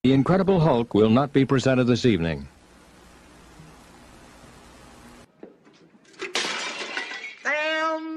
The Incredible Hulk will not be presented this evening. Damn!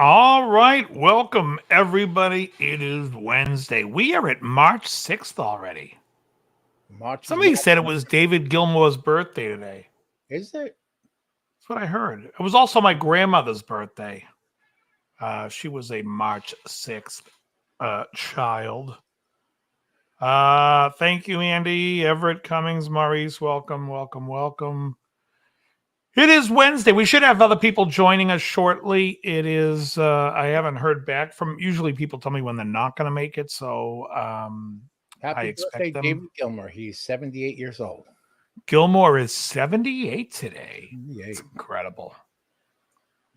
All right, welcome everybody. It is Wednesday. We are at March 6th already. Somebody said it was David Gilmour's birthday today. Is it? That's what I heard. It was also my grandmother's birthday. She was a March 6th child. Thank you, Andy. Everett Cummings, Maurice, welcome. It is Wednesday. We should have other people joining us shortly. It is, I haven't heard back from, usually people tell me when they're not going to make it. So I expect birthday, them. David Gilmour. He's 78 years old. Gilmour is 78 today. 78. It's incredible.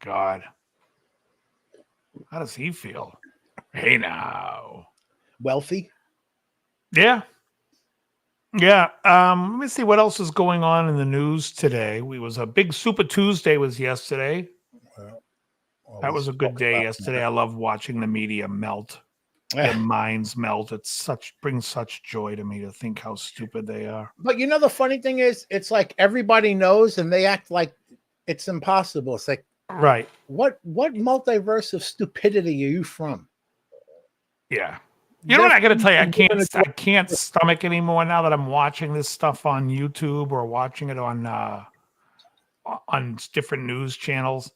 God. How does he feel? Hey, now. Wealthy? Yeah. Yeah. Let me see what else is going on in the news today. We was a big Super Tuesday was yesterday. That was a good day yesterday. I love watching the media melt. Their minds melt. Brings such joy to me to think how stupid they are. But you know, the funny thing is, it's like everybody knows and they act like it's impossible. It's like, right. What multiverse of stupidity are you from? Yeah. You know what I got to tell you? I can't stomach anymore now that I'm watching this stuff on YouTube or watching it on different news channels.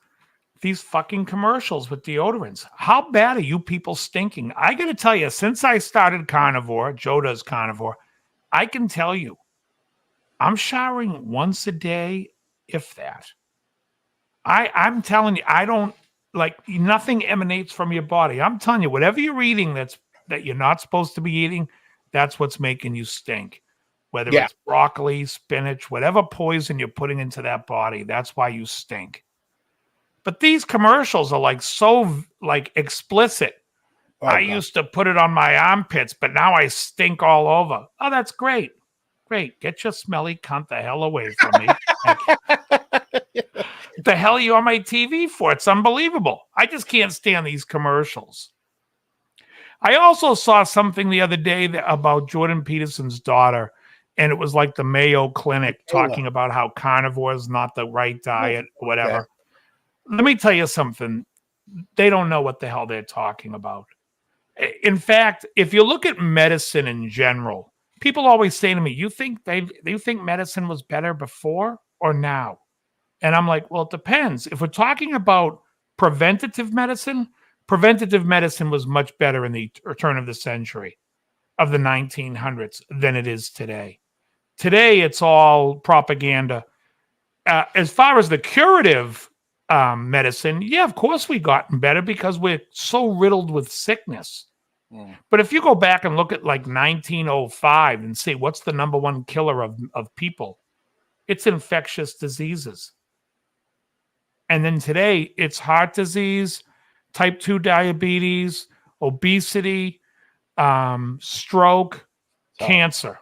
These fucking commercials with deodorants. How bad are you people stinking? I got to tell you, since I started Carnivore, Joe does Carnivore, I can tell you, I'm showering once a day, if that. I'm telling you, I don't like nothing emanates from your body. I'm telling you, whatever you're eating that you're not supposed to be eating, that's what's making you stink. Whether it's broccoli, spinach, whatever poison you're putting into that body, that's why you stink. But these commercials are like so like explicit. Oh, I used to put it on my armpits, but now I stink all over. Oh, that's great. Great. Get your smelly cunt the hell away from me. The hell are you on my TV for? It's unbelievable. I just can't stand these commercials. I also saw something the other day about Jordan Peterson's daughter, and it was like the Mayo Clinic talking about how carnivore is not the right diet, or whatever. Okay. Let me tell you something. They don't know what the hell they're talking about. In fact, if you look at medicine in general, people always say to me, you think medicine was better before or now? And I'm like, well, it depends. If we're talking about preventative medicine was much better in the turn of the century of the 1900s than it is today. Today, it's all propaganda. As far as the curative medicine, yeah, of course we've gotten better because we're so riddled with sickness. But if you go back and look at like 1905 and see what's the number one killer of people, it's infectious diseases. And then today it's heart disease, type 2 diabetes, obesity, stroke, cancer.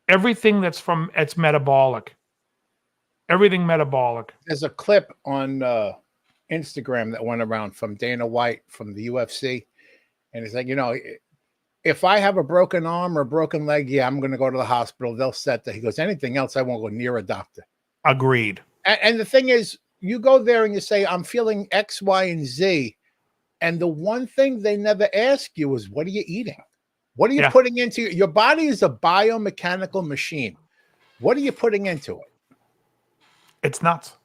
Everything it's metabolic. Everything metabolic. There's a clip on Instagram that went around from Dana White from the UFC. And it's like, if I have a broken arm or a broken leg, yeah, I'm going to go to the hospital. They'll set that. He goes, anything else, I won't go near a doctor. Agreed. And the thing is, you go there and you say, I'm feeling X, Y, and Z. And the one thing they never ask you is, what are you eating? What are you putting into your body? Is a biomechanical machine. What are you putting into it? It's nuts.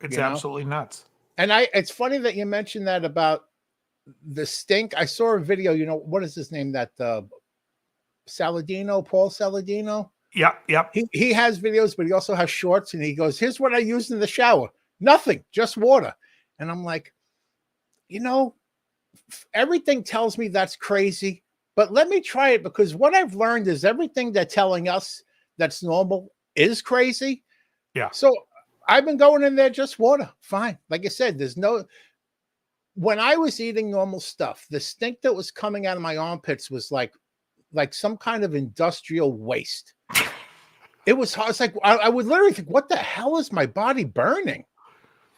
It's absolutely nuts. And it's funny that you mentioned that about the stink. I saw a video, what is his name? That Saladino, Paul Saladino. Yep. He has videos, but he also has shorts, and he goes, here's what I use in the shower. Nothing, just water. And I'm like, everything tells me that's crazy, but let me try it, because what I've learned is everything they're telling us that's normal is crazy. Yeah. So I've been going in there, just water. Fine. Like I said, when I was eating normal stuff, the stink that was coming out of my armpits was like some kind of industrial waste. It was hard. It's like, I would literally think, what the hell is my body burning?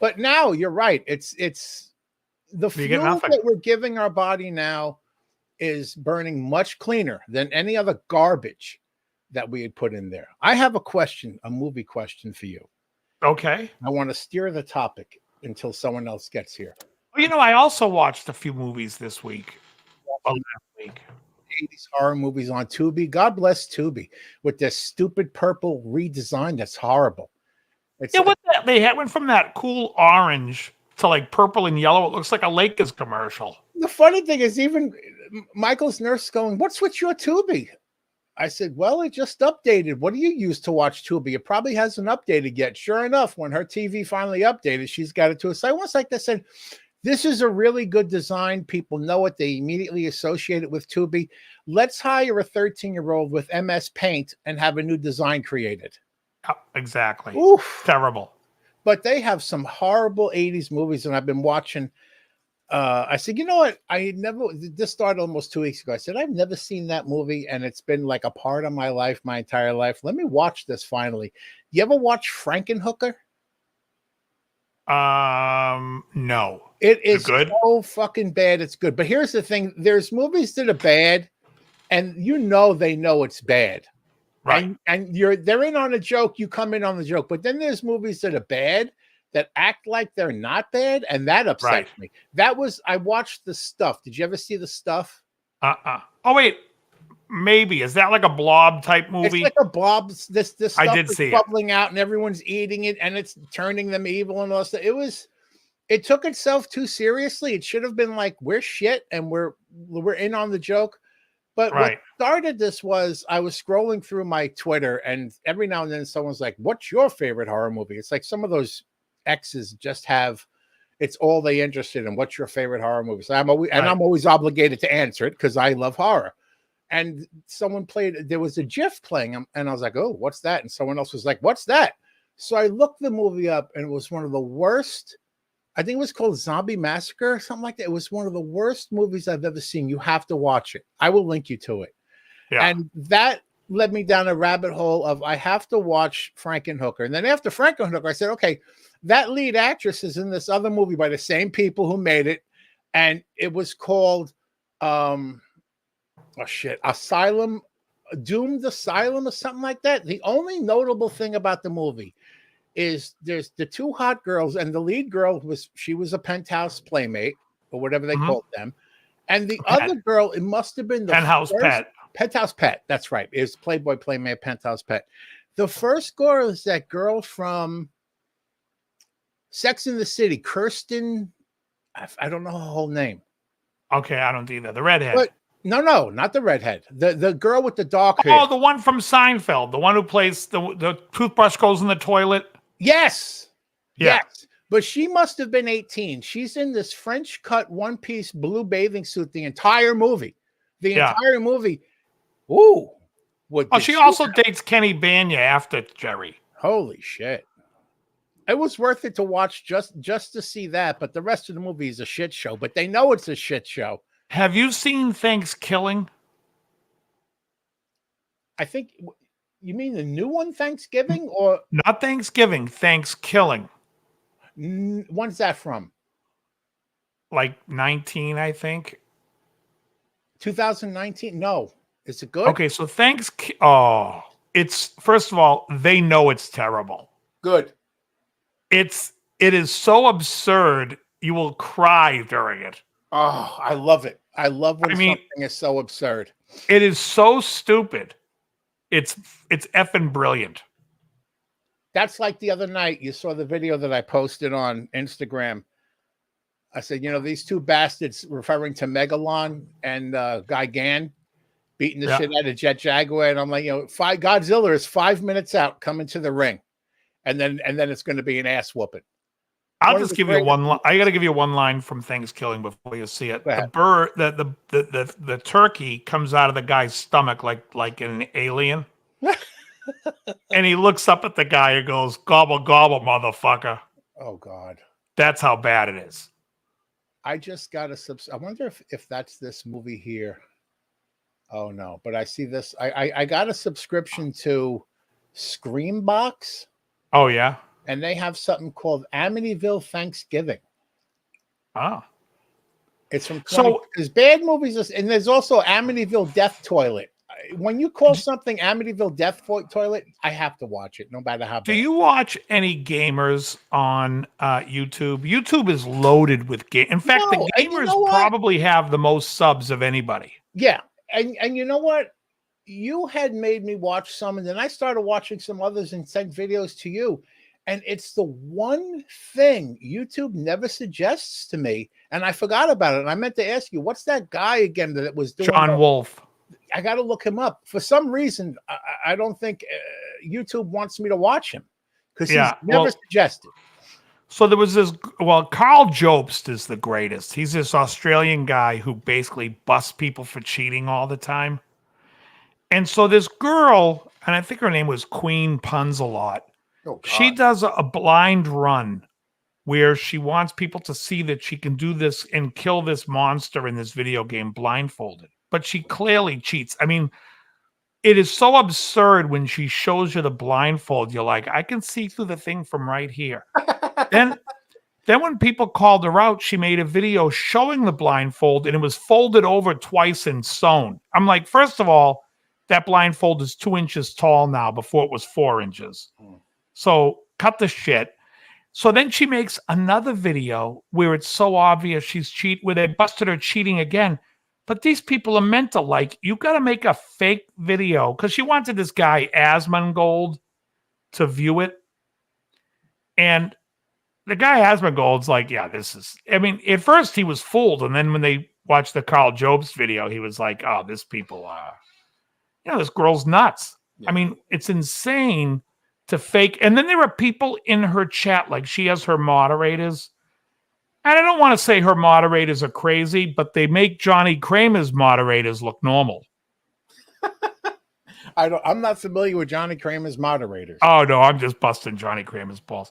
But now you're right. It's the fuel that we're giving our body now is burning much cleaner than any other garbage that we had put in there. I have a movie question for you. Okay. I want to steer the topic until someone else gets here. Well, I also watched a few movies this week. Last week. 80s horror movies on Tubi. God bless Tubi with this stupid purple redesign. That's horrible. They went from that cool orange to like purple and yellow. It looks like a Lakers commercial. The funny thing is, even Michael's nurse going, "What's with your Tubi?" I said, "Well, it just updated. What do you use to watch Tubi? It probably hasn't updated yet." Sure enough, when her TV finally updated, she's got it to us. I was like, they said, "This is a really good design. People know it. They immediately associate it with Tubi. Let's hire a 13-year-old with MS Paint and have a new design created." Oh, exactly. Oof. Terrible. But they have some horrible 80s movies, and I've been watching. I said, you know what? This started almost 2 weeks ago. I said, I've never seen that movie, and it's been like a part of my life, my entire life. Let me watch this finally. You ever watch Frankenhooker? No. It is good? so fucking bad. It's good. But here's the thing. There's movies that are bad, and they know it's bad. Right. And they're in on a joke. You come in on the joke. But then there's movies that are bad that act like they're not bad, and that upsets me. I watched The Stuff. Did you ever see The Stuff? Oh, wait. Maybe. Is that like a Blob type movie? It's like a Blob. This stuff I did is see bubbling out, and everyone's eating it, and it's turning them evil and all that. It took itself too seriously. It should have been like, we're shit, and we're in on the joke. But what started this was, I was scrolling through my Twitter, and every now and then someone's like, "What's your favorite horror movie?" It's like some of those exes just have, it's all they interested in. What's your favorite horror movie? So I'm always obligated to answer it because I love horror. And someone there was a GIF playing, and I was like, "Oh, what's that?" And someone else was like, "What's that?" So I looked the movie up, and it was one of the worst. I think it was called Zombie Massacre or something like that. It was one of the worst movies I've ever seen. You have to watch it. I will link you to it. Yeah. And that led me down a rabbit hole of, I have to watch Frankenhooker. And then after Frankenhooker, I said, okay, that lead actress is in this other movie by the same people who made it. And it was called, Asylum, Doomed Asylum or something like that. The only notable thing about the movie is there's the two hot girls, and the lead girl was a Penthouse playmate or whatever they called them, and the other girl, it must have been the Penthouse Pet. That's right, it was Playboy playmate, Penthouse Pet. The first girl is that girl from Sex and the City, Kirsten. I don't know her whole name. Okay, I don't either. The redhead. But no, not the redhead. The girl with the dark hair. Oh, the one from Seinfeld. The one who plays the toothbrush goes in the toilet. Yes. Yeah. Yes. But she must have been 18. She's in this French cut one-piece blue bathing suit the entire movie. Entire movie. Ooh. She also dates Kenny Banya after Jerry. Holy shit. It was worth it to watch just to see that, but the rest of the movie is a shit show. But they know it's a shit show. Have you seen Thanksgiving? I think you mean the new one, Thanksgiving, or Not Thanksgiving, Thanksgiving. when's that from? Like 19, I think. 2019? No. Is it good? Okay, so it's first of all, they know it's terrible. Good. It is so absurd, you will cry during it. Oh, I love it. I love when something is so absurd. It is so stupid. It's effing brilliant. That's like the other night. You saw the video that I posted on Instagram. I said, these two bastards, referring to Megalon and Guy Gann, beating the shit out of Jet Jaguar. And I'm like, Godzilla is 5 minutes out coming to the ring. And then it's going to be an ass whooping. I'll just give you one. I got to give you one line from Thanksgiving before you see it. The bird, the turkey comes out of the guy's stomach like an alien, and he looks up at the guy and goes, "Gobble gobble, motherfucker." Oh God, that's how bad it is. I just got I wonder if that's this movie here. Oh no, but I see this. I got a subscription to Screambox. Oh yeah. And they have something called Amityville Thanksgiving. Ah. It's from because bad movies, and there's also Amityville Death Toilet. When you call something Amityville Death Toilet, I have to watch it, no matter how bad. Do you watch any gamers on YouTube? YouTube is loaded with game. In fact, the gamers probably have the most subs of anybody. Yeah, and you know what? You had made me watch some, and then I started watching some others and sent videos to you. And it's the one thing YouTube never suggests to me, and I forgot about it. And I meant to ask you, what's that guy again that was doing? John Wolf. I got to look him up. For some reason, I don't think YouTube wants me to watch him because he's never suggested. So there was this. Well, Carl Jobst is the greatest. He's this Australian guy who basically busts people for cheating all the time. And so this girl, and I think her name was Queen Punsalot. Oh, she does a blind run where she wants people to see that she can do this and kill this monster in this video game blindfolded. But she clearly cheats. I mean, it is so absurd when she shows you the blindfold. You're like, I can see through the thing from right here. Then when people called her out, she made a video showing the blindfold, and it was folded over twice and sewn. I'm like, first of all, that blindfold is 2 inches tall now. Before it was 4 inches. So cut the shit. So then she makes another video where it's so obvious where they busted her cheating again. But these people are mental. Like, you got to make a fake video because she wanted this guy Asmongold to view it. And the guy Asmongold's like, yeah, this is, I mean, at first he was fooled. And then when they watched the Carl Jobst video, he was like, oh, this people are, this girl's nuts. Yeah. I mean, it's insane to fake. And then there are people in her chat, like she has her moderators. And I don't want to say her moderators are crazy, but they make Johnny Kramer's moderators look normal. I'm not familiar with Johnny Kramer's moderators. Oh, no, I'm just busting Johnny Kramer's balls.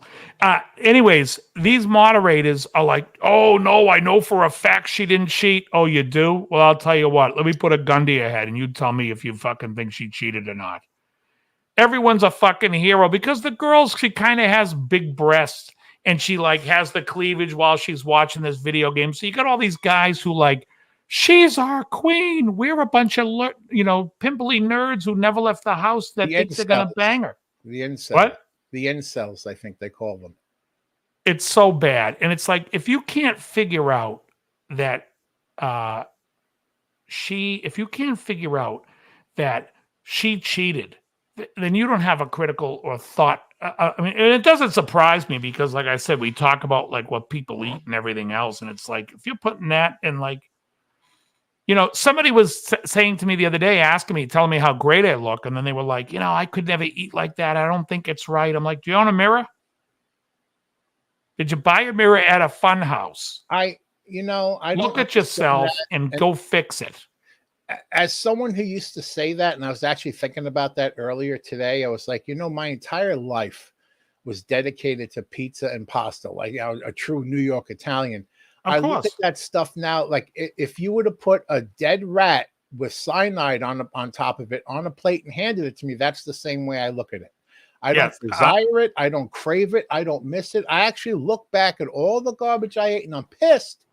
Anyways, these moderators are like, oh, no, I know for a fact she didn't cheat. Oh, you do? Well, I'll tell you what. Let me put a gun to your head, and you tell me if you fucking think she cheated or not. Everyone's a fucking hero because the girl, she kind of has big breasts and she like has the cleavage while she's watching this video game. So you got all these guys who like, she's our queen. We're a bunch of, pimply nerds who never left the house that think they're going to bang her. The incels. What? The incels, I think they call them. It's so bad. And it's like, if you can't figure out that she cheated, then you don't have a critical or thought. I mean, it doesn't surprise me because, like I said, we talk about like what people eat and everything else. And it's like, if you're putting that in like, somebody was saying to me the other day, telling me how great I look. And then they were like, I could never eat like that. I don't think it's right. I'm like, do you own a mirror? Did you buy a mirror at a fun house? I look at yourself and go fix it. As someone who used to say that, and I was actually thinking about that earlier today, I was like, my entire life, was dedicated to pizza and pasta, like a true New York Italian. Of I course. look at that stuff now, like if you were to put a dead rat with cyanide on top of it on a plate and handed it to me, that's the same way I look at it. I don't desire it. I don't crave it. I don't miss it. I actually look back at all the garbage I ate, and I'm pissed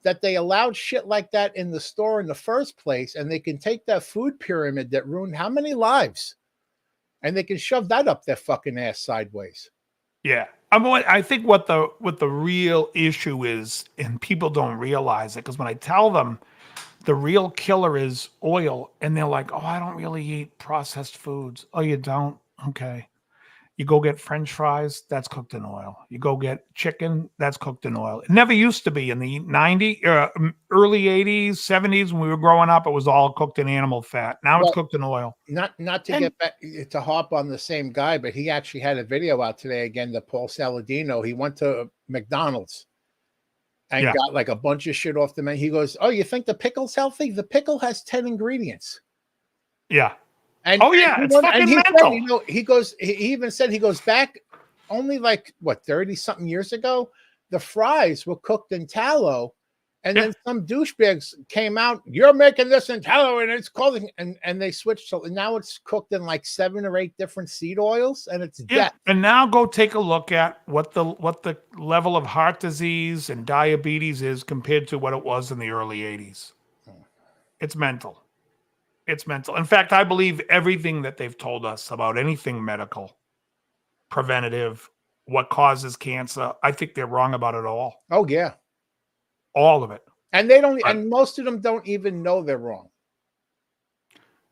that they allowed shit like that in the store in the first place, and they can take that food pyramid that ruined how many lives, and they can shove that up their fucking ass sideways. Yeah. I think what the real issue is, and people don't realize it, because when I tell them the real killer is oil, and they're like, oh, I don't really eat processed foods. Oh, you don't? Okay. You go get French fries, that's cooked in oil. You go get chicken, that's cooked in oil. It never used to be in the early 80s, 70s when we were growing up. It was all cooked in animal fat. Now it's cooked in oil. Not to get back to hop on the same guy, but he actually had a video out today again, the Paul Saladino. He went to McDonald's and got like a bunch of shit off the menu. He goes, oh, you think the pickle's healthy? The pickle has 10 ingredients. Yeah. And, it's fucking mental. Said, he even said he goes back only like 30 something years ago. The fries were cooked in tallow, and then some douchebags came out. You're making this in tallow, and it's called and they switched. So now it's cooked in like 7 or 8 different seed oils, and it's death. And now go take a look at what the level of heart disease and diabetes is compared to what it was in the early 80s. It's mental. It's mental. In fact, I believe everything that they've told us about anything medical, preventative, what causes cancer. I think they're wrong about it all. Oh, yeah. All of it. And they don't, and most of them don't even know they're wrong.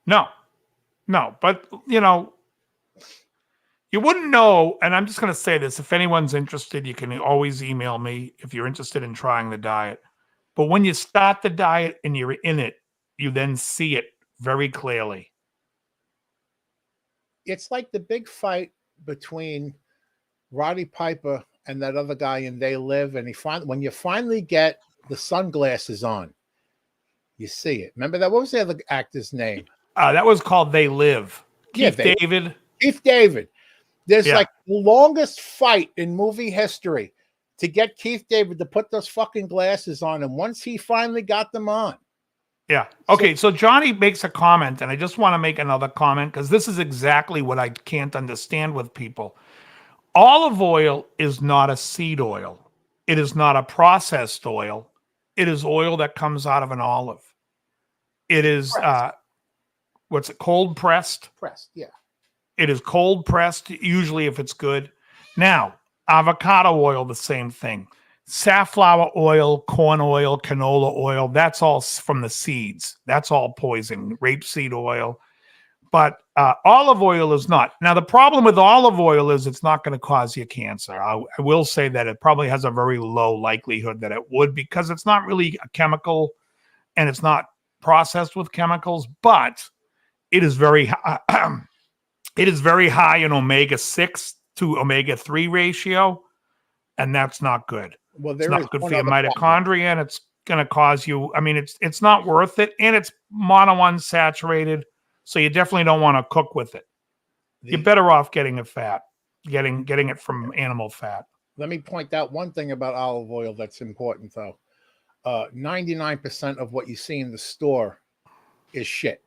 No. But, you wouldn't know. And I'm just going to say this. If anyone's interested, you can always email me if you're interested in trying the diet. But when you start the diet and you're in it, you then see it very clearly. It's like the big fight between Roddy Piper and that other guy in They Live, and when you finally get the sunglasses on, you see it. Remember that? What was the other actor's name? That was called They Live. Keith David. Keith David. There's like the longest fight in movie history to get Keith David to put those fucking glasses on, and once he finally got them on. Yeah. Okay. So Johnny makes a comment, and I just want to make another comment because this is exactly what I can't understand with people. Olive oil is not a seed oil. It is not a processed oil. It is oil that comes out of an olive. It is, what's it, cold pressed? Pressed, yeah. It is cold pressed, usually if it's good. Now, avocado oil, the same thing. Safflower oil, corn oil, canola oil, that's all from the seeds. That's all poison. Rapeseed oil. But olive oil is not. Now, the problem with olive oil is it's not going to cause you cancer. I will say that it probably has a very low likelihood that it would because it's not really a chemical and it's not processed with chemicals, but it is very it is very high in omega-6 to omega-3 ratio, and that's not good. Well, it's not good for your mitochondria, and it's going to cause you. I mean, it's not worth it, and it's monounsaturated, so you definitely don't want to cook with it. You're better off getting it fat, getting it from animal fat. Let me point out one thing about olive oil that's important, though. 99% of what you see in the store is shit.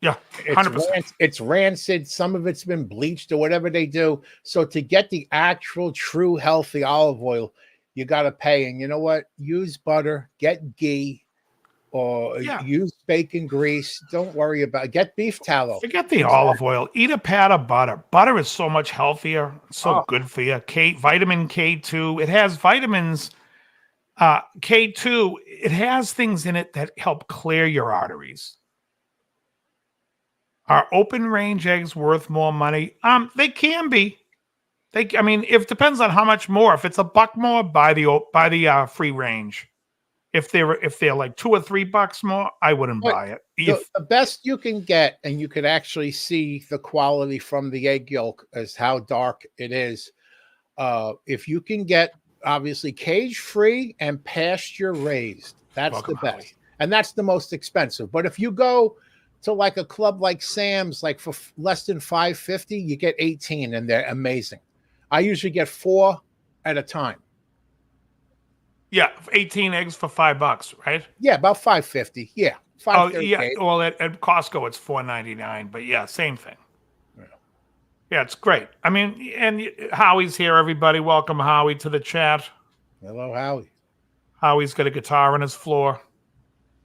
Yeah, 100%. It's rancid. Some of it's been bleached or whatever they do. So to get the actual, true, healthy olive oil, you got to pay. And you know what? Use butter, get ghee, or use bacon grease. Don't worry about it. Get beef tallow. Forget the olive oil. Eat a pat of butter. Butter is so much healthier. It's so good for you. Vitamin K2. It has vitamins. K2. It has things in it that help clear your arteries. Are open range eggs worth more money? They can be. I mean, it depends on how much more. If it's $1 more, buy the free range. If they're like $2 or $3 more, I wouldn't buy it. The best you can get, and you can actually see the quality from the egg yolk as how dark it is. If you can get obviously cage free and pasture raised, that's the best, and that's the most expensive. But if you go to like a club like Sam's, like for less than $5.50, you get 18, and they're amazing. I usually get 4 at a time. Yeah, 18 eggs for $5, right? Yeah, about $5.50. Yeah, Oh, $5.38. yeah. Well, at Costco, it's $4.99. But yeah, same thing. Yeah. Yeah, it's great. I mean, and Howie's here, everybody. Welcome, Howie, to the chat. Hello, Howie. Howie's got a guitar on his floor.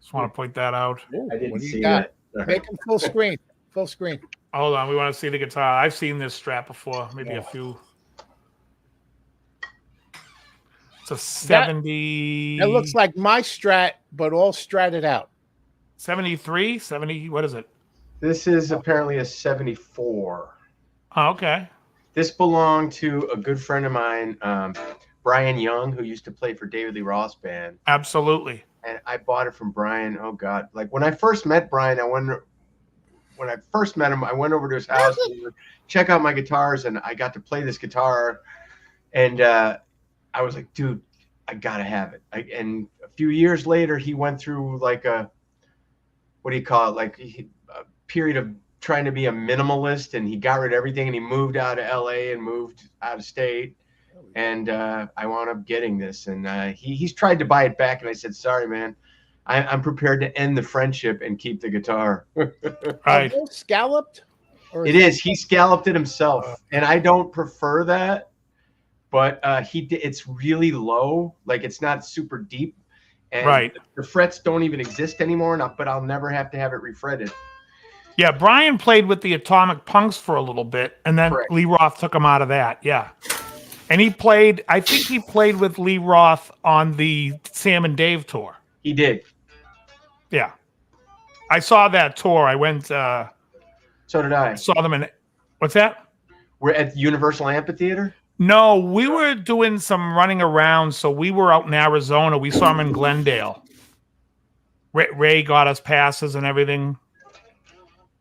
Just want to point that out. Ooh, I didn't what do see you got? that. Make him full screen. Full screen. Hold on, we want to see the guitar. I've seen this strap before, maybe a Oh. few. It's a 70. That looks like my Strat, but all stratted out. 73, 70. What is it? This is apparently a 74. Oh, okay. This belonged to a good friend of mine, Brian Young, who used to play for David Lee Roth's band. Absolutely. And I bought it from Brian. Oh God! Like when I first met Brian, I went over to his house to check out my guitars, and I got to play this guitar. And I was like, dude, I gotta have it. And a few years later, he went through like a, what do you call it? Like a period of trying to be a minimalist, and he got rid of everything, and he moved out of LA and moved out of state. And I wound up getting this, and he's tried to buy it back, and I said, sorry, man, I'm prepared to end the friendship and keep the guitar. Right. Scalloped? Or It is. He scalloped it himself, and I don't prefer that. But it's really low, like it's not super deep, and right. The frets don't even exist anymore. But I'll never have to have it refretted. Yeah, Brian played with the Atomic Punks for a little bit, and then Correct. Lee Roth took him out of that. Yeah, and I think he played with Lee Roth on the Sam and Dave tour. He did. Yeah, I saw that tour. I went. So did I. Saw them in. What's that? We're at the Universal Amphitheater. No, we were doing some running around, so we were out in Arizona. We saw him in Glendale. Ray got us passes and everything.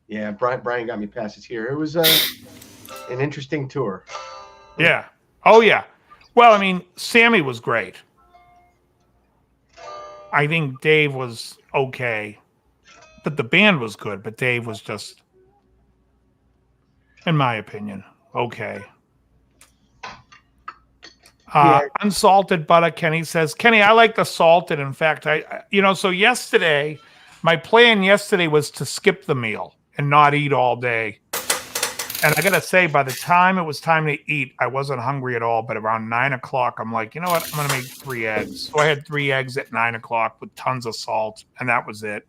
Yeah, Brian got me passes here. It was an interesting tour. Yeah. Oh, yeah. Well, I mean, Sammy was great. I think Dave was okay. But the band was good, but Dave was just, in my opinion, okay. Unsalted butter, Kenny says. Kenny, I like the salted. In fact, so yesterday, my plan yesterday was to skip the meal and not eat all day. And I got to say, by the time it was time to eat, I wasn't hungry at all. But around 9 o'clock, I'm like, you know what? I'm going to make 3 eggs. So I had 3 eggs at 9 o'clock with tons of salt, and that was it.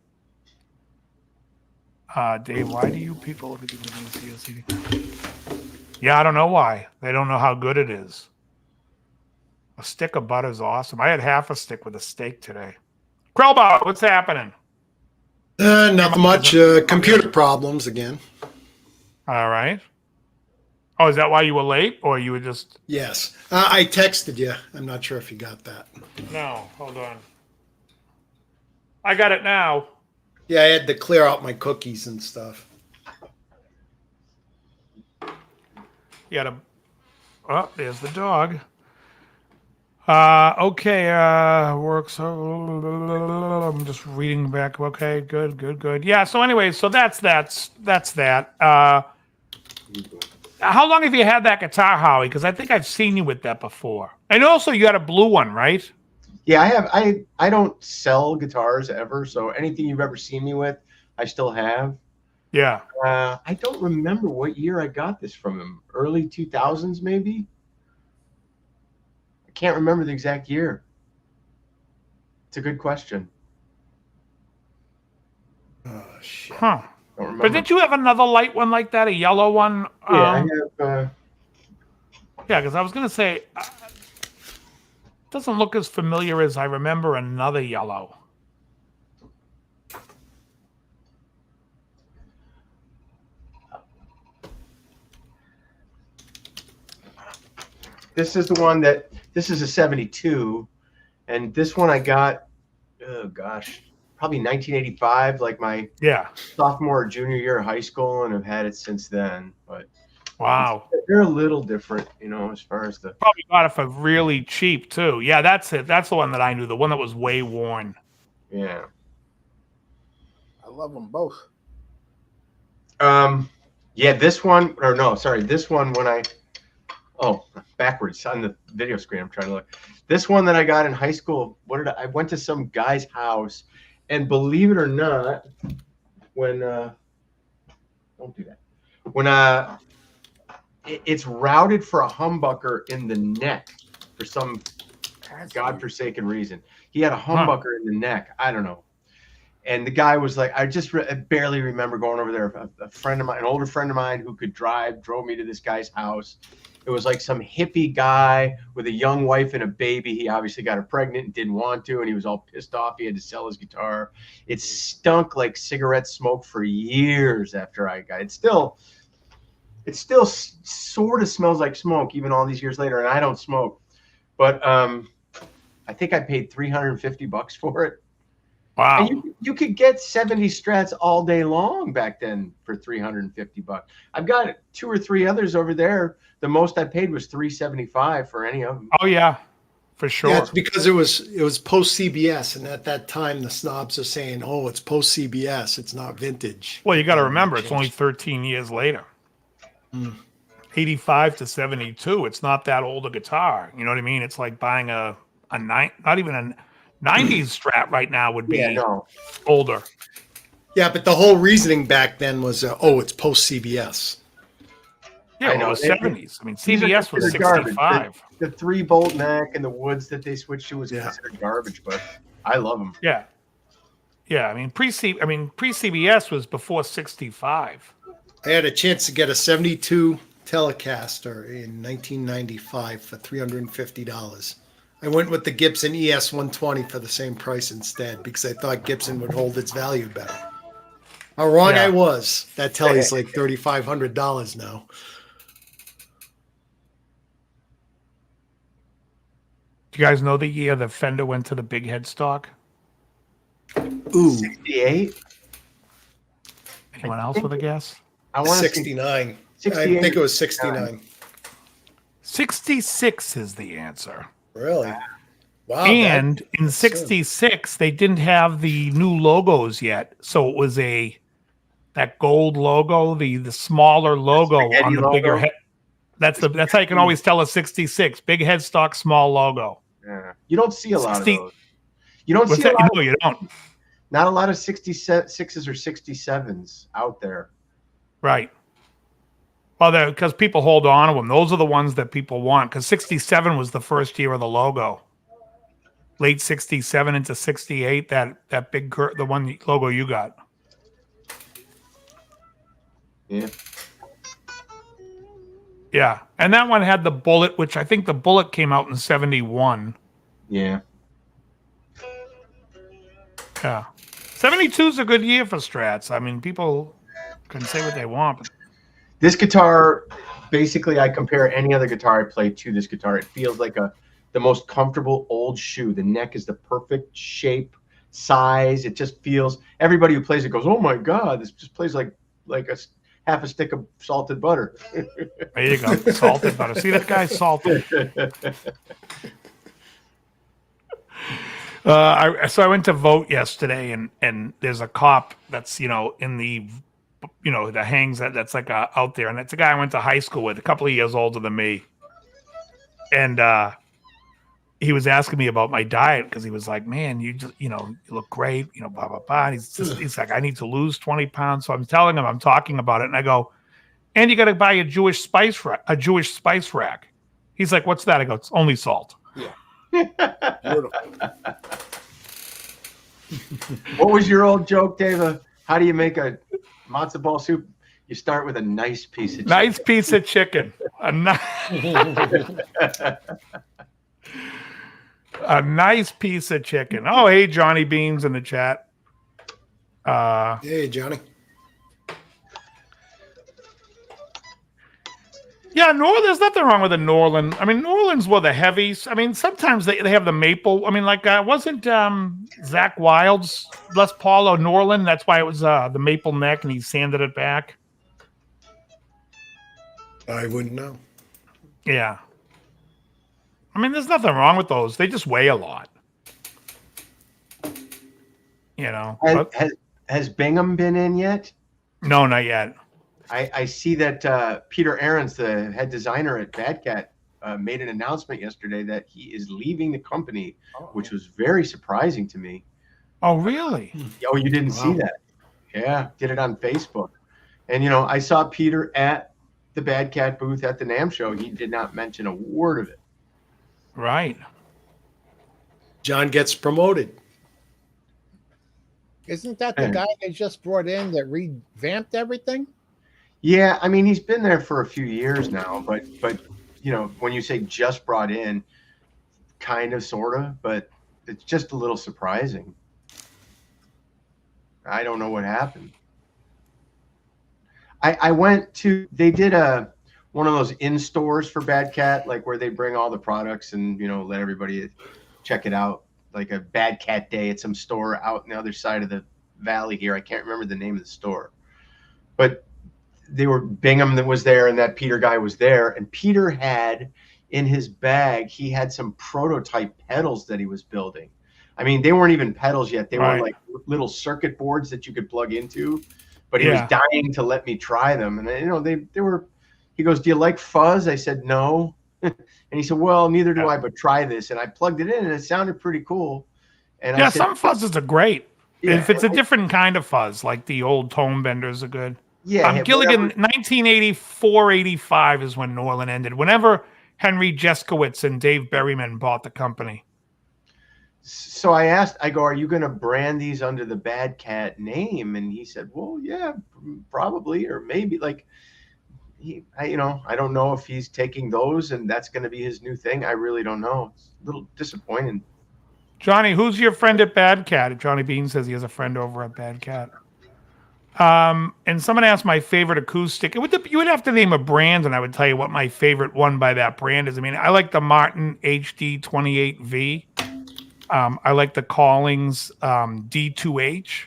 Dave, why do you people look at the CSCD? Yeah, I don't know why. They don't know how good it is. A stick of butter is awesome. I had half a stick with a steak today. Krellbauer, what's happening? Nothing much. Computer problems again. All right. Oh, is that why you were late, or you were just? Yes. I texted you. I'm not sure if you got that. No, hold on. I got it now. Yeah, I had to clear out my cookies and stuff. You got oh, there's the dog. Okay, works. I'm just reading back. Okay, good. Yeah, so anyway, so that's that. How long have you had that guitar, Howie? Because I think I've seen you with that before. And also you got a blue one, right? Yeah, I have. I don't sell guitars ever, so anything you've ever seen me with, I still have. Yeah. I don't remember what year I got this from him. Early 2000s, maybe? Can't remember the exact year. It's a good question. Oh, shit. Huh. Don't remember. But did you have another light one like that, a yellow one? Yeah, I have. Yeah, because I was going to say, doesn't look as familiar as I remember another yellow. This is the one that, this is a 72, and this one I got, oh gosh, probably 1985, like my sophomore or junior year of high school, and I've had it since then. But wow, they're a little different, as far as the. Probably got it for really cheap too. Yeah, that's it. That's the one that I knew, the one that was way worn. Yeah, I love them both. Yeah, this one, or no, sorry, this one when I Oh, backwards on the video screen. I'm trying to look. This one that I got in high school. I went to some guy's house, and believe it or not, when don't do that. When it's routed for a humbucker in the neck for some godforsaken reason. He had a humbucker in the neck. I don't know. And the guy was like, I barely remember going over there. A friend of mine, an older friend of mine who could drive, drove me to this guy's house. It was like some hippie guy with a young wife and a baby. He obviously got her pregnant and didn't want to, and he was all pissed off. He had to sell his guitar. It stunk like cigarette smoke for years after I got it. It still sort of smells like smoke even all these years later, and I don't smoke. But I think I paid $350 for it. Wow. And you could get 70 Strats all day long back then for $350. I've got 2 or 3 others over there. The most I paid was $375 for any of them. Oh yeah, for sure. Yeah, it's because it was post CBS, and at that time the snobs are saying, "Oh, it's post CBS. It's not vintage." Well, you got to remember, it's only 13 years later. 85 to 72. It's not that old a guitar. You know what I mean? It's like buying not even a 90s Strat right now would be older. Yeah, but the whole reasoning back then was, it's post CBS. Yeah, I know. It was 70s. I mean, CBS was 65. Garbage. The 3-bolt neck and the woods that they switched to was considered garbage, but I love them. Yeah. Yeah, I mean, pre-CBS was before 65. I had a chance to get a 72 Telecaster in 1995 for $350. I went with the Gibson ES 120 for the same price instead because I thought Gibson would hold its value better. How wrong I was. That Telly's like $3,500 now. Do you guys know the year the Fender went to the big headstock? Ooh. 68? Anyone else with a guess? I want 69. 68. I think it was 69. 66 is the answer. Really? Wow. And in 66, they didn't have the new logos yet. So it was that gold logo, the smaller logo on the bigger head. That's how you can always tell a 66. Big headstock, small logo. Yeah. You don't see a lot of those. You don't see a lot. No, you don't. Not a lot of 66s or 67s out there. Right. Well, because people hold on to them. Those are the ones that people want. Because 67 was the first year of the logo. Late 67 into 68. That big the one logo you got. Yeah. Yeah, and that one had the Bullet, which I think the Bullet came out in 71. Yeah. Yeah. 72 is a good year for Strats. I mean, people can say what they want. But this guitar, basically, I compare any other guitar I play to this guitar. It feels like the most comfortable old shoe. The neck is the perfect shape, size. It just feels, everybody who plays it goes, oh my God, this just plays like half a stick of salted butter. There you go. Salted butter. See, that guy's salted. So I went to vote yesterday, and there's a cop that's, in the, that hangs that's like out there. And it's a guy I went to high school with, a couple of years older than me. And he was asking me about my diet because he was like, man, you just, you look great, blah, blah, blah. And he's like, I need to lose 20 pounds. So I'm telling him, I'm talking about it. And I go, and you got to buy a Jewish spice rack. He's like, what's that? I go, it's only salt. Yeah. What was your old joke, Dave? How do you make a matzo ball soup? You start with a nice piece of chicken. Nice piece of chicken. A nice piece of chicken. Oh, hey, Johnny Beans in the chat. Hey, Johnny. Yeah, there's nothing wrong with a Norland. I mean, Norlands were the heavies. I mean, sometimes they have the maple. I mean, like, wasn't Zach Wilde's Les Paul or Norland? That's why it was the maple neck, and he sanded it back. I wouldn't know. Yeah. I mean, there's nothing wrong with those. They just weigh a lot. Has Bingham been in yet? No, not yet. I see that Peter Ahrens, the head designer at Bad Cat, made an announcement yesterday that he is leaving the company, which was very surprising to me. Oh, really? Oh, you didn't see Wow. that? Yeah, did it on Facebook. And you know, I saw Peter at the Bad Cat booth at the NAMM show. He did not mention a word of it. Right. John gets promoted. Isn't that the guy they just brought in that revamped everything? Yeah, I mean, he's been there for a few years now, but you know, when you say just brought in, kind of, sort of, but it's just a little surprising. I don't know what happened. I went to, they did one of those in stores for Bad Cat, like where they bring all the products and, you know, let everybody check it out, like a Bad Cat Day at some store out on the other side of the valley here. I can't remember the name of the store, but they were, Bingham that was there, and that Peter guy was there, and Peter had in his bag, he had some prototype pedals that he was building. I mean, they weren't even pedals yet. They were like little circuit boards that you could plug into, but he was dying to let me try them. And you know, they were, he goes, "Do you like fuzz?" I said, "No." And he said, "Well, neither do I, but try this." And I plugged it in and it sounded pretty cool. And I said, some fuzzes are great. Yeah, if it's a different kind of fuzz, like the old tone benders are good. Yeah, Gilligan, 1984-85 is when Norlin ended. Whenever Henry Jeskowitz and Dave Berryman bought the company. So I asked, I go, "Are you going to brand these under the Bad Cat name?" And he said, "Well, yeah, probably, or maybe." Like, you know, I don't know if he's taking those and that's going to be his new thing. I really don't know. It's a little disappointing. Johnny, who's your friend at Bad Cat? Johnny Bean says he has a friend over at Bad Cat. And someone asked my favorite acoustic. You would have to name a brand, and I would tell you what my favorite one by that brand is. I mean, I like the Martin HD28V. I like the Collings D2H.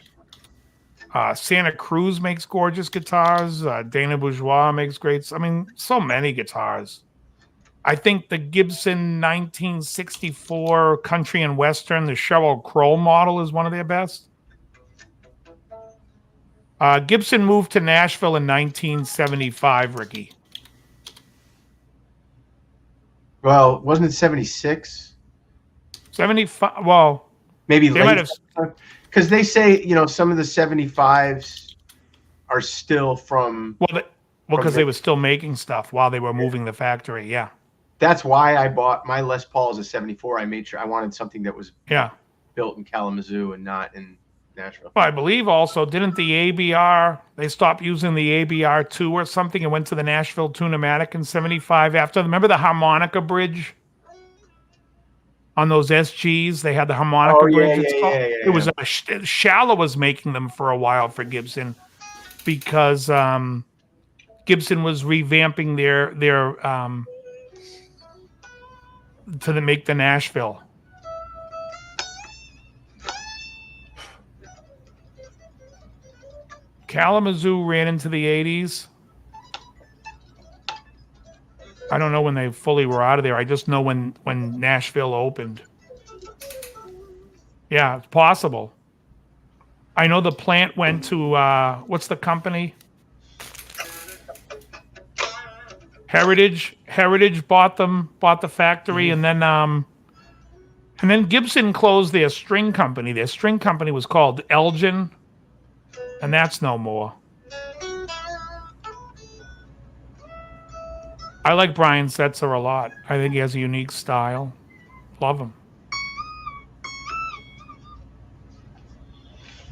Santa Cruz makes gorgeous guitars. Dana Bourgeois makes great. I mean, so many guitars. I think the Gibson 1964 Country and Western, the Sheryl Crow model, is one of their best. Gibson moved to Nashville in 1975, Ricky. Well, wasn't it 76? 75. Well, maybe they might have, because they say, you know, some of the 75s are still from. Because they were still making stuff while they were moving the factory. Yeah. That's why I bought my Les Paul as a 74. I made sure I wanted something that was built in Kalamazoo and not in Nashville. Well, I believe also, didn't the ABR, they stopped using the ABR 2 or something and went to the Nashville Tunematic in 75 after? Remember the harmonica bridge? On those SGs, they had the harmonica bridge. It was Shallow was making them for a while for Gibson because Gibson was revamping their to make the Nashville. Kalamazoo ran into the 80s. I don't know when they fully were out of there. I just know when Nashville opened. Yeah, it's possible. I know the plant went to what's the company? Heritage. Heritage bought the factory, and then Gibson closed their string company. Their string company was called Elgin, and that's no more. I like Brian Setzer a lot. I think he has a unique style. Love him.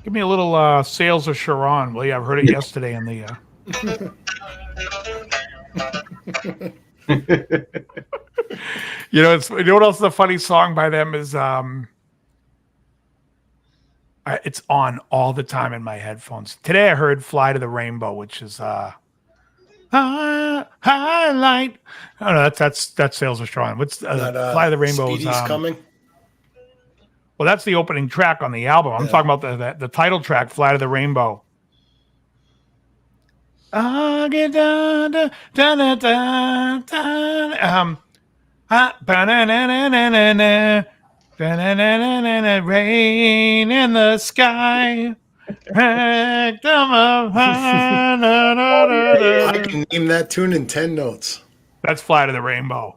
Give me a little Sales of Sharon. Well, yeah, I've heard it yesterday in the... you know what else is a funny song by them is... it's on all the time in my headphones. Today I heard Fly to the Rainbow, which is... highlight. Oh no, that's Sales of Sharon. What's Fly to the Rainbow? Speedy's Coming. Well, that's the opening track on the album. I'm talking about the title track, Fly to the Rainbow. Rain in the sky. I can name that tune in 10 notes. That's Fly to the Rainbow.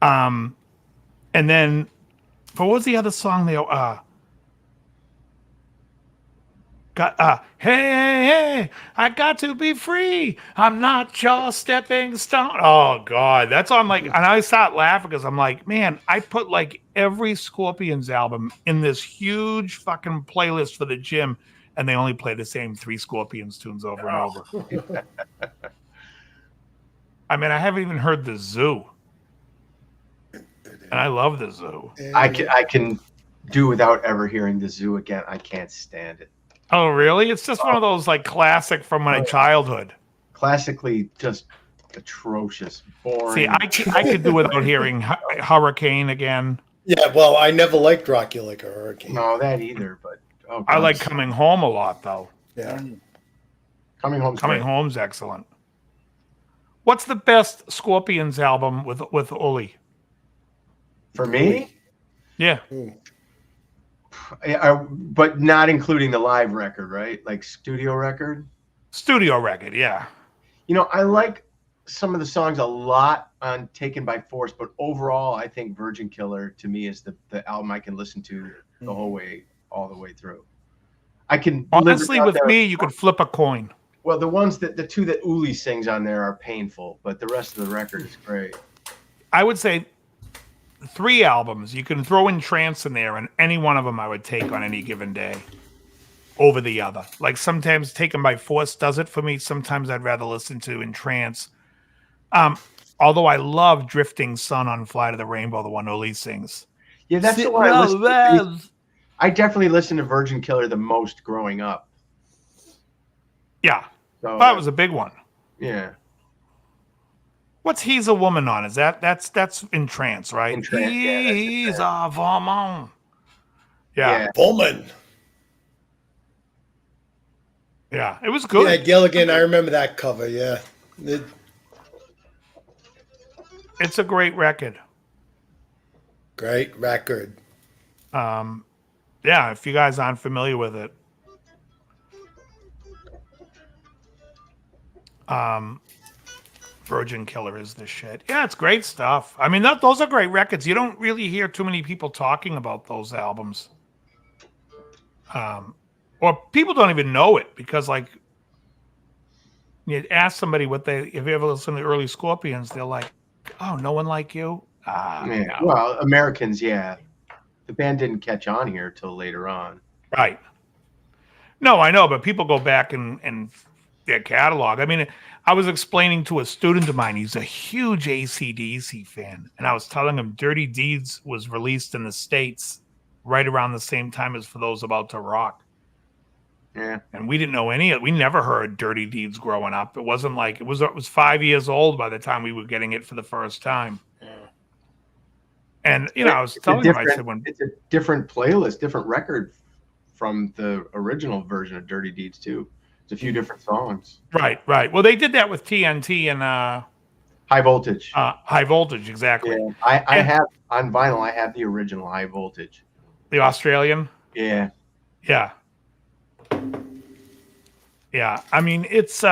And then, what was the other song they hey, I got to be free. I'm not your stepping stone. Oh God, that's on like, and I start laughing because I'm like, man, I put like every Scorpions album in this huge fucking playlist for the gym, and they only play the same 3 Scorpions tunes over and over. I mean, I haven't even heard the Zoo, and I love the Zoo. I can do without ever hearing the Zoo again. I can't stand it. Oh, really? It's just one of those like classic from my childhood. Classically, just atrocious, boring. See, I could do without hearing Hurricane again. Yeah, well, I never liked Rock You Like a Hurricane. No, that either. But I like Coming Home a lot, though. Yeah, Coming Home's excellent. What's the best Scorpions album with Uli? For me? Yeah. But not including the live record, right? Like studio record? Studio record, yeah. You know, I like some of the songs a lot on Taken by Force, but overall, I think Virgin Killer to me is the album I can listen to the whole way, all the way through. I can honestly with me, you could flip a coin. Well, the 2 that Uli sings on there are painful, but the rest of the record is great. I would say 3 albums. You can throw in Trance in there, and any one of them I would take on any given day over the other. Like sometimes Taken by Force does it for me. Sometimes I'd rather listen to in Trance. Although I love Drifting Sun on Fly to the Rainbow, the one Uli sings. Yeah, that's the one I listen to. I definitely listened to Virgin Killer the most growing up. Yeah, so, that was a big one. Yeah. What's He's a Woman on? Is that's in Trance, right? In Trance, He's a woman. Yeah. Woman. Yeah, it was good. Yeah, Gilligan, I remember that cover, yeah. It's a great record. Great record. Yeah, if you guys aren't familiar with it. Virgin Killer is the shit. Yeah, it's great stuff. I mean, those are great records. You don't really hear too many people talking about those albums. Or people don't even know it because, like, you ask somebody if you ever listen to the early Scorpions, they're like, oh, No One Like You? Yeah. No. Well, Americans, yeah. The band didn't catch on here till later on. Right. No, I know, but people go back and their catalog. I mean, I was explaining to a student of mine, he's a huge ACDC fan, and I was telling him Dirty Deeds was released in the States right around the same time as For Those About to Rock. Yeah. And we didn't know we never heard Dirty Deeds growing up. It wasn't like it was 5 years old by the time we were getting it for the first time. Yeah. And I was telling him, I said, it's a different playlist, different record from the original version of Dirty Deeds too. It's a few different songs. Right. Well, they did that with TNT and High Voltage. High Voltage, exactly. Yeah. I have on vinyl. I have the original High Voltage. The Australian. Yeah. Yeah. Yeah. I mean, it's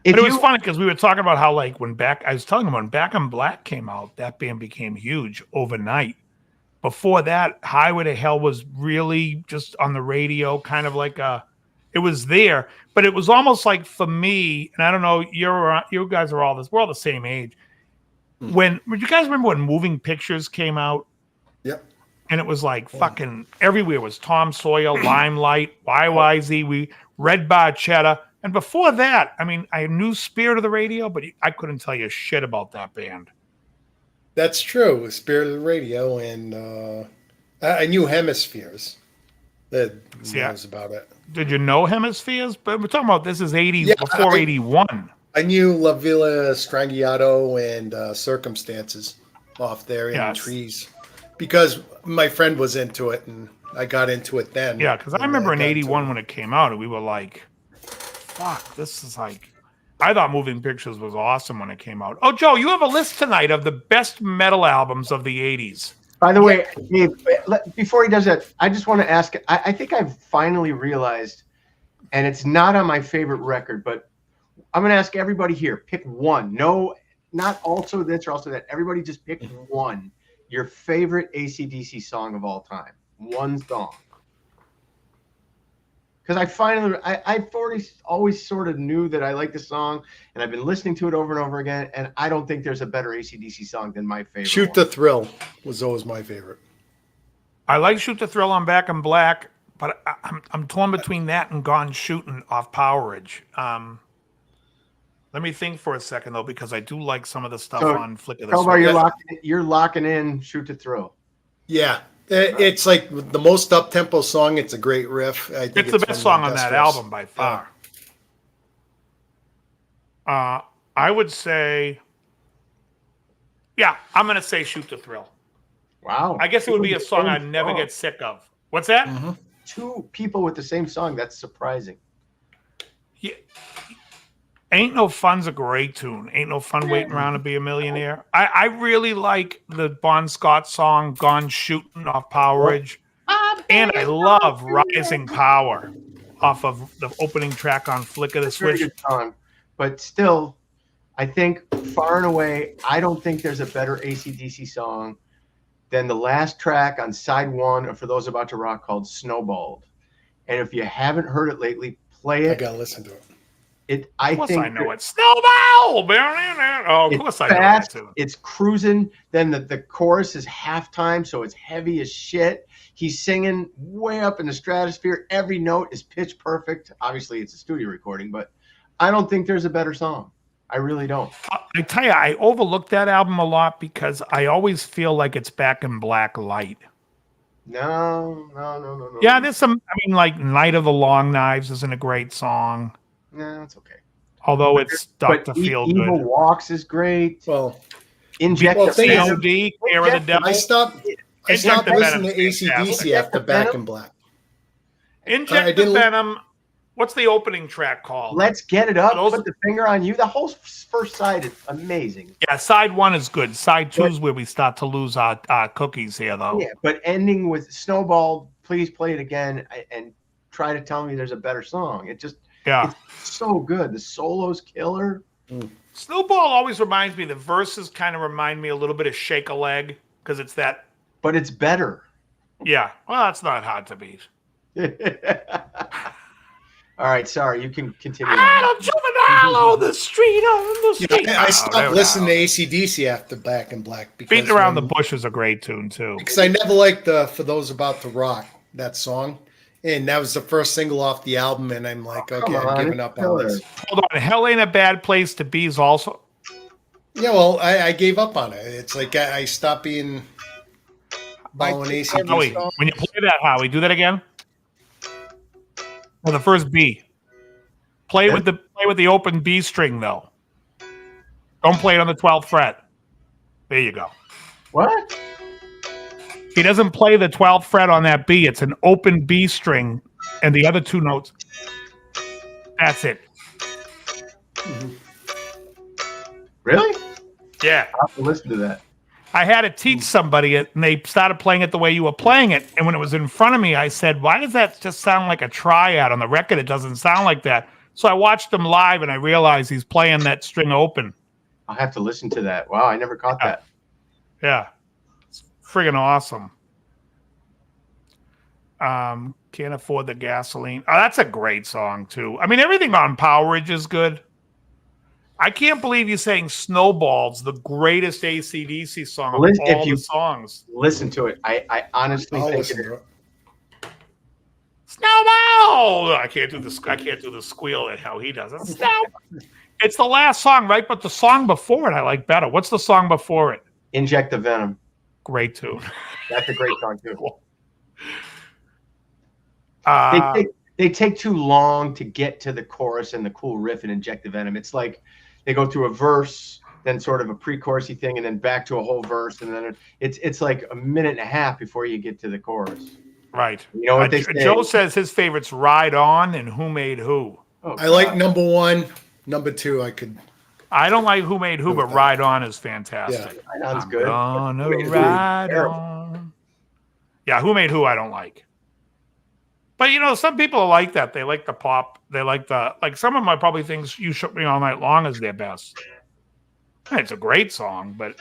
But it was funny because we were talking about how, like, I was telling him when Back in Black came out, that band became huge overnight. Before that, Highway to Hell was really just on the radio, kind of like it was there, but it was almost like for me, and I don't know, you guys are we're all the same age. Would you guys remember when Moving Pictures came out? Yep. And it was like fucking everywhere was Tom Sawyer, Limelight, YYZ, Red Bar Cheddar. And before that, I mean, I knew Spirit of the Radio, but I couldn't tell you shit about that band. That's true. Spirit of the Radio, and I knew Hemispheres. That knows about it. Did you know Hemispheres? But we're talking about this is 80s, before 81. I knew La Villa Strangiato and Circumstances off there in Trees because my friend was into it, and I got into it then. Yeah, because I remember in 81 when it came out, and we were like, fuck, this is like... I thought Moving Pictures was awesome when it came out. Oh, Joe, you have a list tonight of the best metal albums of the 80s. By the way, Dave, before he does that, I just want to ask. I think I've finally realized, and it's not on my favorite record, but I'm going to ask everybody here, pick one. No, not also this or also that. Everybody just pick one. Your favorite AC/DC song of all time. One song. Because I've always sort of knew that I like the song, and I've been listening to it over and over again, and I don't think there's a better AC/DC song than my favorite. Shoot the Thrill was always my favorite. I like Shoot the Thrill on Back in Black, but I'm torn between that and Gone Shootin' off Powerage. Let me think for a second, though, because I do like some of the stuff on Flick of the Switch. You're locking in Shoot the Thrill. Yeah. It's like the most up-tempo song. It's a great riff. I think it's the best song on that album by far. Yeah. I would say, I'm going to say Shoot the Thrill. Wow. I guess it would be a song I'd never get sick of. What's that? Mm-hmm. Two people with the same song. That's surprising. Yeah. Ain't No Fun's a great tune. Ain't No Fun Waiting Around to Be a Millionaire. I really like the Bon Scott song Gone Shootin' off Powerage. And I love Rising Power off of the opening track on Flick of the Switch. Very good song. But still, I think far and away, I don't think there's a better AC/DC song than the last track on side one of For Those About to Rock called Snowballed. And if you haven't heard it lately, play it. I gotta listen to it. I think I know it. Snowball! Oh, of course I know that too. It's cruising. Then the chorus is halftime, so it's heavy as shit. He's singing way up in the stratosphere. Every note is pitch perfect. Obviously, it's a studio recording, but I don't think there's a better song. I really don't. I tell you, I overlook that album a lot because I always feel like it's Back in Black light. No. Yeah, there's some. I mean, like Night of the Long Knives isn't a great song. No, it's okay. Although it's stuck to feel good. Evil Walks is great. Well, Inject the Venom. COD, Care of the Devil. I stopped listening to AC/DC after Back in Black. Inject the Venom. What's the opening track called? Let's Get It Up. Put the Finger on You. The whole first side is amazing. Yeah, side one is good. Side two is where we start to lose our cookies here, though. Yeah, but ending with Snowball, please play it again and try to tell me there's a better song. It's so good. The solo's killer. Snowball always reminds me, the verses kind of remind me a little bit of Shake a Leg because it's that. But it's better. Yeah, well, it's not hard to beat. All right, sorry, you can continue. I'm juvenile on the street, I stopped listening to AC/DC after Back in Black. Beating Around the Bush is a great tune, too. Because I never liked For Those About to Rock, that song. And that was the first single off the album, and I'm like, okay, I'm giving up on this. Hold on, Hell Ain't a Bad Place to Be is also. Yeah, well, I gave up on it. It's like I stopped being following AC/DC. Howie, when you play that, Howie, do that again. Well, the first B. Play with the open B string though. Don't play it on the 12th fret. There you go. What? He doesn't play the 12th fret on that B. It's an open B string, and the other two notes. That's it. Mm-hmm. Really? Yeah. I'll have to listen to that. I had to teach somebody it, and they started playing it the way you were playing it. And when it was in front of me, I said, why does that just sound like a triad on the record? It doesn't sound like that. So I watched him live, and I realized he's playing that string open. I'll have to listen to that. Wow, I never caught that. Yeah. It's friggin' awesome. Can't Afford the Gasoline. Oh, that's a great song, too. I mean, everything on Powerage is good. I can't believe you're saying Snowball's the greatest AC/DC song of all the songs. Listen to it. I honestly think it is. Snowball! I can't do the squeal at how he does it. Snowball! It's the last song, right? But the song before it I like better. What's the song before it? Inject the Venom. Great tune. That's a great song too. They take too long to get to the chorus and the cool riff and Inject the Venom. It's like they go through a verse, then sort of a pre-chorusy thing, and then back to a whole verse, and then it's like a minute and a half before you get to the chorus. Right. You know what they say? Joe says his favorite's Ride On and Who Made Who. Oh, I like number one. Number two, I don't like Who Made Who, but Ride On is fantastic. Yeah, Ride On's good. Gonna ride on. Yeah, Who Made Who I don't like. But, some people are like that. They like the pop. They like some of them probably thinks You Shook Me All Night Long is their best. It's a great song, but.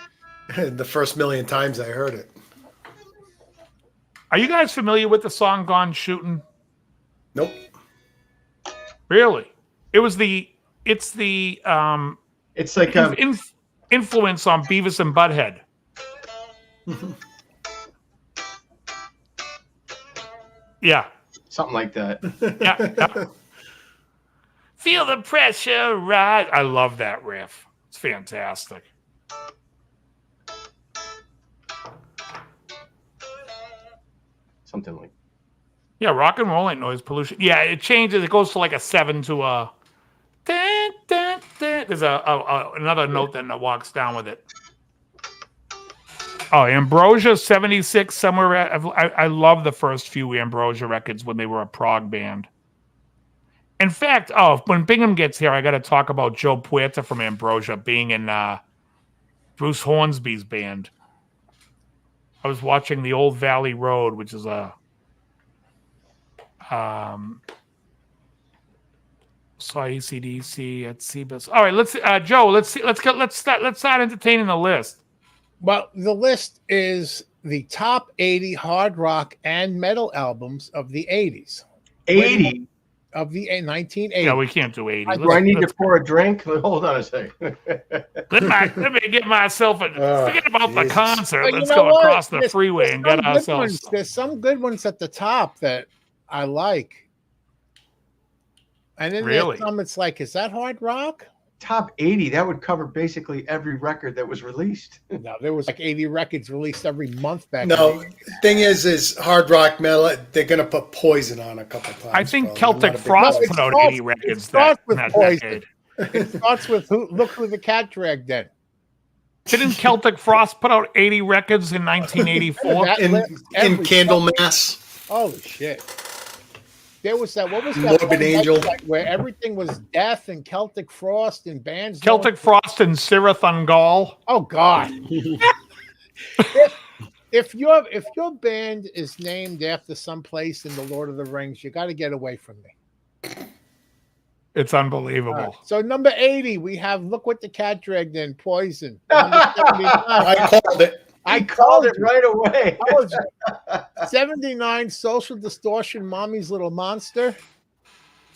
The first million times I heard it. Are you guys familiar with the song Gone Shootin'? Nope. Really? It's like influence on Beavis and Butthead. Yeah. Something like that. Yeah. Feel the pressure rise. I love that riff. It's fantastic. Something like. Yeah, rock and roll ain't noise pollution. Yeah, it changes. It goes to like a 7 to a. Dun, dun, dun. There's another note that walks down with it. Oh, Ambrosia 76 somewhere. I love the first few Ambrosia records when they were a prog band. In fact, when Bingham gets here, I got to talk about Joe Puerta from Ambrosia being in Bruce Hornsby's band. I was watching The Old Valley Road, which is a saw ACDC at Seabus. All right, let's Joe. Let's start entertaining the list. Well, the list is the top 80 hard rock and metal albums of the 80s. 80 of the 1980s. Yeah, we can't do 80. Do I need to pour a drink? Hold on a second. Let me get myself forget about the concert. But Let's go across the freeway and get ourselves. There's some good ones at the top that I like. And then there's some, it's like, is that hard rock? Top 80, that would cover basically every record that was released. No, there was like 80 records released every month back then. Thing is hard rock metal, they're going to put Poison on a couple times. I think Celtic Frost put out 80 records. It starts with Poison. It starts with Look Who the Cat Dragged Then. Didn't Celtic Frost put out 80 records in 1984? in Candlemass. Holy shit. There was that. What was that? Morbid Angel, where everything was death and Celtic Frost and bands. Celtic Frost and Sirith Ungol. Oh God! if your band is named after some place in the Lord of the Rings, you got to get away from me. It's unbelievable. Right. So number 80, we have Look What the Cat Dragged In, Poison. I called it. I called it right away. 79, Social Distortion, Mommy's Little Monster.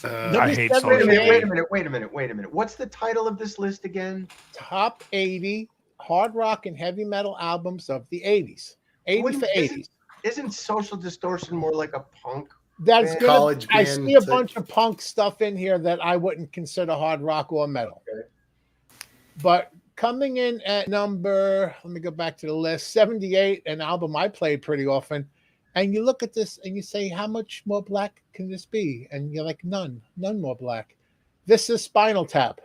I hate Social Distortion. Wait a minute. What's the title of this list again? Top 80 hard rock and heavy metal albums of the 80s. 80s to 80s. Isn't Social Distortion more like a punk? That's good. College I band see a bunch of punk stuff in here that I wouldn't consider hard rock or metal. Okay. But coming in at number, let me go back to the list, 78, an album I played pretty often. And you look at this and you say, how much more black can this be? And you're like, none more black. This is Spinal Tap.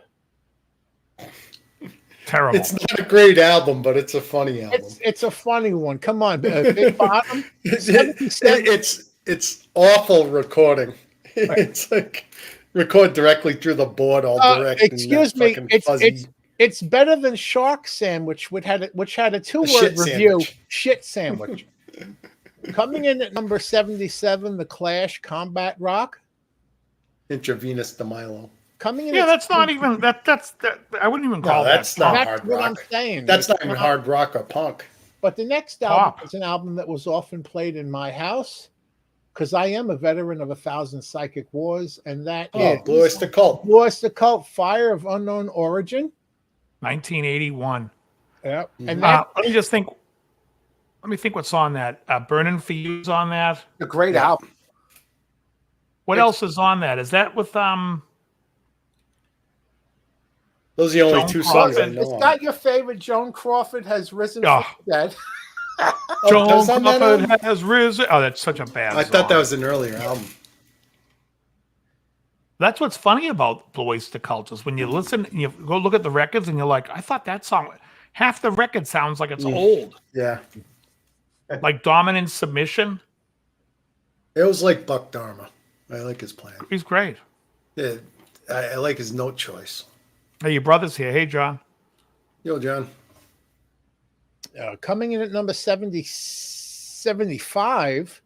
Terrible. It's not a great album, but it's a funny album. It's a funny one. Come on, Big Bottom. It's awful recording. Right. It's like record directly through the board, all direct. Excuse me. It's better than Shark Sandwich, which had a 2-word review. Sandwich. Shit Sandwich. Coming in at number 77, The Clash, Combat Rock. Intravenous de Milo. Coming in. Yeah, that's not even that. I wouldn't even call that. That's not hard rock. That's what I'm saying. That's not even hard rock or punk. But the next album is an album that was often played in my house because I am a veteran of 1,000 Psychic Wars, and that is Blue Oyster Cult. Blue Oyster Cult, Fire of Unknown Origin. 1981. Yeah. And let me think what's on that. Burning for You's on that. A great album. What else is on that? Is that with Those are the only two songs I know. It's got your favorite Joan Crawford Has Risen from the Dead. Joan Crawford Has Risen. Oh, that's such a bad song. I thought that was an earlier album. That's what's funny about Blue Oyster Cult is when you listen and you go look at the records and you're like, I thought that song, half the record sounds like it's old. Yeah. Like Dominant Submission. It was like Buck Dharma. I like his plan. He's great. Yeah, I like his note choice. Hey, your brother's here. Hey, John. Yo, John. Coming in at number 76, 75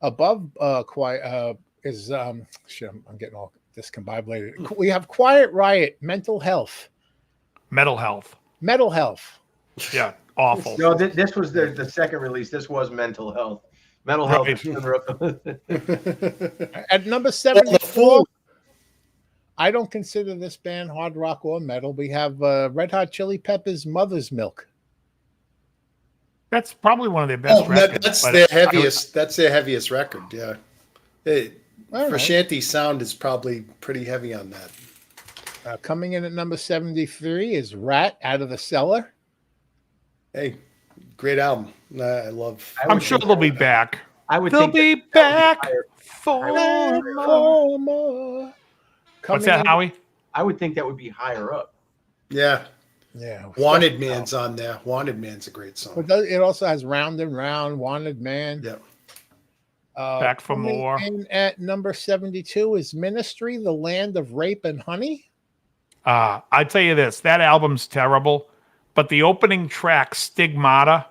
above is shit, I'm getting all discombobulated. We have Quiet Riot, Mental Health. Mental Health. Mental Health. Yeah, awful. No, this was the second release. This was Mental Health. Mental Health. At number 74, I don't consider this band hard rock or metal. We have Red Hot Chili Peppers' Mother's Milk. That's probably one of their best records. That's their heaviest. That's their heaviest record. Yeah. Right. Frusciante's sound is probably pretty heavy on that. Coming in at number 73 is Rat, Out of the Cellar. Hey, great album. I love. I'm sure they'll be back. They'll be back for more. What's that, Howie? I would think that would be higher up. Yeah. Yeah. Wanted Man's on there. Wanted Man's a great song. But it also has Round and Round, Wanted Man. Yeah. Back for more. And at number 72 is Ministry, The Land of Rape and Honey. I tell you this, that album's terrible, but the opening track, Stigmata,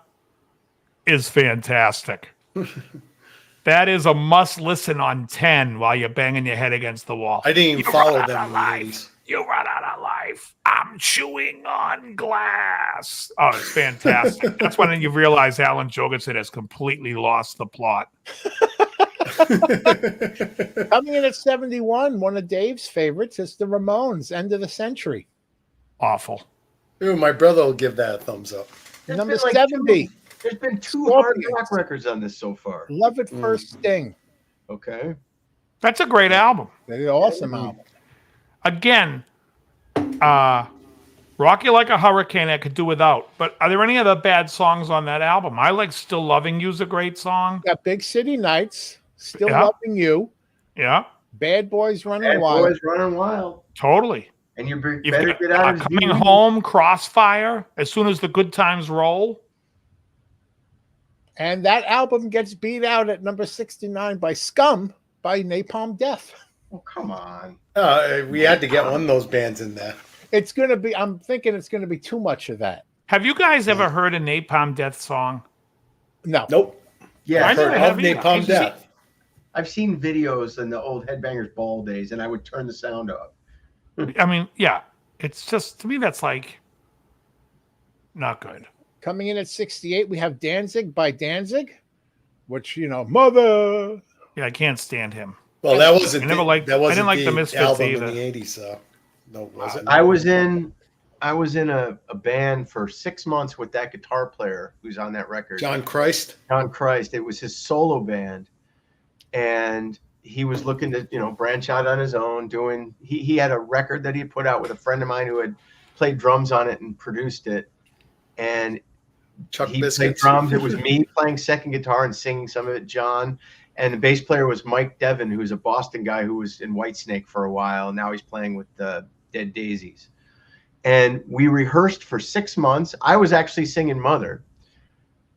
is fantastic. That is a must listen on 10 while you're banging your head against the wall. I didn't even follow them in the 80s. You run out of life. I'm chewing on glass. Oh, it's fantastic. That's when you realize Alan Jogerson has completely lost the plot. Coming in at 71, one of Dave's favorites is the Ramones, End of the Century. Awful. Ooh, my brother will give that a thumbs up. Number 70. There's been two Scorpions. hard rock records on this so far. Love at First Sting. Okay. That's a great album. They're an awesome album. Again, Rock You Like a Hurricane I could do without. But are there any other bad songs on that album? I like Still Loving You's a great song. Got Big City Nights, Still Loving You. Yeah. Bad Boys Running Bad Boys Running Wild. Totally. And you've better get out of Coming Home, Crossfire, As Soon as the Good Times Roll. And that album gets beat out at number 69 by Scum by Napalm Death. Oh, come on. We had to get one of those bands in there. It's going to be, I'm thinking it's going to be too much of that. Have you guys ever heard a Napalm Death song? No. Nope. Yeah, I I've heard never have of either. Napalm Death. I've seen videos in the old Headbangers Ball days, and I would turn the sound up. I mean, yeah. It's just, to me, that's like not good. Coming in at 68, we have Danzig by Danzig, which, you know, Mother. Yeah, I can't stand him. Well, that wasn't. I never liked- that wasn't I didn't like the Misfits album either. in the '80s. So no, was it? I was in a band for 6 months with that guitar player who's on that record. John Christ. John Christ. It was his solo band, and he was looking to, branch out on his own. He had a record that he had put out with a friend of mine who had played drums on it and produced it, and Chuck he Biscuits. played drums. It was me playing second guitar and singing some of it, John. And the bass player was Mike Devon, who's a Boston guy who was in Whitesnake for a while. Now he's playing with the Dead Daisies. And we rehearsed for 6 months. I was actually singing Mother.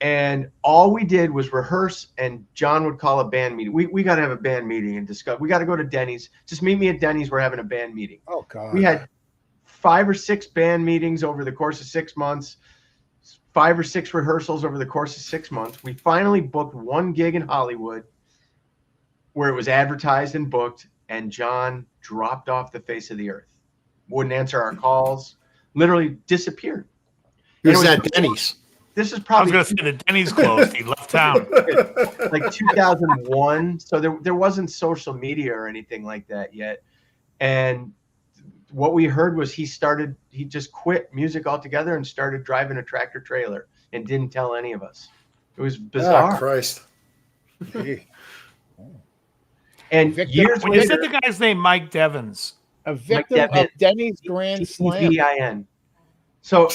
And all we did was rehearse, and John would call a band meeting. We got to have a band meeting and discuss. We got to go to Denny's. Just meet me at Denny's. We're having a band meeting. Oh, God. We had 5 or 6 band meetings over the course of 6 months, 5 or 6 rehearsals over the course of 6 months. We finally booked one gig in Hollywood where it was advertised and booked, and John dropped off the face of the earth. Wouldn't answer our calls, literally disappeared. He was at Denny's. This is I was probably going to say the Denny's closed. He left town. like 2001. So there wasn't social media or anything like that yet. And what we heard was he just quit music altogether and started driving a tractor trailer and didn't tell any of us. It was bizarre. Oh, Christ. And years When later, you said the guy's name, Mike Devins. A victim of Denny's Grand Slam. TVIN. So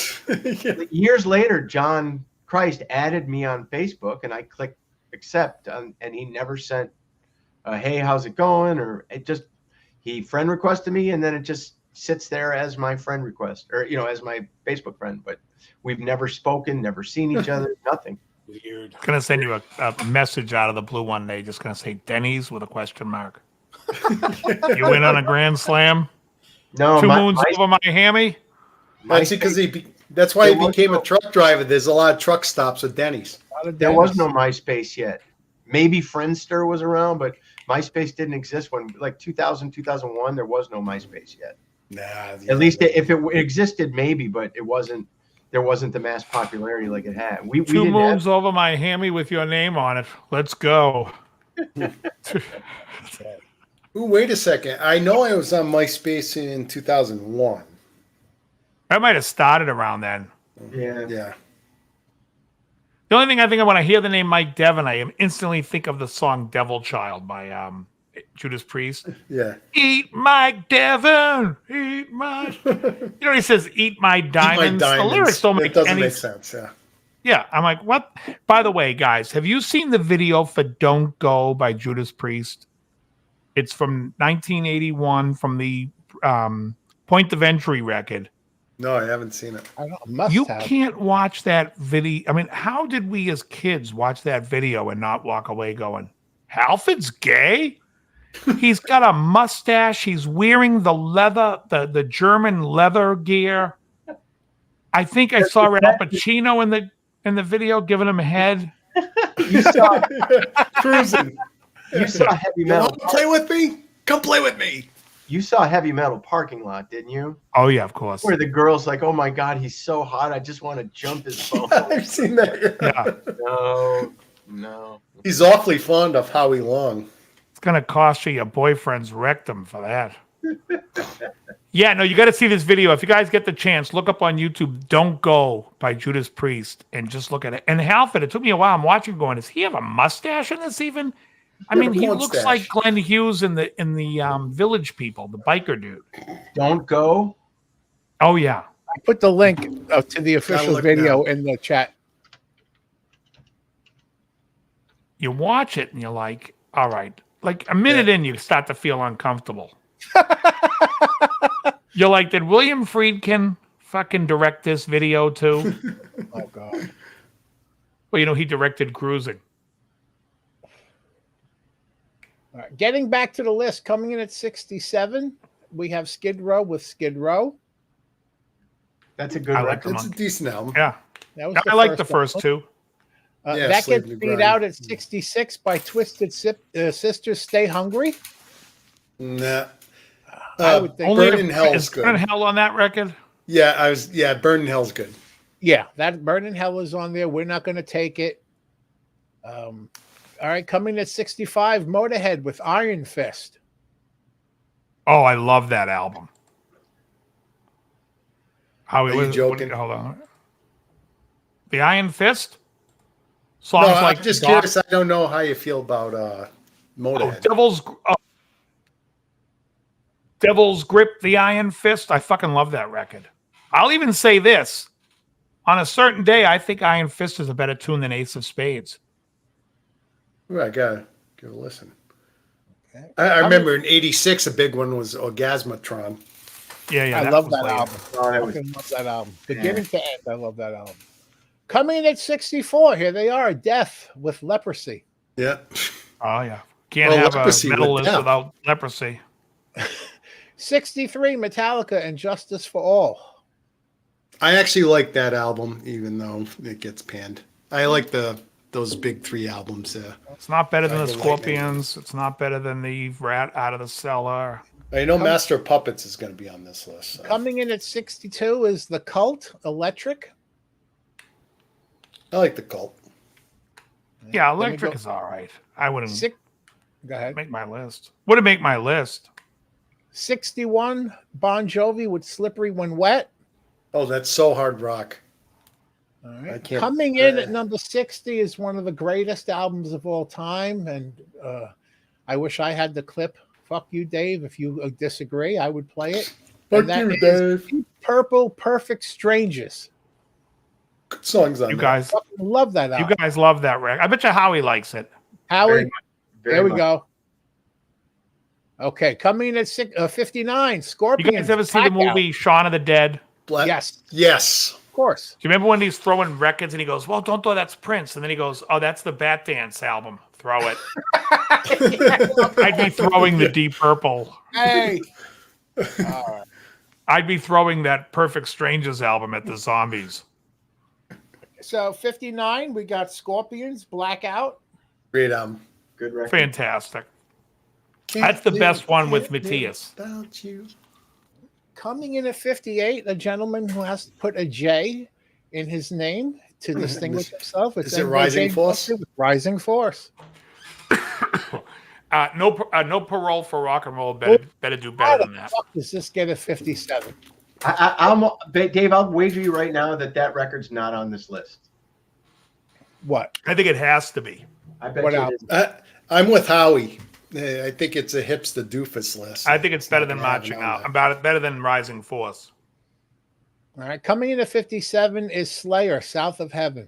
years later, John Christ added me on Facebook, and I clicked accept, and he never sent, "Hey, how's it going?" Or he friend requested me, and then it just sits there as my friend request, or as my Facebook friend. But we've never spoken, never seen each other, nothing. Weird. Going to send you a message out of the blue one day, just going to say Denny's with a question mark. You win on a Grand Slam? No, Two moons over my hammy? That's because that's why he became a truck driver. There's a lot of truck stops with Denny's. There was no MySpace yet. Maybe Friendster was around, but MySpace didn't exist when, like 2000, 2001, there was no MySpace yet. Nah. At least if it existed, maybe, but it wasn't. There wasn't the mass popularity like it had. We Two didn't moons over my hammy with your name on it. Let's go. Ooh, wait a second. I know I was on MySpace in 2001. I might have started around then. Yeah. Yeah. The only thing I think of when I hear the name Mike Devon, I instantly think of the song Devil Child by Judas Priest. Yeah. Eat Mike Devon, eat my... You know, he says, eat my diamonds. The lyrics don't make doesn't any make sense, yeah. Yeah, I'm like, what? By the way, guys, have you seen the video for Don't Go by Judas Priest? It's from 1981 from the Point of Entry record. No, I haven't seen it. I don't, You can't watch that video. I mean, how did we as kids watch that video and not walk away going, Halford's gay? He's got a mustache. He's wearing the leather, the German leather gear. I think I saw Al Pacino in the video giving him a head. You saw Cruising. You saw Heavy Metal. Want to play with me? Come play with me. You saw Heavy Metal Parking Lot, didn't you? Oh yeah, of course. Where the girl's like, "Oh my God, he's so hot! I just want to jump his phone." I've seen that. Yeah. No. He's awfully fond of Howie Long. It's gonna cost you your boyfriend's rectum for that. Yeah, no, you got to see this video. If you guys get the chance, look up on YouTube "Don't Go" by Judas Priest and just look at it. And Halford, it took me a while. I'm watching, going, does he have a mustache in this even? I mean, he looks like Glenn Hughes in the Village People, the biker dude. Don't Go. Oh yeah, I put the link to the official video in the chat. you watch it and you're like, all right. Like a minute in, you start to feel uncomfortable. You're like, did William Friedkin fucking direct this video too? Oh God. Well, you know, he directed Cruising. All right. Getting back to the list, coming in at 67, we have Skid Row with Skid Row. That's a good I like record. It's a decent album. Yeah. That was I like the first two. Yeah, that Slave gets to beat Grind. out at 66 by Twisted Sisters Stay Hungry. Nah. I would think Only Burning Hell's is good. Burning Hell on that record? Yeah, Burning Hell's good. Yeah, that Burning Hell is on there. We're not going to take it. All right, coming at 65, Motorhead with Iron Fist. Oh, I love that album. How Are you joking? Hold on. The Iron Fist? No, Songs I'm just curious. I don't know how you feel about Motorhead. Devil's Grip, The Iron Fist. I fucking love that record. I'll even say this. On a certain day, I think Iron Fist is a better tune than Ace of Spades. Ooh, I gotta give it a listen. Okay. I remember in '86, a big one was Orgasmatron. Yeah, I love that later. album. Oh, I fucking love that album. Beginning to end, I love that album. Coming in at 64, here they are, Death with Leprosy. Yeah. Oh, yeah. Can't Well, have Leprosy a metal with list Death. without leprosy. 63, Metallica and Justice for All. I actually like that album, even though it gets panned. I like those big three albums there. It's not better than the Lightning. Scorpions. It's not better than the Rat Out of the Cellar. I know Master of Puppets is going to be on this list. So. Coming in at 62 is The Cult, Electric. I like the Cult. Yeah, Let me Electric go- is all right. I wouldn't Go ahead. make my list. Would it make my list? 61, Bon Jovi with Slippery When Wet. Oh, that's so hard rock. All I right. can't- Coming in at number 60 is one of the greatest albums of all time. And I wish I had the clip. Fuck you, Dave. If you disagree, I would play it. Fuck And that you, is Dave. Deep Purple, Perfect Strangers. Good songs on You there. guys, Fucking love that you album. guys love that record. I bet you Howie likes it. Howie, Very there we much. go. Okay, coming in at 59, You Scorpions. guys ever see the Blackout. movie Shaun of the Dead? Yes, Yes. of course. Do you remember when he's throwing records and he goes, "Well, don't throw that's Prince," and then he goes, "Oh, that's the Bat Dance album. Throw it." I'd be throwing the Deep Purple. Hey. All right. I'd be throwing that Perfect Strangers album at the Zombies. So 59, we got Scorpions, Blackout. Great album. Good record. Fantastic. That's the best one with Matthias. About you. Coming in at 58, a gentleman who has to put a J in his name to distinguish himself. Is it Rising Force? Rising Force. No parole for rock and roll. Better do better than that. How the fuck does this get a 57? Dave, I'll wager you right now that record's not on this list. What? I think it has to be. I bet What you album? it is. I'm with Howie. I think it's a hipster doofus list. I think it's better than Not gonna Marching have it Out. Better than Rising Force. All right. Coming in at 57 is Slayer, South of Heaven.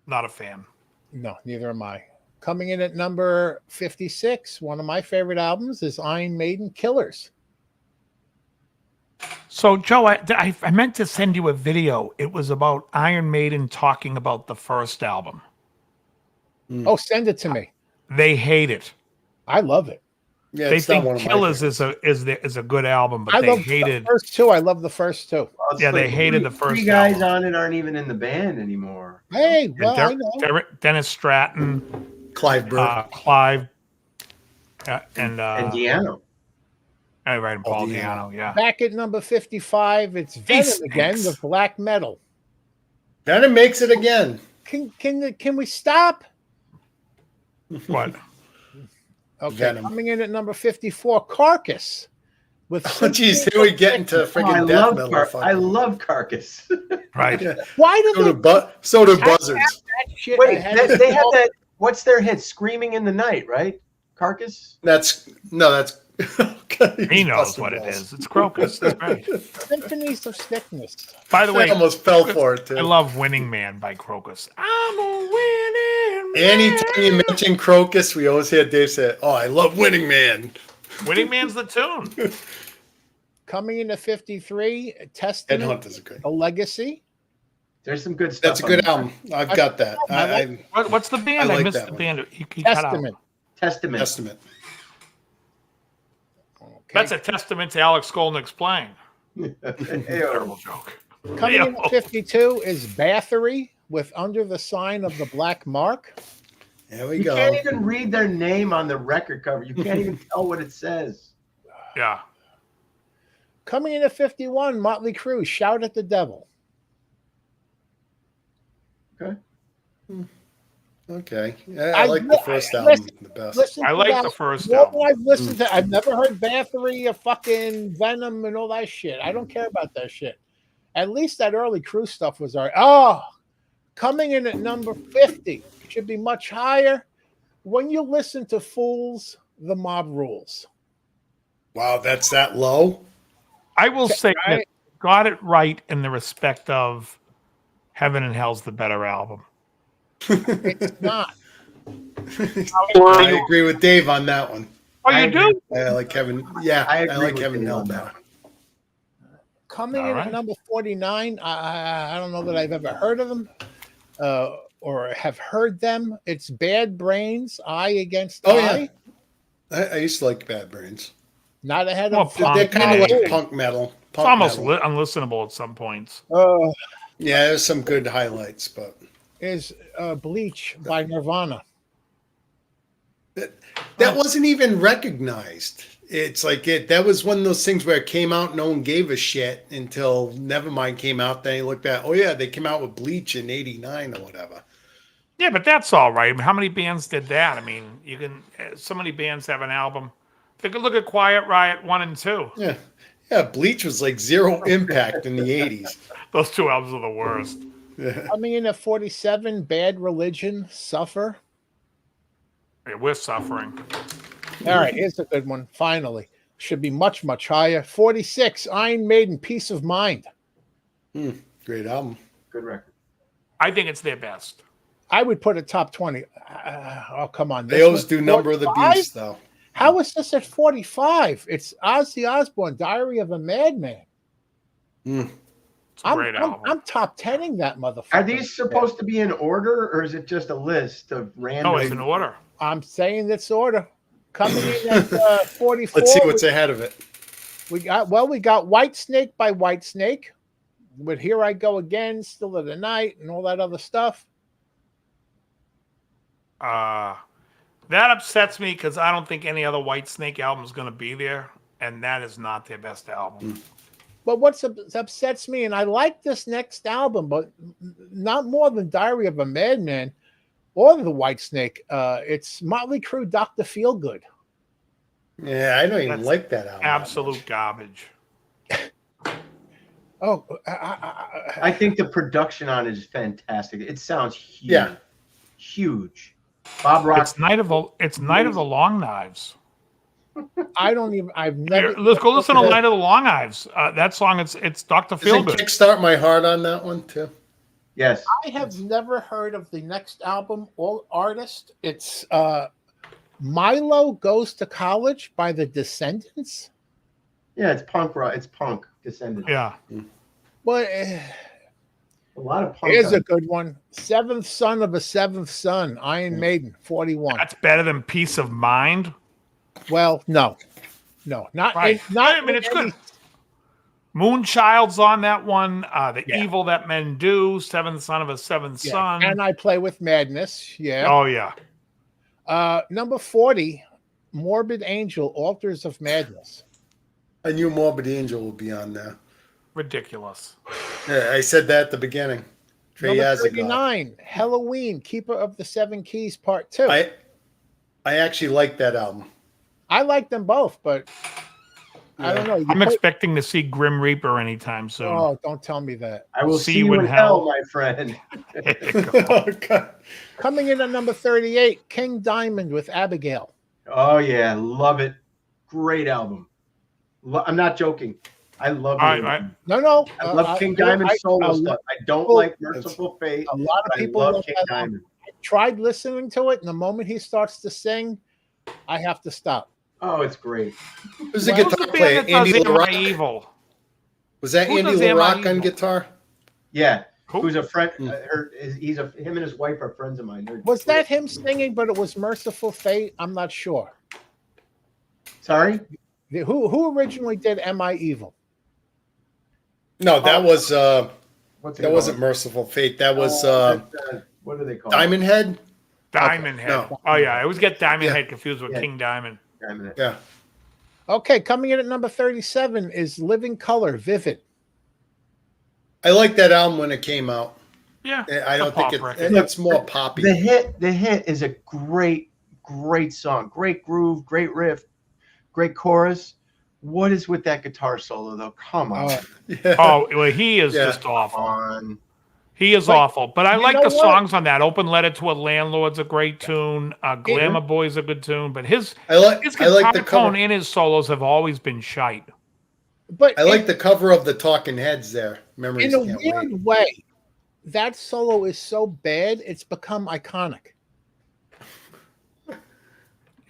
Not a fan. No, neither am I. Coming in at number 56, one of my favorite albums is Iron Maiden, Killers. So, Joe, I meant to send you a video. It was about Iron Maiden talking about the first album. Oh, send it to me. They hate it. I love it. Yeah, They it's not one think of my Killers favorites. is a good album, but I they love hated. the first two. I love the first two. Well, it's Yeah, they hated the three first guys album. on it aren't even in the band anymore. Hey, well, I know. Dennis Stratton, Clive Burke. Clive, and And Deano. right, and Paul Diano. Yeah, Back at number 55, it's Venom again with black metal. Venom makes it again. Can we stop? what? Okay, Venom. coming in at number 54, Carcass. With Oh, geez, here we get into freaking death metal. I love Carcass. Right. Yeah. Why did So do buzzards. that shit? Wait, ahead of they have all- that. What's their hit? Screaming in the Night, right? Carcass. That's okay. He knows Busting what it balls. is. It's Crocus. That's right. Symphonies of Sickness. By the I way, almost fell for it too. I love Winning Man by Crocus. I'm a winning man. Anytime you mention Crocus, we always hear Dave say, "Oh, I love Winning Man." Winning Man's the tune. Coming in at 53, Ed Testament, Hunt is a great. A Legacy. There's some good stuff. That's a on good there. album. I've got that. What's the band? I I like missed that the one. band. He cut out. Testament. Testament. Testament. Okay. That's a testament to Alex Skolnick's playing. Hey-o. Terrible joke. Coming in Yo. at 52 is Bathory with Under the Sign of the Black Mark. There we You go. can't even read their name on the record cover. You can't even tell what it says. Yeah. Coming in at 51, Motley Crue, Shout at the Devil. Okay. Yeah, I like the first album listen- the best. Listen I to like that the first more album. than I've listened to. I've never heard Bathory or fucking Venom and all that shit. I don't care about that shit. At least that early Crue stuff was all right. Oh, coming in at number 50, should be much higher. When you listen to Fools, the Mob Rules. Wow, that's that low. I will say that got it right in the respect of Heaven and Hell's the better album. It's not. I agree with Dave on that one. Oh, you do? I like Kevin. Yeah, I I agree like with Kevin you Hill on now. that. Coming All in right. at number 49, I don't know that I've ever heard of them or have heard them. It's Bad Brains, Eye Against Oh, Eye. yeah. I used to like Bad Brains. Not ahead Well, of punk, They're kind of yeah. like punk metal. It's Punk almost metal. unlistenable at some points. Yeah, there's some good highlights, but is Bleach by Nirvana. that wasn't even recognized. It's like that was one of those things where it came out, no one gave a shit until Nevermind came out. Then you look back, oh yeah, they came out with Bleach in '89 or whatever. Yeah, but that's all right. I mean, how many bands did that? I mean, you can. So many bands have an album. Take a look at Quiet Riot 1 and 2. Yeah, Bleach was like zero impact in the '80s. Those two albums are the worst. Yeah. Coming in at 47, Bad Religion, Suffer. Hey, we're suffering. All right, here's a good one. Finally, should be much, much higher. 46, Iron Maiden, Peace of Mind. Great album. Good record. I think it's their best. I would put it top 20. Oh, come on. They This always was do Number of the 45? Beast though. How is this at 45? It's Ozzy Osbourne, Diary of a Madman. It's a great album. I'm top 10ing that motherfucker. Are these supposed to be in order, or is it just a list of random? No, it's in order. I'm saying this order. Coming in at 44. Let's see what's ahead of it. we got White Snake by White Snake. with Here I Go Again, Still of the Night, and all that other stuff. That upsets me because I don't think any other Whitesnake album is going to be there, and that is not their best album. But what upsets me, and I like this next album, but not more than Diary of a Madman or the Whitesnake. It's Motley Crue, Dr. Feelgood. Yeah, I don't even That's like that album. Absolute garbage. Oh, I think the production on it is fantastic. It sounds huge. Yeah. Huge. Bob Rock. It's Night of the Long Knives. I don't even. I've never. Here, let's go listen to Night of the Long Knives. That song, it's Dr. Doesn't Feelgood. Kickstart My Heart on that one too? Yes. I have never heard of the next album or artist. It's Milo Goes to College by the Descendants. Yeah, it's punk rock. It's punk Descendants. Yeah. But A lot of punk. here's a good one. Seventh Son of a Seventh Son, Iron Maiden, 41. That's better than Peace of Mind. Well, no, not Right. not. I mean, it's good. Moonchild's on that one. The Yeah. Evil That Men Do, Seventh Son of a Seventh Yeah. Son. And I Play with Madness. Yeah. Oh, yeah. Number 40, Morbid Angel, Altars of Madness. I knew Morbid Angel would be on there. Ridiculous. Yeah, I said that at the beginning. Number Yazagoff. 39, Halloween, Keeper of the Seven Keys, Part 2. I actually like that album. I like them both, but I don't know. You I'm put- expecting to see Grim Reaper anytime soon. Oh, don't tell me that. I will see you in hell, my friend. Oh, God. Coming in at number 38, King Diamond with Abigail. Oh yeah, love it. Great album. I'm not joking. I love All it. right. No. I love King Diamond's solo stuff. I don't people- like Merciful Fate. A lot of But I people love love King that Diamond. album. I tried listening to it, and the moment he starts to sing, I have to stop. Oh, it's great. Who's the Well, guitar Who's the band player? that does Andy Am I LaRock? Evil? Was that Who Andy does Am I LaRock on Evil? guitar? Yeah. Who? Who's a friend? Him and his wife are friends of mine. They're Was that great. him singing, but it was Merciful Fate? I'm not sure. Sorry? Who originally did Am I Evil? No, that was What's it that wasn't called? Merciful Fate. That was What are they called? Diamond Head. Diamond Head. no. Oh, yeah. I always get Diamond Yeah. Head confused with Yeah. King Diamond. Diamond Head. Yeah. Okay, coming in at number 37 is Living Color, Vivid. I like that album when it came out. Yeah. I don't It's a think pop record. it's more poppy. The hit is a great song. Great groove, great riff, great chorus. What is with that guitar solo though? Come on. Yeah. Oh, well, he is Yeah. just awful. Come on. He is But awful. But I you like know the what? songs on that. Open Letter to a Landlord's a great tune. Glamour Boy's a good tune. But his I like guitar the tone cover. and his solos have always been shite. But I like the cover of the Talking Heads there. Memories in a Can't weird Wait. way, that solo is so bad, it's become iconic.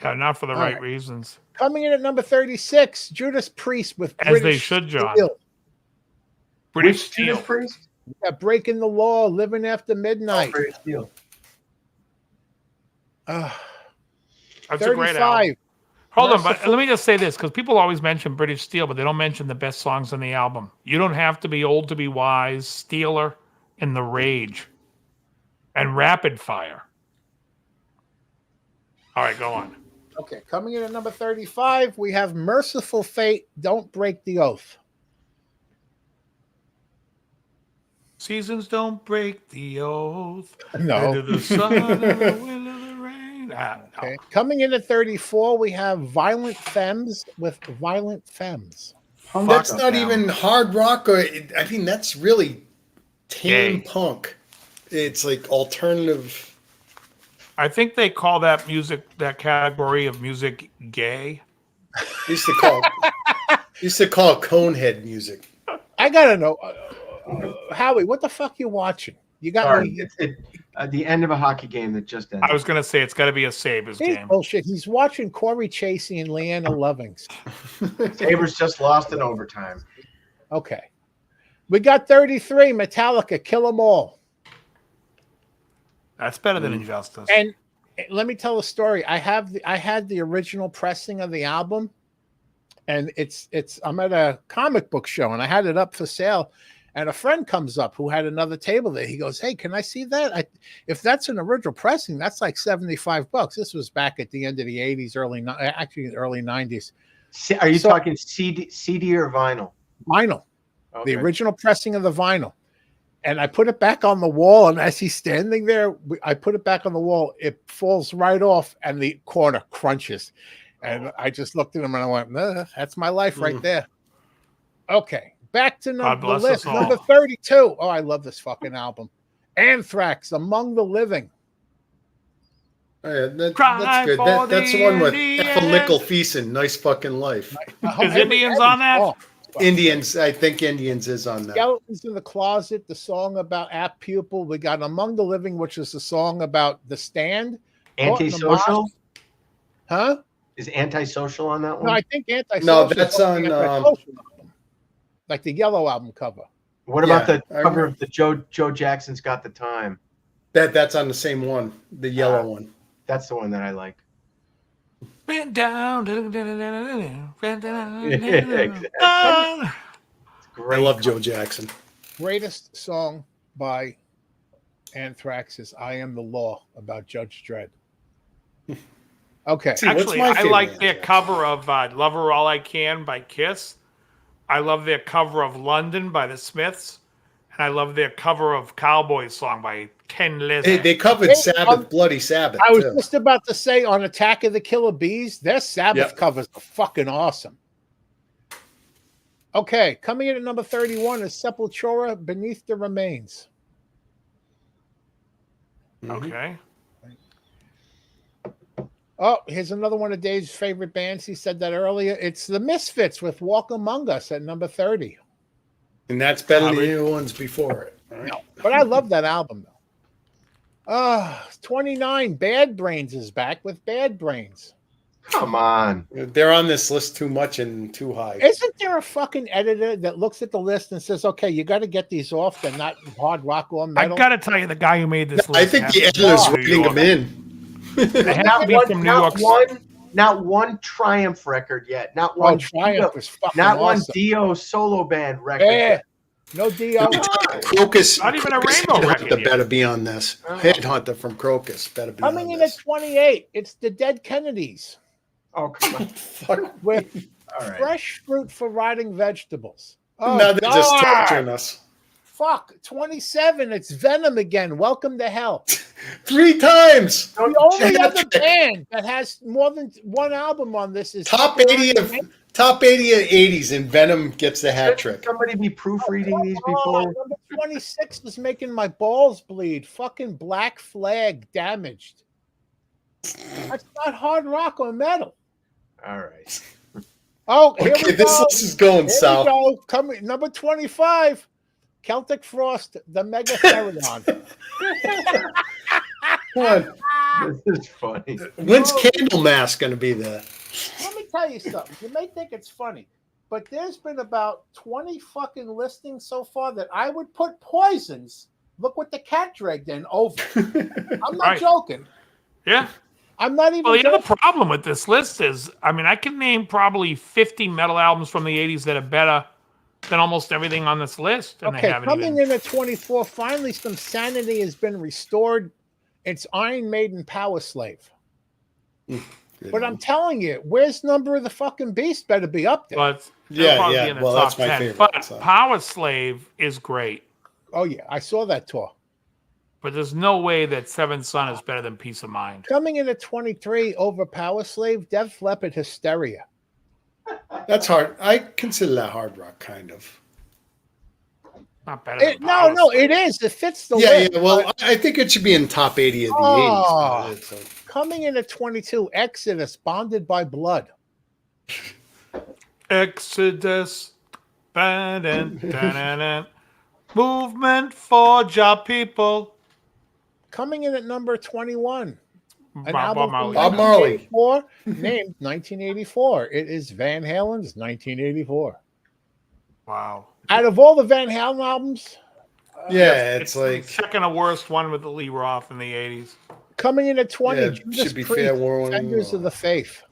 Yeah, not for the All right right. reasons. Coming in at number 36, Judas Priest with As they British should, John. Steel. British Which Steel. Judas Priest? Yeah, Breaking the Law, Living After Midnight. British Steel. That's a great album. 35. Hold on, but Merciful- let me just say this because people always mention British Steel, but they don't mention the best songs on the album. You Don't Have to Be Old to Be Wise, Steeler, and The Rage, and Rapid Fire. All right, go on. Okay, coming in at number 35, we have Merciful Fate, Don't Break the Oath. Seasons don't break the oath. No. Into the sun and the wind and the rain. No. Okay. Coming in at 34, we have Violent Femmes with Violent Femmes. That's Fuck not them. even hard rock, or I mean, that's really tame Gay. punk. It's like alternative. I think they call that music, that category of music, gay. Used to call Conehead music. I gotta know, Howie, what the fuck you watching? You got Sorry. me. It's the end of a hockey game that just ended. I was going to say it's got to be a Sabres He's game. bullshit. He's watching Corey Chasey and Leanna Lovings. Sabres just lost in overtime. Okay. We got 33, Metallica, Kill 'Em All. That's better than Injustice. And let me tell a story. I had the original pressing of the album, and it's I'm at a comic book show and I had it up for sale, And a friend comes up who had another table there. He goes, "Hey, can I see that? If that's an original pressing, that's like $75." This was back at the end of the 80s, early 90s. Are you talking CD or vinyl? Vinyl. Okay. The original pressing of the vinyl. And I put it back on the wall, and as he's standing there, I put it back on the wall. It falls right off, and the corner crunches. And I just looked at him, and I went, "That's my life right there." Okay, back to the list. Number 32. Oh, I love this fucking album. Anthrax, Among the Living. Oh, yeah, that's good. That's the one with Ethel Nickel Thiessen. Nice fucking life. Is Indians on that? Indians, I think Indians is on that. Skeletons in the Closet, the song about Apt Pupil. We got Among the Living, which is the song about The Stand. Antisocial? Huh? Is Antisocial on that one? No, I think Antisocial. No, that's on like the Yellow album cover. What about the cover of the Joe Jackson's Got the Time? That's on the same one, the yellow one. That's the one that I like. Bend down. Exactly. I love Joe Jackson. Greatest song by Anthrax is I Am the Law, about Judge Dredd. Okay. See, actually, I like their cover of Love Her All I Can by Kiss. I love their cover of London by the Smiths. And I love their cover of Cowboy Song by Ken Lizard. They covered Sabbath, Bloody Sabbath. I was just about to say on Attack of the Killer Bees, their Sabbath covers are fucking awesome. Okay, coming in at number 31 is Sepultura, Beneath the Remains. Okay. Oh, here's another one of Dave's favorite bands. He said that earlier. It's the Misfits with Walk Among Us at number 30. And that's better than the ones before it. Right? No, but I love that album, though. 29, Bad Brains is back with Bad Brains. Come on. They're on this list too much and too high. Isn't there a fucking editor that looks at the list and says, okay, you got to get these off. They're not hard rock or metal? I got to tell you, the guy who made this list. I think the editor's writing them in. They have to be from New York. Not one Triumph record yet. Not one Triumph was fucking Not awesome. one Dio solo band record. Yeah. No Dio. Crocus. Not even a Rainbow record yet. Better be on this. Headhunter from Crocus better be Coming on in this. at 28, it's the Dead Kennedys. Oh, come on. With All right. Fresh Fruit for Rotting Vegetables. Oh, Now they're just torturing us. Fuck. 27, it's Venom again. Welcome to Hell. 3 times. The only other band that has more than one album on this is top 80 of 80s, and Venom gets the hat trick. Somebody be proofreading these before. Number 26 is making my balls bleed. Fucking Black Flag, Damaged. That's not hard rock or metal. All right. Oh, here Okay, we this go. list is going Here south. we go. Coming number 25, Celtic Frost, the Megatherion. Come on. This is funny. When's Candlemass going to be there? Let me tell you something. You may think it's funny, but there's been about 20 fucking listings so far that I would put Poisons. Look what the cat dragged in over. I'm not joking. Yeah. I'm not even. Well, the other problem with this list is, I mean, I can name probably 50 metal albums from the 80s that are better than almost everything on this list. And Okay, coming in at 24, finally some sanity has been restored. It's Iron Maiden, Power Slave. But I'm telling you, where's Number of the Fucking Beast better be up there. But Yeah. Well, that's my favorite. But So. Power Slave is great. Oh, yeah, I saw that tour. But there's no way that Seventh Son is better than Peace of Mind. Coming in at 23 over Power Slave, Def Leppard, Hysteria. That's hard. I consider that hard rock, kind of. Not better than Power No, Slave. it is. It fits the Yeah, list. yeah. Well, I think it should be in top 80 of the 80s. But Coming in at 22, Exodus, Bonded by Blood. Exodus. Movement for job people. Coming in at number 21. An Bob album Marley. from Bob Marley. 1984, named 1984. It is Van Halen's 1984. Wow. Out of all the Van Halen albums, yeah, it's like second to worst one with the Lee Roth in the 80s. coming in at 20, Yeah, Judas should be Priest, fair warning. Defenders of the Faith.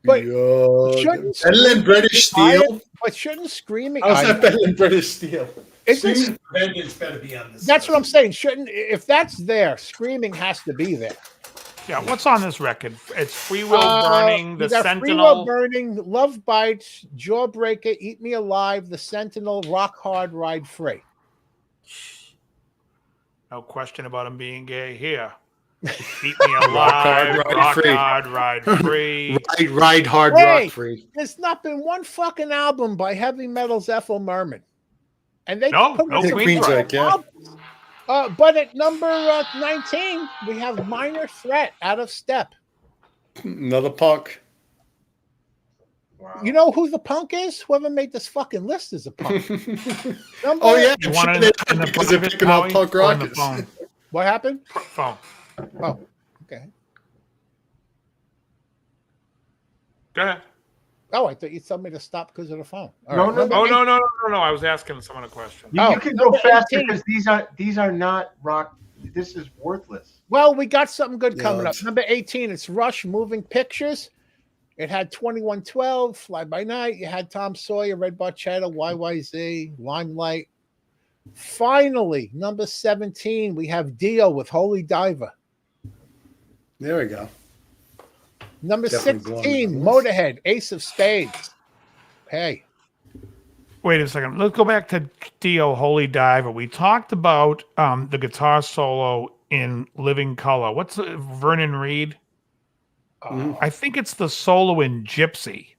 But shouldn't Better than British Steel. But shouldn't screaming? How's that better than British Steel? Screaming Vengeance better be on this. That's what I'm saying. Shouldn't if that's there, screaming has to be there. Yeah, what's on this record? It's Free Will Burning, The you got Sentinel. Free Will Burning, Love Bites, Jawbreaker, Eat Me Alive, The Sentinel, Rock Hard, Ride Free. No question about him being gay here. Eat Me Alive, Rock Hard, Ride Free. Ride Hard, Rock Free. There's not been one fucking album by heavy metal's Ethel Merman. And they no Queensryche, yeah. But at number 19, we have Minor Threat, Out of Step. Another punk. Wow. You know who the punk is? Whoever made this fucking list is a punk. Oh, yeah. You want it in the because they're picking out punk rockers. What happened? Phone. Oh, okay. Go ahead. Oh, I thought you told me to stop because of the phone. No. I was asking someone a question. You can go faster 18. because these are not rock. This is worthless. Well, we got something good coming up. Number 18, it's Rush, Moving Pictures. It had 2112, Fly By Night. You had Tom Sawyer, Red Barchetta, YYZ, Limelight. Finally, number 17, we have Dio with Holy Diver. There we go. Number Definitely 16, Motorhead, Ace of Spades. Hey. Wait a second. Let's go back to Dio, Holy Diver. We talked about the guitar solo in Living Color. What's Vernon Reed? I think it's the solo in Gypsy,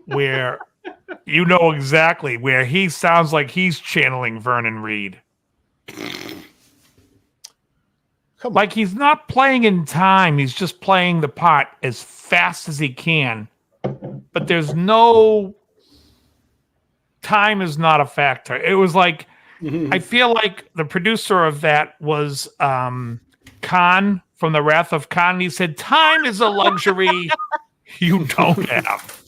where you know exactly where he sounds like he's channeling Vernon Reed. Like he's not playing in time. He's just playing the part as fast as he can. But there's no... Time is not a factor. It was like... I feel like the producer of that was Khan from The Wrath of Khan. And he said, time is a luxury you don't have.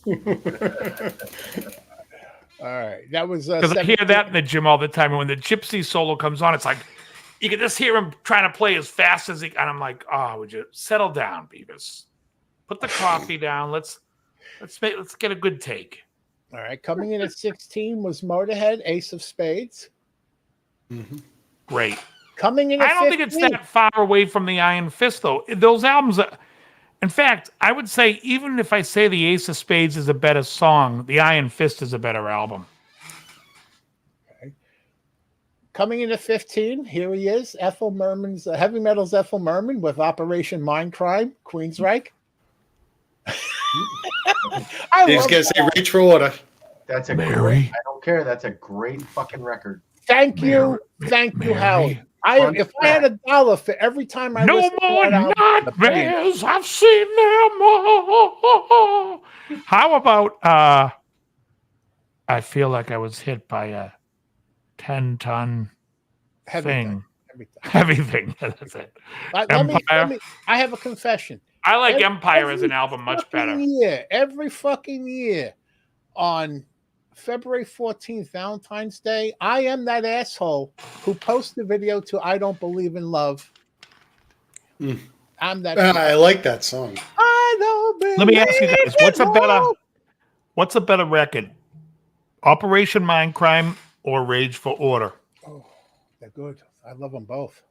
All right. That was... Because I hear that in the gym all the time. And when the Gypsy solo comes on, it's like... You can just hear him trying to play as fast as he... And I'm like, oh, would you settle down, Beavis? Put the coffee down. Let's get a good take. All right. Coming in at 16 was Motorhead, Ace of Spades. Great. Coming in at I don't 15, think it's that far away from the Iron Fist, though. Those albums... In fact, I would say, even if I say the Ace of Spades is a better song, the Iron Fist is a better album. Coming in at 15, here he is, Ethel Merman's heavy metal's Ethel Merman with Operation Mindcrime, Queensryche. He's gonna say reach for water. That's a great. I don't care. That's a great fucking record. Thank you, Howard. If I had $1 for every time I listen No more to that album, nightmares. I've seen them all. How about I feel like I was hit by a 10-ton thing. Heavy thing. That's it. Empire. I have a confession. I like Empire as an album much better. Every fucking year on February 14th, Valentine's Day, I am that asshole who posts the video to I Don't Believe in Love. I'm that. I like that song. I don't believe. Let me ask you guys, what's a better record? Operation Mindcrime or Rage for Order? Oh, they're good. I love them both.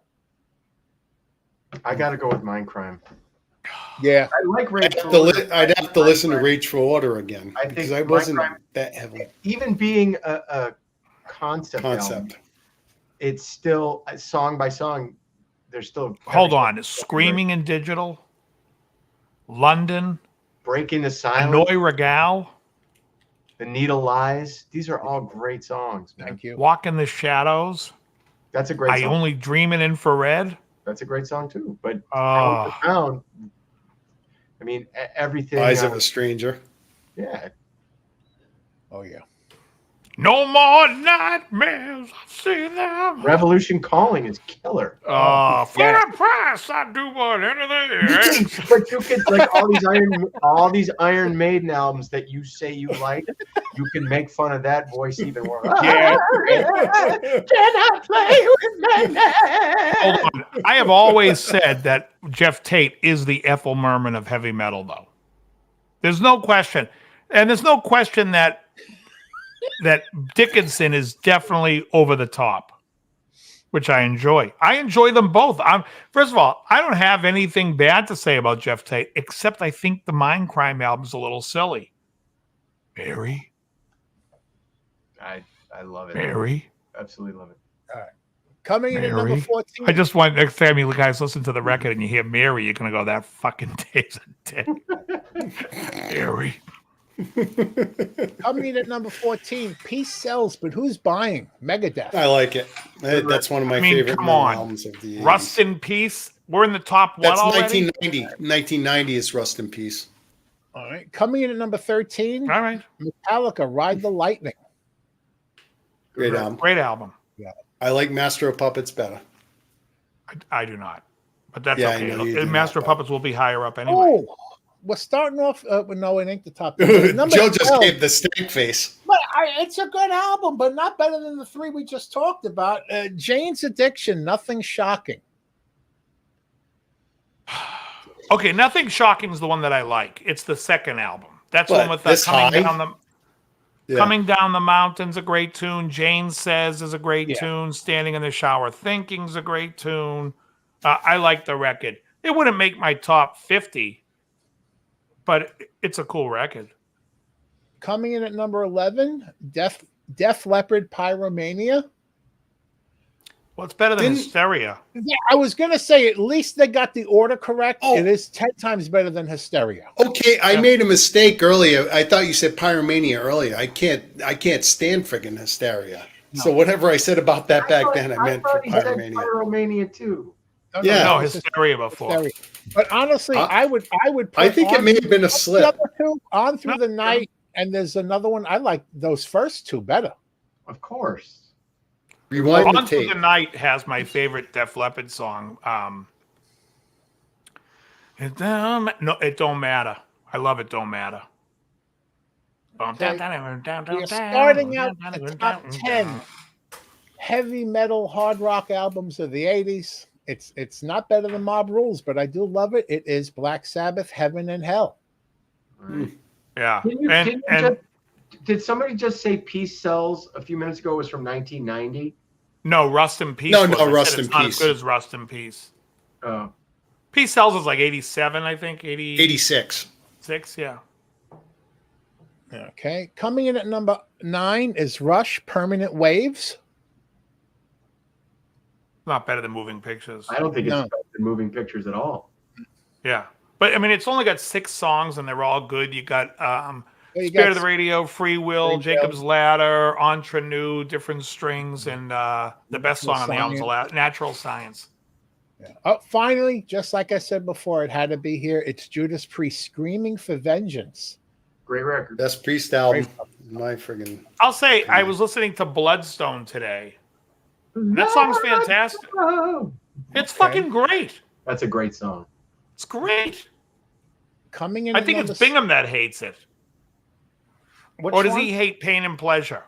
I got to go with Mindcrime. Yeah, I like Rage. I'd have to listen to Rage for Order again because I wasn't that heavy. Even being a concept album, it's still song by song. There's still hold on. Screaming in Digital, London, Breaking the Silence, Annoy Regal, The Needle Lies. These are all great songs, man. Thank you. Walk in the Shadows. That's a great song. I Only Dream in Infrared. That's a great song too. But Pound, I mean, everything. Eyes of a Stranger. Yeah. Oh yeah. No more nightmares. I see them. Revolution Calling is killer. For a price, I do what anything. But you can like all these Iron Maiden albums that you say you like. You can make fun of that voice even more. Yeah. Can I play with my Hold on. I have always said that Jeff Tate is the Ethel Merman of heavy metal, though. There's no question. And there's no question that Dickinson is definitely over the top, which I enjoy. I enjoy them both. First of all, I don't have anything bad to say about Jeff Tate, except I think the Mindcrime album's a little silly. Mary? I love it. Mary? Absolutely love it. All right. Coming in at number 14. I just want next time you guys listen to the record and you hear Mary, you're going to go, that fucking Dave's a dick. Mary. Coming in at number 14, Peace sells, but who's buying? Megadeth. I like it. That's one of my favorite come metal on. albums of the 80s. Rust in Peace. We're in the top one That's already? 1990. 1990 is Rust in Peace. All right. Coming in at number 13, All right. Metallica, Ride the Lightning. Great album. Great album. I like Master of Puppets better. I do not. But that's Yeah, I okay. know you do Master not, of Puppets will be higher up anyway. Oh, we're starting off. No, it ain't the top. Number Joe just 12. gave the stank face. But it's a good album, but not better than the three we just talked about. Jane's Addiction, Nothing Shocking. Okay, Nothing Shocking is the one that I like. It's the second album. That's What, one with This High? Coming Down the Mountain's a great tune. Jane Says is a great Yeah. tune. Standing in the Shower Thinking's a great tune. I like the record. It wouldn't make my top 50, but it's a cool record. Coming in at number 11, Def Leppard, Pyromania. Well, it's better than Hysteria. Yeah, I was gonna say at least they got the order correct. Oh. It is 10 times better than Hysteria. Okay, I made a mistake earlier. I thought you said Pyromania earlier. I can't stand friggin' Hysteria. No. So whatever I said about that back then, I meant for Pyromania. Pyromania too. Yeah. No, Hysteria before. Hysteria. But honestly, I would. Put I think it may have been a slip. The other two, On Through the Night, and there's another one. I like those first two better. Of course. Rewind On the Through tape. the Night has my favorite Def Leppard song. It don't matter. I love It Don't Matter. Okay. We are starting out the top 10 heavy metal hard rock albums of the 80s. It's not better than Mob Rules, but I do love it. It is Black Sabbath, Heaven and Hell. Right. Yeah. Did somebody just say Peace Sells a few minutes ago was from 1990? No, Rust in Peace. No, was. I Rust said in it's not Peace. as good as Rust in Peace. Oh. Peace Sells is like 87, I think. 86. 6, yeah. Okay. Coming in at number 9 is Rush, Permanent Waves. Not better than Moving Pictures. I don't think it's better than Moving Pictures at all. Yeah. But, I mean, it's only got 6 songs, and they're all good. You got Spirit of the Radio, Free Will, Jacob's Ladder, Entre Nous, Different Strings, and the best song on the album is Natural Science. Yeah. Oh, finally, just like I said before, it had to be here. It's Judas Priest, Screaming for Vengeance. Great record. Best Priest album. My friggin'. I'll say I was listening to Bloodstone today. And that song's fantastic. It's fucking great. That's a great song. It's great. Coming in. I think it's Bingham that hates it. Or does he hate Pain and Pleasure?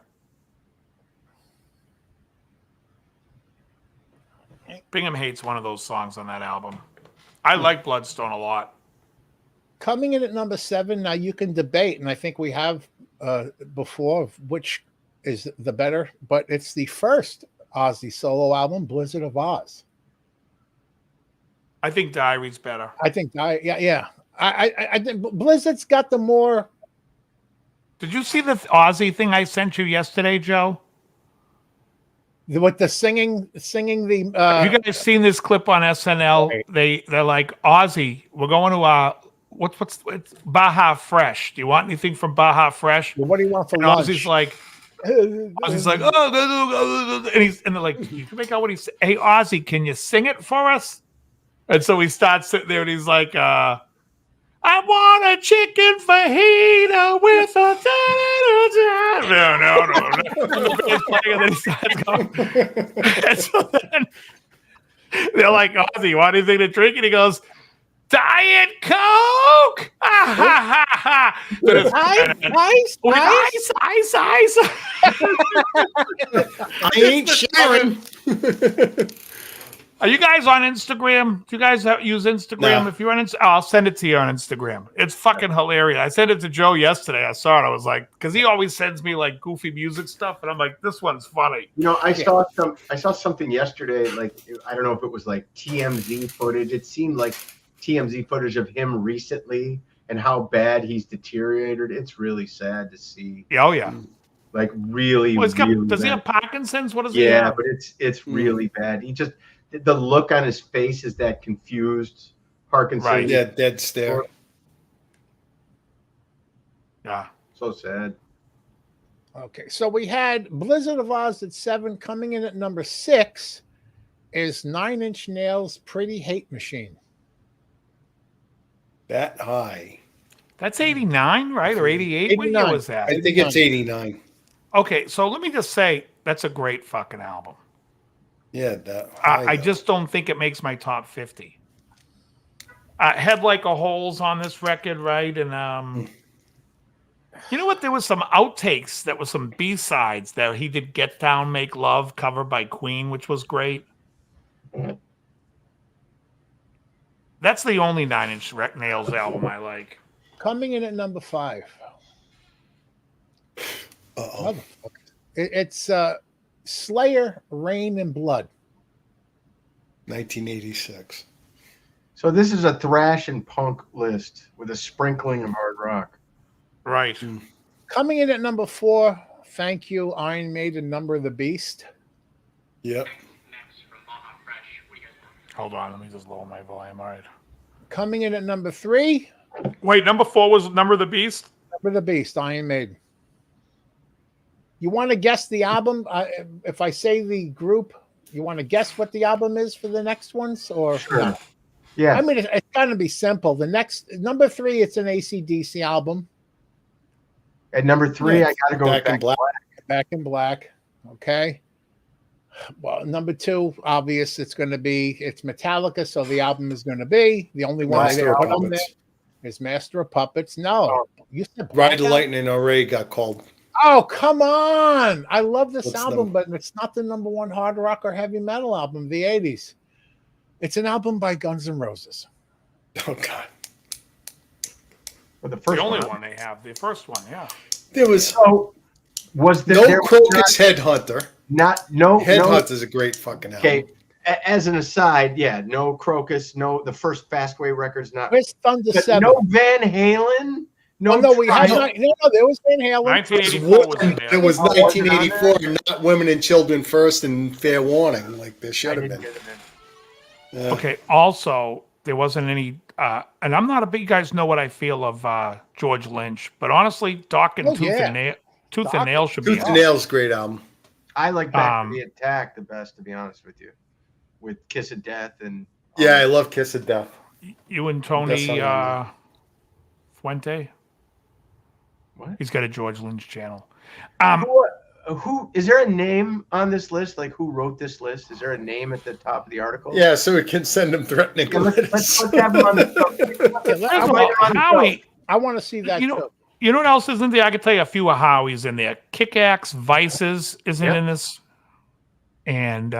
Bingham hates one of those songs on that album. I like Bloodstone a lot. Coming in at number 7, now you can debate, and I think we have before, which is the better, but it's the first Ozzy solo album, Blizzard of Oz. I think Diary's better. I think, yeah. I think Blizzard's got the more. Did you see the Ozzy thing I sent you yesterday, Joe? With the singing the. Have you guys seen this clip on SNL? They're like, Ozzy, we're going to what's Baja Fresh. Do you want anything from Baja Fresh? Well, what do you want for and lunch? Ozzy's like, oh, and they're like, you can make out what he's saying. Hey, Ozzy, can you sing it for us? And so he starts sitting there and he's like, I want a chicken fajita with a no. And then he starts going. And so then they're like, Ozzy, you want anything to drink? And he goes, Diet Coke! Ah, ha, ha, ha. Ice. I ain't sharing. Are you guys on Instagram? Do you guys use Instagram? No. If you're on I'll send it to you on Instagram. It's fucking hilarious. I sent it to Joe yesterday. I saw it. I was like, because he always sends me like goofy music stuff, and I'm like, this one's funny. You know, I saw something yesterday. Like, I don't know if it was like TMZ footage. It seemed like TMZ footage of him recently and how bad he's deteriorated. It's really sad to see. Yeah, oh yeah. Like really, Well, really does he bad. have Parkinson's? What does he Yeah, have? but it's really bad. He just the look on his face is that confused Parkinson's. Right. Yeah, dead stare. Yeah. So sad. Okay, so we had Blizzard of Oz at 7. Coming in at number 6 is 9 Inch Nails' Pretty Hate Machine. That high. That's 89, right? Or 88? What year 89. was that? I think it's 89. Okay, so let me just say that's a great fucking album. Yeah, that high. I just don't think it makes my top 50. Head Like a Hole's on this record, right? And you know what? There was some outtakes that was some B-sides that he did Get Down, Make Love, covered by Queen, which was great. That's the only 9 Inch Nails album I like. Coming in at number 5. Uh-oh. It's Slayer, Rain and Blood. 1986. So this is a thrash and punk list with a sprinkling of hard rock. Right. Coming in at number 4, thank you, Iron Maiden, Number of the Beast. Yep. Hold on, let me just lower my volume. All right. Coming in at number 3, Wait, number 4 was Number of the Beast? Number of the Beast, Iron Maiden. You want to guess the album? If I say the group, you want to guess what the album is for the next ones? Or Sure. no? Yeah. I mean, it's got to be simple. The next, number 3, it's an ACDC album. At number 3, Yeah, I got to go with Back in Black. Back in Black. Okay. Well, number 2, obvious. It's Metallica, so the album is going to be the only one they Master of put on there Puppets. is Master of Puppets. No, you said Ride the Blackout? Lightning Array got called. Oh, come on! I love this What's album, but it's not the number 1 hard rock or heavy metal album of the '80s. It's an album by Guns N' Roses. Oh God. Well, the first The only one. one they have. The first one, yeah. There was So was no there was Crocus Headhunter. no Headhunter's a great fucking album. Okay. As an aside, yeah, no Crocus, no the first Fastway records, not Where's Thunder but 7? no Van Halen, no. Oh, no, we have Trial. no. There was Van Halen. It 1984 was was, in it there. was Oh, was it on 1984, not Women and Children First and Fair Warning, like there I should have didn't been. get it in. Yeah. Okay, also, there wasn't any, and I'm not a big, you guys know what I feel of George Lynch, but honestly, Doc and Oh, Tooth yeah. and Nail, Tooth Doc- and Nail should be Tooth and on. Nail's great album. I like Back to Um, the Attack the best, to be honest with you, with Kiss of Death and Yeah, I love Kiss of Death. You and That's Tony how Fuente. What? He's got a George Lynch channel. Who is there a name on this list? Like who wrote this list? Is there a name at the top of the article? Yeah, so we can send them threatening Yeah, let's letters. have him on the show. First of all, Howie, I want to see that you know, too. you know what else is in there? I could tell you a few of Howie's in there. Kick-Axe Vices isn't Yep. in this. And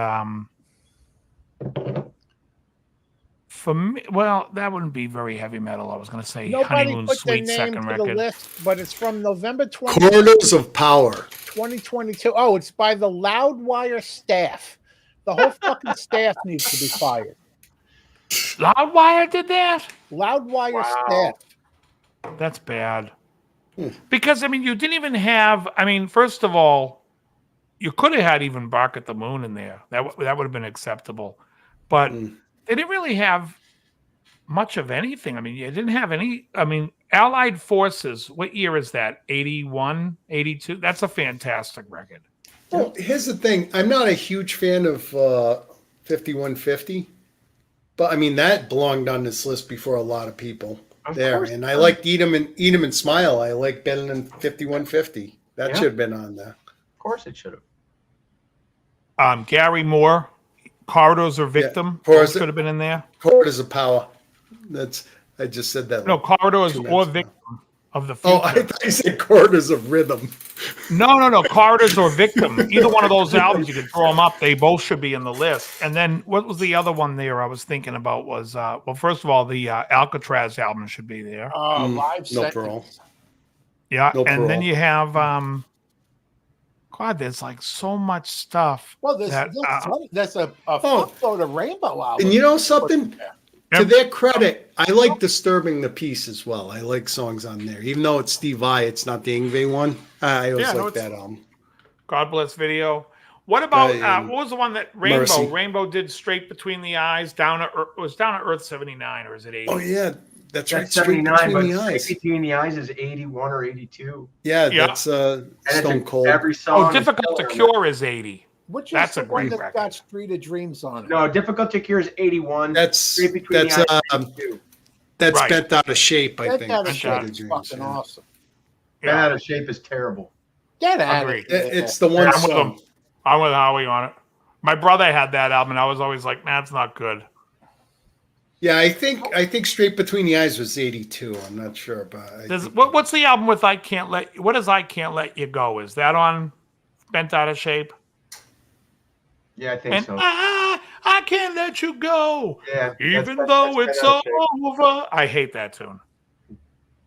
for me, well, that wouldn't be very heavy metal. I was going to say Nobody Honeymoon put their Suite name second to the record. list, but it's from November 20, Corridors of Power. 2022. Oh, it's by the Loudwire staff. The whole fucking staff needs to be fired. Loudwire did that? Loudwire Wow. staff. That's bad. Because, I mean, you didn't even have, I mean, first of all, you could have had even Bark at the Moon in there. That would have been acceptable. But they didn't really have much of anything. I mean, you didn't have any, I mean, Allied Forces, what year is that? 81, 82? That's a fantastic record. Well, here's the thing. I'm not a huge fan of 5150, but I mean that belonged on this list before a lot of people Of there. course. And I liked Eat 'em and Smile. I like better than 5150. That Yeah. should have been on there. Of course it should have. Gary Moore, Corridors or Victim, Corridors- those could have been in there. Corridors of Power. I just said that. No, Corridors 2 or minutes ago. Victim of the Future. Oh, I thought you said Corridors of Rhythm. No. Corridors or Victim. Either one of those albums, you could throw them up. They both should be in the list. And then what was the other one there I was thinking about was, well, first of all, the Alcatraz album should be there. Live No set. parole. Yeah. No And then parole. you have, God, there's like so much stuff. Well, there's a fuckload of Rainbow albums. And you know something? To Yep. their credit, I like Disturbing the Peace as well. I like songs on there. Even though it's Steve Vai, it's not the Yngwie one. I always like that album. God Bless Video. What about, what was the one that Mercy. Rainbow did Straight Between the Eyes, Down to Earth, was Down to Earth 79 or is it 80? Oh, yeah. That's right. That's Straight 79, Between but the Eyes. Straight Between the Eyes is 81 or 82. Yeah, Yeah. that's And it's Stone Cold. Every song. is Difficult to killer. Cure is 80. Which is That's the a one great that's record. got Street of Dreams on it? No, Difficult to Cure is 81. That's Straight Between that's the Eyes is 82. that's Right. Bent Out of Shape, I Get think. Out of Street of Shape is Dreams, fucking yeah. awesome. Bent Out of Shape is terrible. Get out of Agreed. here. It's the one I'm with song. him. I'm with Howie on it. My brother had that album, and I was always like, "Nah, it's not good." Yeah, I think Straight Between the Eyes was 82. I'm not sure, but I think- What's the album with "I Can't Let"? What is "I Can't Let You Go"? Is that on Bent Out of Shape? Yeah, I think And so. I can't let you go, Yeah, even that's though Bent it's Out of Shape. over. I hate that tune.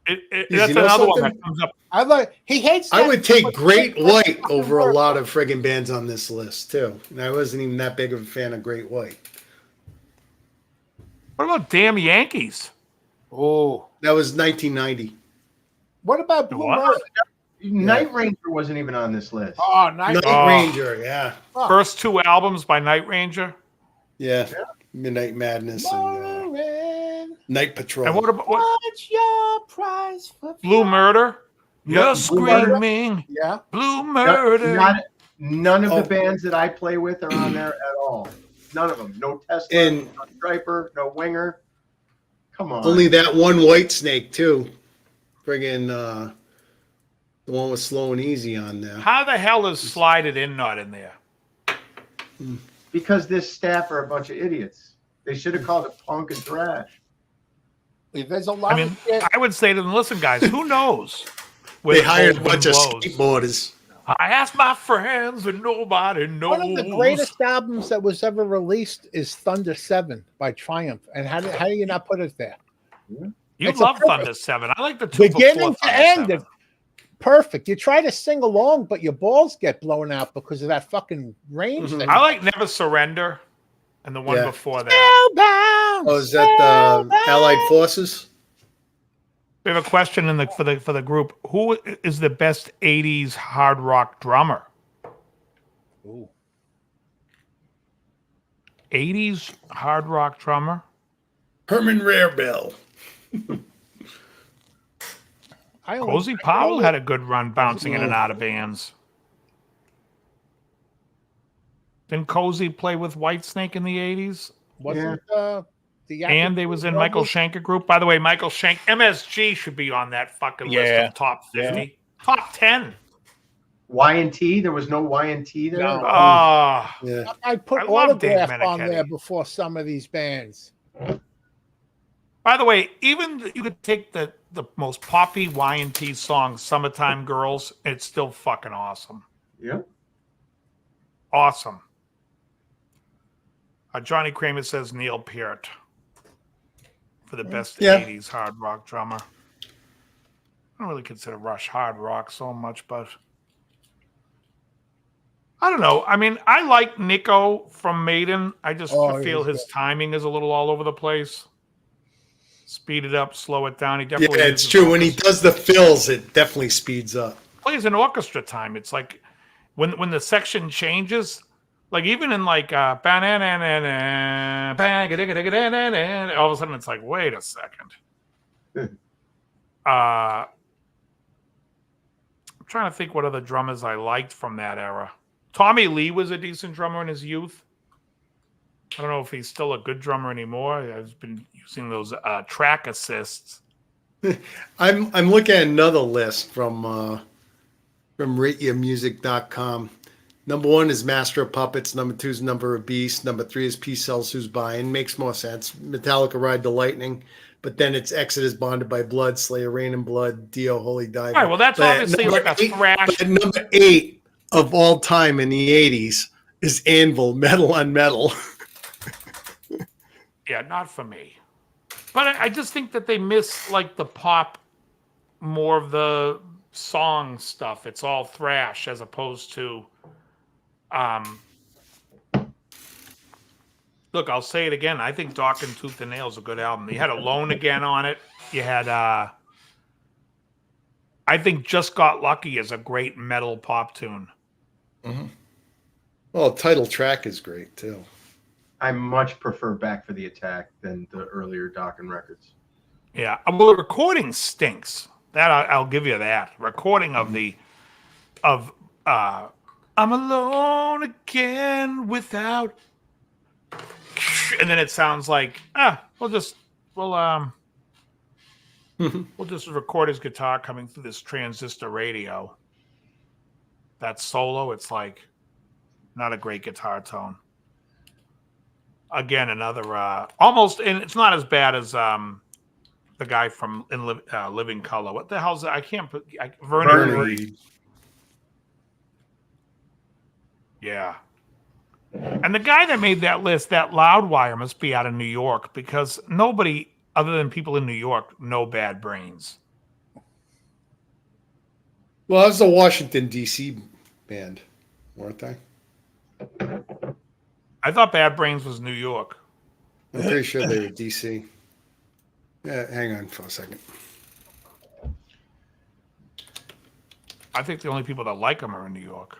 You That's know another one something? that comes up. He hates. I that would take but- Great White over a lot of friggin' bands on this list too. And I wasn't even that big of a fan of Great White. What about "Damn Yankees"? Oh, That was 1990. what about Blue What? Murder? Night Ranger wasn't even on this list. Oh, Night Night Oh. Ranger, yeah. First two albums by Night Ranger. Yeah. Midnight Madness and Ranger. Night Patrol. And what about What's your price for Blue Murder? Yeah, You're Blue Murder. screaming, Yeah. Blue Murder. None of Oh. the bands that I play with are on there at all. None of them. No Tesla, And- no Striper, no Winger. Come on. Only that one White Snake too. Friggin' the one with Slow and Easy on there. How the hell is Slide It In not in there? Because this staff are a bunch of idiots. They should have called it punk and trash. There's a lot I mean, of shit. I would say to them, listen, guys, who knows? where They the hired a cold bunch wind of blows? skateboarders. I asked my friends, and nobody knows. One of the greatest albums that was ever released is Thunder 7 by Triumph. And how do you not put it there? You It's a love perfect- Thunder 7. I like the two Beginning before to Thunder end, 7. it's perfect. You try to sing along, but your balls get blown out because of that fucking range. Mhm. that- I like Never Surrender and the one Yeah. before that. Spellbound, Oh, is that the Allied Forces? We have a question for the group. Who is the best 80s hard rock drummer? Ooh. 80s hard rock drummer? Herman Rarebell. I only- Cozy Powell had a good run bouncing in and out of bands. Didn't Cozy play with Whitesnake in the 80s? Wasn't the And they was in Michael Schenker group. By the way, Michael Schenk, MSG should be on that fucking list Yeah. of top 50. Top 10. Y&T? There was no Y&T there? No. Ah, Yeah. I put I love Dave Autograph on Meniketti. there before some of these bands. by the way, even you could take the most poppy Y&T song, Summertime Girls, it's still fucking awesome. Yeah. Awesome. Johnny Kramer says Neil Peart for the best Yeah. 80s hard rock drummer. I don't really consider Rush hard rock so much, but I don't know. I mean, I like Nico from Maiden. I just Oh, feel he's his timing is a little all over the place. Speed it up, slow it down. He definitely Yeah, it's uses true. When he orchestra. does the fills, it definitely speeds up. Plays in orchestra time. It's like when the section changes, like even in like all of a sudden it's like, wait a second. I'm trying to think what other drummers I liked from that era. Tommy Lee was a decent drummer in his youth. I don't know if he's still a good drummer anymore. I've been using those track assists. I'm looking at another list from rateyourmusic.com. Number 1 is Master of Puppets. Number 2 is Number of Beast. Number 3 is Peace Sells Who's Buying. Makes more sense. Metallica Ride the Lightning. But then it's Exodus Bonded by Blood, Slayer Rain and Blood, Dio Holy Diver. All right, well, that's obviously like a thrash. But number 8 of all time in the 80s is Anvil, Metal on Metal. Yeah, not for me. But I just think that they miss like the pop, more of the song stuff. It's all thrash as opposed to look, I'll say it again. I think Dark and Tooth and Nail is a good album. You had Alone Again on it. You had I think Just Got Lucky is a great metal pop tune. Mm-hmm. Well, title track is great too. I much prefer Back for the Attack than the earlier Dokken records. Yeah, well, the recording stinks. That I'll give you that. Recording of I'm alone again without, and then it sounds like we'll just record his guitar coming through this transistor radio. That solo, it's like not a great guitar tone. Again, another almost, and it's not as bad as the guy from Living Color. What the hell's that? I can't put Vernon Reid. Yeah. And the guy that made that list, that Loudwire, must be out of New York because nobody other than people in New York know Bad Brains. Well, that was the Washington, D.C. band, weren't they? I thought Bad Brains was New York. I'm pretty sure they were D.C. Yeah, hang on for a second. I think the only people that like them are in New York.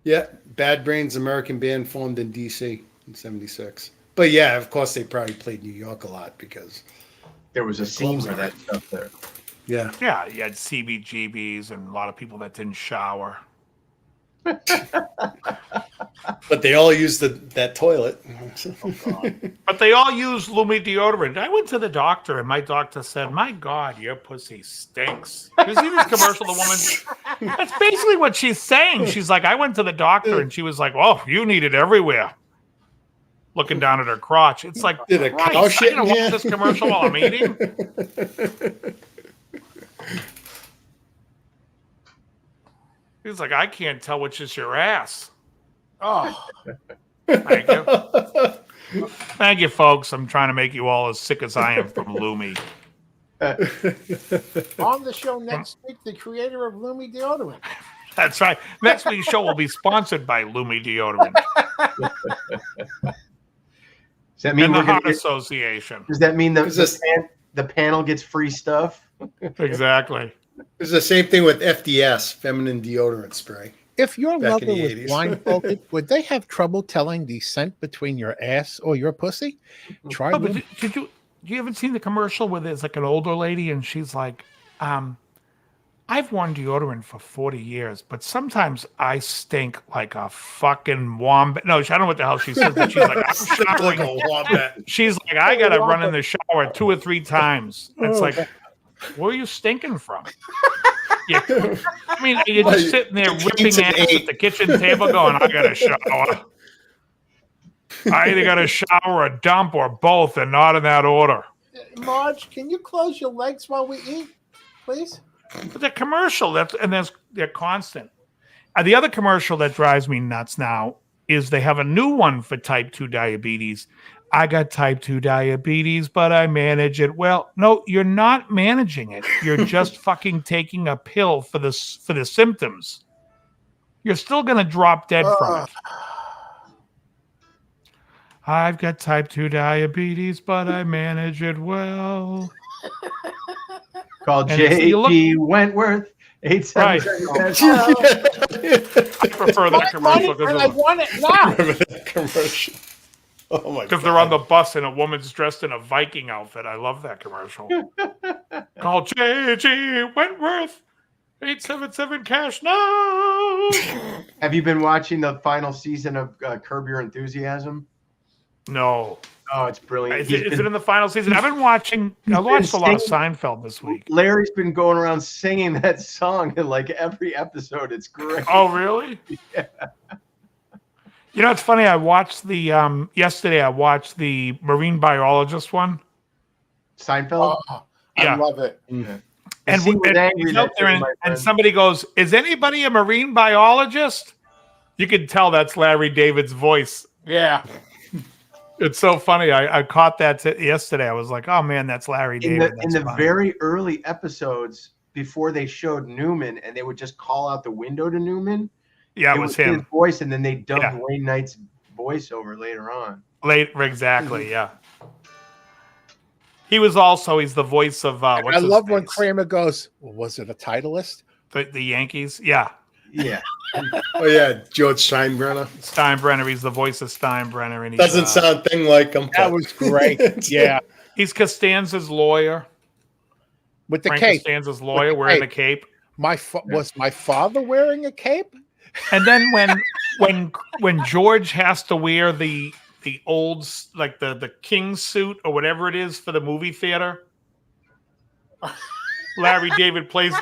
Yeah, Bad Brains, American band formed in D.C. in '76. But yeah, of course, they probably played New York a lot because there was a scene for that stuff there. Yeah. Yeah, you had CBGBs and a lot of people that didn't shower. But they all used that toilet. Oh, God. But they all use Lumi deodorant. I went to the doctor, and my doctor said, "My God, your pussy stinks." You see this commercial? The woman. That's basically what she's saying. She's like, "I went to the doctor, and she was like, well, you need it everywhere." Looking down at her crotch, it's like, Did a cow shit I'm gonna watch this commercial while I'm eating. He's like, I can't tell which is your ass. Oh, thank you. Thank you, folks. I'm trying to make you all as sick as I am from Lumi. On the show next week, the creator of Lumi deodorant. That's right. Next week's show will be sponsored by Lumi deodorant. Does that mean and the we're Heart gonna Association? Does that mean the panel gets free stuff? Exactly. It's the same thing with FDS, feminine deodorant spray. If your Back in lover the was 80s. blindfolded, would they have trouble telling the scent between your ass or your pussy? Try Oh, but Lumi. did you haven't seen the commercial where there's like an older lady and she's like, I've worn deodorant for 40 years, but sometimes I stink like a fucking wombat. No, I don't know what the hell she says, but she's like, I'm showering. Like a wombat. She's like, I gotta run in the shower 2 or 3 times. It's like, where are you stinking from? Yeah. I mean, you're just sitting there ripping ass at the kitchen table going, I got to shower. I either got to shower or dump or both, and not in that order. Marge, can you close your legs while we eat, please? But the commercial, they're constant. The other commercial that drives me nuts now is they have a new one for type 2 diabetes. I got type 2 diabetes, but I manage it well. No, you're not managing it. You're just fucking taking a pill for the symptoms. You're still going to drop dead from it. I've got type 2 diabetes, but I manage it well. Call J.G. Wentworth. 877. I prefer that commercial I want it now. Remember that commercial? Oh my God. because they're on the bus and a woman's dressed in a Viking outfit. I love that commercial. Call J.G. Wentworth. 877 cash now. Have you been watching the final season of Curb Your Enthusiasm? No. Oh, it's brilliant. Is it in the final season? I've been watching. I watched a lot of Seinfeld this week. Larry's been going around singing that song in like every episode. It's great. Oh, really? Yeah. You know, it's funny. I watched the yesterday. I watched the marine biologist one. Seinfeld. Oh, Yeah. I love it. Yeah. And, He was angry he's out that there day, and, my and friend. somebody goes, "Is anybody a marine biologist?" You could tell that's Larry David's voice. Yeah. It's so funny. I caught that yesterday. I was like, "Oh man, that's Larry David." In the very early episodes before they showed Newman, and they would just call out the window to Newman. Yeah, it was him. His voice, and then they dubbed Yeah. Wayne Knight's voice over later on. Exactly. Yeah. He's the voice of. I love when Kramer goes, well, was it a Titleist? The Yankees. Yeah. Yeah. Oh yeah, George Steinbrenner. Steinbrenner. He's the voice of Steinbrenner, and he Doesn't sound a thing like him. That was great. Yeah. He's Costanza's lawyer. With the Frank cape. Costanza's lawyer wearing the cape. Was my father wearing a cape? And then when George has to wear the old, like the king suit or whatever it is for the movie theater, Larry David plays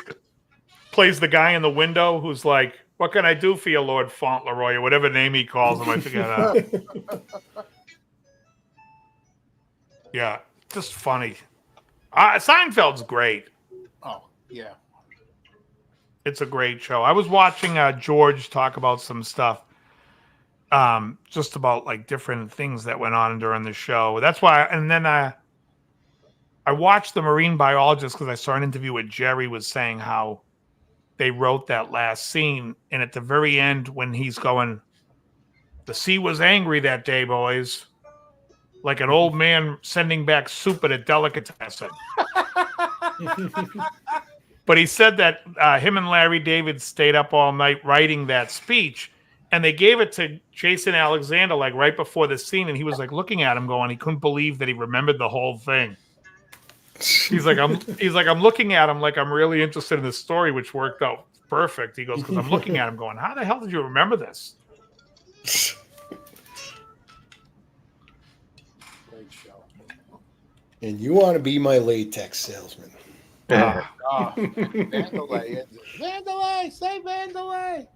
the guy in the window who's like, "What can I do for you, Lord Fauntleroy?" or whatever name he calls him. I forget. Yeah, just funny. Seinfeld's great. Oh, yeah. It's a great show. I was watching George talk about some stuff, just about like different things that went on during the show. That's why. And then I watched the marine biologist because I saw an interview with Jerry was saying how they wrote that last scene, and at the very end when he's going, "The sea was angry that day, boys, like an old man sending back soup at a delicatessen." But he said that him and Larry David stayed up all night writing that speech, and they gave it to Jason Alexander like right before the scene, and he was like looking at him going, he couldn't believe that he remembered the whole thing. He's like, I'm looking at him like I'm really interested in this story, which worked out perfect. He goes, because I'm looking at him going, how the hell did you remember this? Great show. And you want to be my latex salesman. Vandalay. Vandalay, say Vandalay.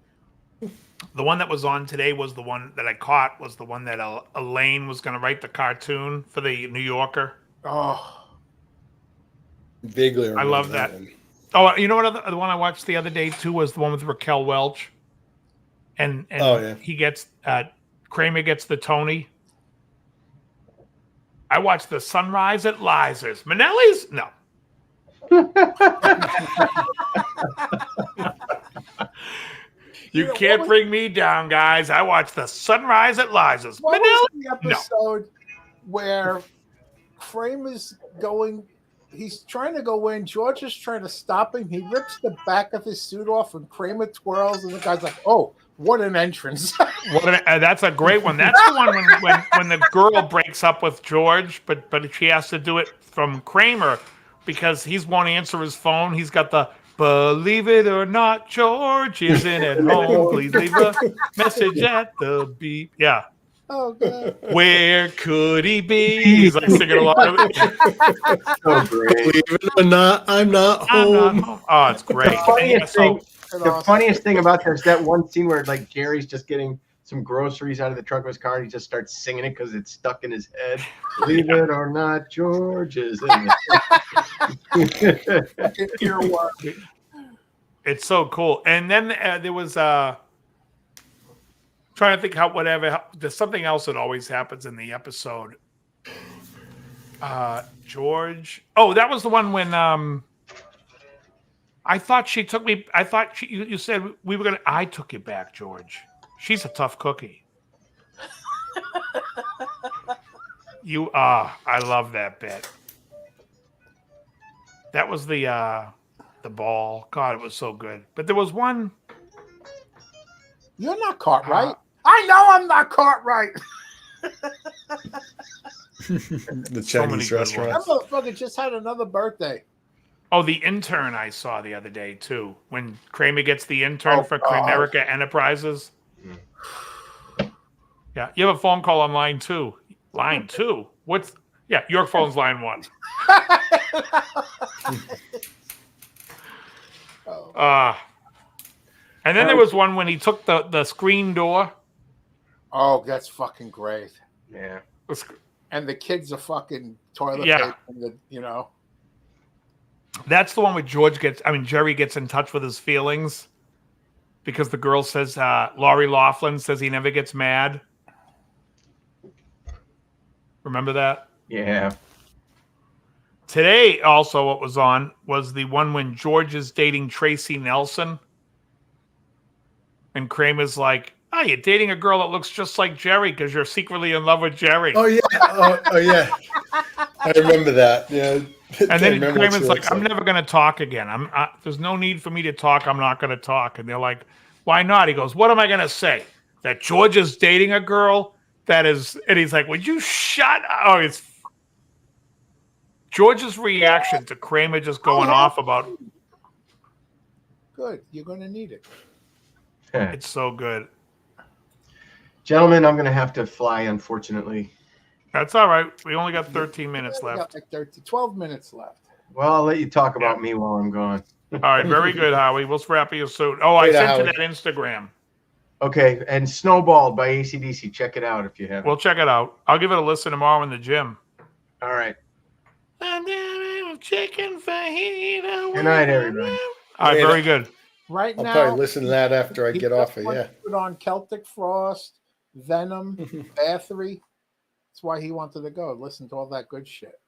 The one that was on today was the one that I caught, was the one that Elaine was going to write the cartoon for the New Yorker. Oh, Vaguely, I love that. one. Oh, you know what? The one I watched the other day too was the one with Raquel Welch, and he gets Kramer gets the Tony. I watched the Sunrise at Liza's. Manelli's? No. You can't bring me down, guys. I watched the Sunrise at Liza's. what was the No. episode where Kramer's going? He's trying to go in. George is trying to stop him. He rips the back of his suit off, and Kramer twirls, and the guy's like, "Oh, what an entrance!" That's a great one. That's the one when the girl breaks up with George, but she has to do it from Kramer because he won't answer his phone. He's got the "Believe it or not, George isn't at home. Please leave a message at the beep." Yeah. Oh God! Where could he be? He's like singing along. So great. Believe it or not, I'm not home. Oh, it's great. The funniest thing about that is that one scene where like Gary's just getting some groceries out of the trunk of his car, and he just starts singing it because it's stuck in his head. Believe it or not, George is in Earworm. It's so cool. And then there was trying to think there's something else that always happens in the episode. George. Oh, that was the one when I thought she took me. I thought you said we were gonna. I took you back, George. She's a tough cookie. I love that bit. That was the ball. God, it was so good. But there was one. You're not Cartwright. I know I'm not Cartwright. The So many Chinese good restaurant. That motherfucker just had another birthday. Oh, the intern I saw the other day too. When Kramer gets the intern for God. America Enterprises. Yeah, you have a phone call online too. Line 2. Your phone's line 1. And then there was one when he took the screen door. Oh, that's fucking great. Yeah. And the kids are fucking toilet Yeah. paper. You know. That's the one where Jerry gets in touch with his feelings because the girl says, Lori Loughlin says he never gets mad. Remember that? Yeah. Today, also, what was on was the one when George is dating Tracy Nelson. And Kramer's like, you're dating a girl that looks just like Jerry because you're secretly in love with Jerry. Oh, yeah. Oh, yeah. I remember that. Yeah. And then Kramer's like, I'm never going to talk again. There's no need for me to talk. I'm not going to talk. And they're like, why not? He goes, what am I going to say? That George is dating a girl that is... And he's like, would you shut up? Oh, it's... George's reaction to Kramer just going off about... Good. You're going to need it. It's so good. Gentlemen, I'm going to have to fly, unfortunately. That's all right. We only got 13 minutes We left. got like 12 minutes left. Well, I'll let you talk about me while I'm gone. All right. Very good, Howie. We'll wrap you soon. Oh, I sent you that Instagram. Okay. And Snowballed by ACDC. Check it out if you haven't. We'll check it out. I'll give it a listen tomorrow in the gym. All right. Chicken fajita. Good night, everybody. All right. Very good. Right I'll now, probably listen to that after I he get just off it. wants Yeah. to Put on Celtic Frost, Venom, Bathory. That's why he wanted to go. Listen to all that good shit.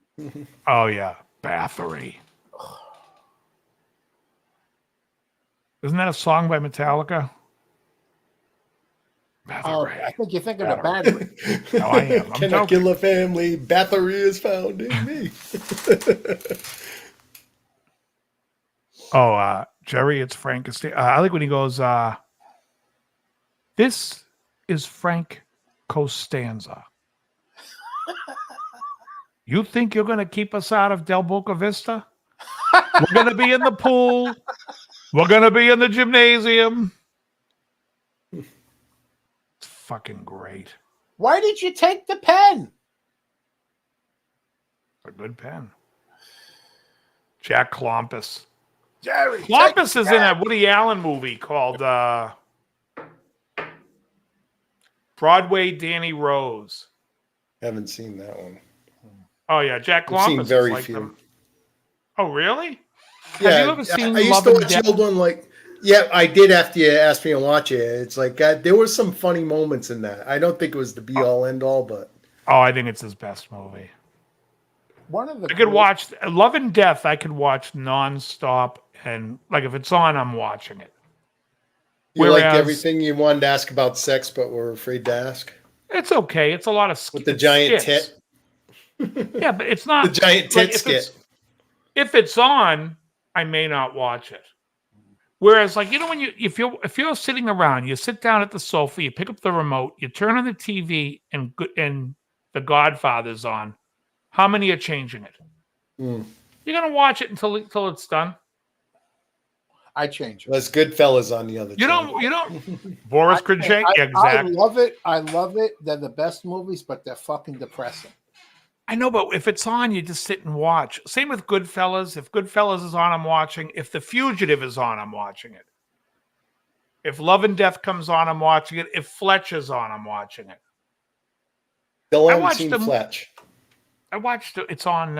Oh, yeah. Bathory. Isn't that a song by Metallica? Oh, I think you're thinking of Battery. No, I am. Can I kill a family? Battery is found in me. Jerry, it's Frank Costanza. I like when he goes, this is Frank Costanza. You think you're going to keep us out of Del Boca Vista? We're going to be in the pool. We're going to be in the gymnasium. It's fucking great. Why did you take the pen? A good pen. Jack Klompus. Jerry. Klompus is in a Woody Allen movie called Broadway Danny Rose. Haven't seen that one. Oh, yeah. Jack Klompus. I've seen very like few. them. Oh, really? Yeah, Have you ever seen I used Love to and watch Death? the old one. Like, yeah, I did after you asked me to watch it. It's like there were some funny moments in that. I don't think it was the be all end all, but Oh, I think it's his best movie. One of the I could watch Love and Death. I could watch nonstop, and like if it's on, I'm watching it. you like everything you wanted to ask about sex, but were afraid to ask. It's okay. It's a lot of With the giant skits. tit. Yeah, but it's not The giant tit skit. If it's on, I may not watch it. Whereas, like, you know, when if you're sitting around, you sit down at the sofa, you pick up the remote, you turn on the TV, and The Godfather's on. How many are changing it? Mm. You're gonna watch it until it's done. I change it. There's Goodfellas on the other. You don't. Boris Krejcik, I exactly. love it. I love it. They're the best movies, but they're fucking depressing. I know, but if it's on, you just sit and watch. Same with Goodfellas. If Goodfellas is on, I'm watching. If The Fugitive is on, I'm watching it. If Love and Death comes on, I'm watching it. If Fletch is on, I'm watching it. Still haven't seen Fletch. I watched it. It's on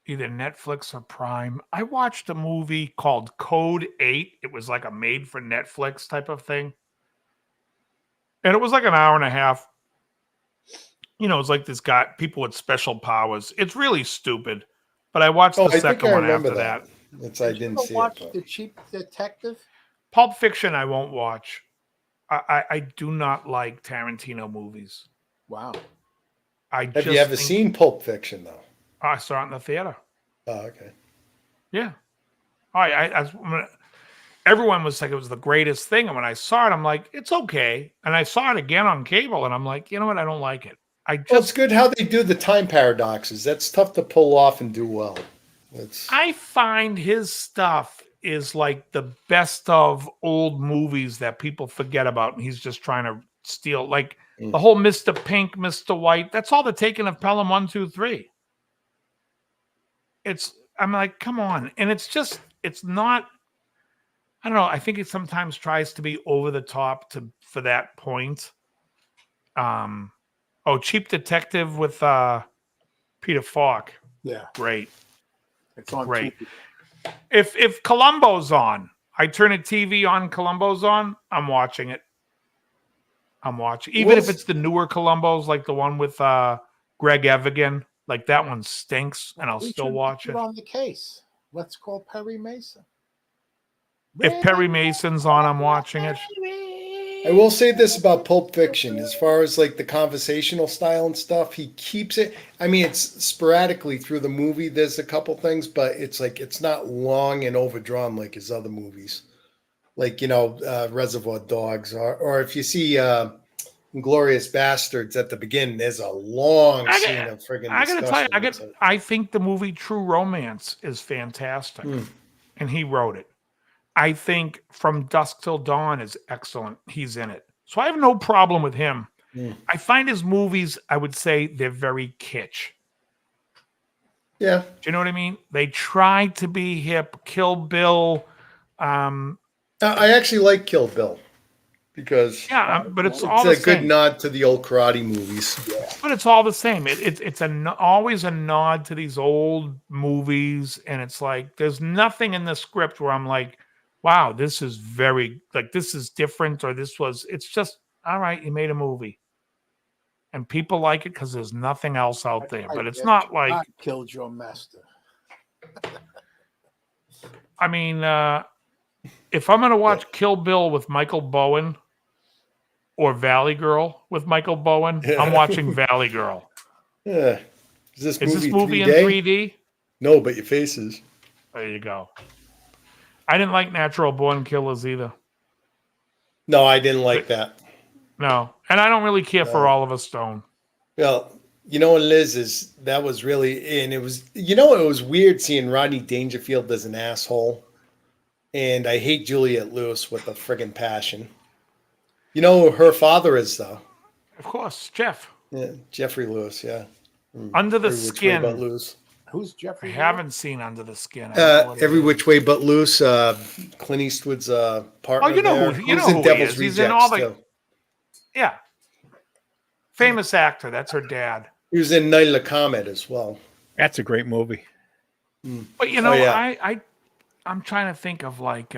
either Netflix or Prime. I watched a movie called Code 8. It was like a made for Netflix type of thing. And it was like an hour and a half. You know, it's like this guy, people with special powers. It's really stupid. But I watched the second one after that. I didn't see watch it. The Cheap Detective? Pulp Fiction, I won't watch. I do not like Tarantino movies. Wow. Have you ever seen Pulp Fiction, though? I saw it in the theater. Oh, okay. Yeah. Everyone was like, it was the greatest thing. And when I saw it, I'm like, it's okay. And I saw it again on cable, and I'm like, you know what? I don't like it. It's good how they do the time paradoxes. That's tough to pull off and do well. I find his stuff is like the best of old movies that people forget about, and he's just trying to steal. Like, The whole Mr. Pink, Mr. White, that's all the taking of Pelham 1, 2, 3. I'm like, come on. And it's not, I don't know. I think it sometimes tries to be over the top for that point. Cheap Detective with Peter Falk. Yeah. Great. It's on Great. TV. If Columbo's on, I turn a TV on, Columbo's on, I'm watching it. Even if it's the newer Columbos, like the one with Greg Evigan, like that one stinks, and I'll still watch it. On the case. Let's call Perry Mason. If Perry Mason's on, I'm watching it. I will say this about Pulp Fiction, as far as like the conversational style and stuff, he keeps it. I mean, it's sporadically through the movie. There's a couple things, but it's like it's not long and overdrawn like his other movies, like Reservoir Dogs, or if you see Inglourious Bastards at the beginning, there's a long scene of friggin' I gotta tell you, I think the movie True Romance is fantastic, and he wrote it. I think From Dusk Till Dawn is excellent. He's in it. So I have no problem with him. I find his movies, I would say, they're very kitsch. Yeah. Do you know what I mean? They try to be hip. Kill Bill. I actually like Kill Bill because but it's all the same. It's a good nod to the old karate movies. Yeah. But it's all the same. It's always a nod to these old movies, and it's like there's nothing in the script where I'm like, wow, this is this is different, or it's just, all right, you made a movie. And people like it because there's nothing else out there. But it's not like... I killed your master. I mean, if I'm going to watch Kill Bill with Michael Bowen or Valley Girl with Michael Bowen, I'm watching Valley Girl. Yeah. Is this movie in 3D? No, but your faces. There you go. I didn't like Natural Born Killers either. No, I didn't like that. No. And I don't really care for Oliver Stone. Well, what it is that was really, and it was, it was weird seeing Rodney Dangerfield as an asshole. And I hate Juliette Lewis with a friggin' passion. You know who her father is, though? Of course, Jeff. Yeah, Jeffrey Lewis, yeah. Under the Skin. Who's Jeffrey? I haven't seen Under the Skin. Every Which Way But Loose. Clint Eastwood's partner. Oh, you know who he is. He's in all the. Too. Yeah. Famous actor. That's her dad. He was in Night of the Comet as well. That's a great movie. But I'm trying to think of like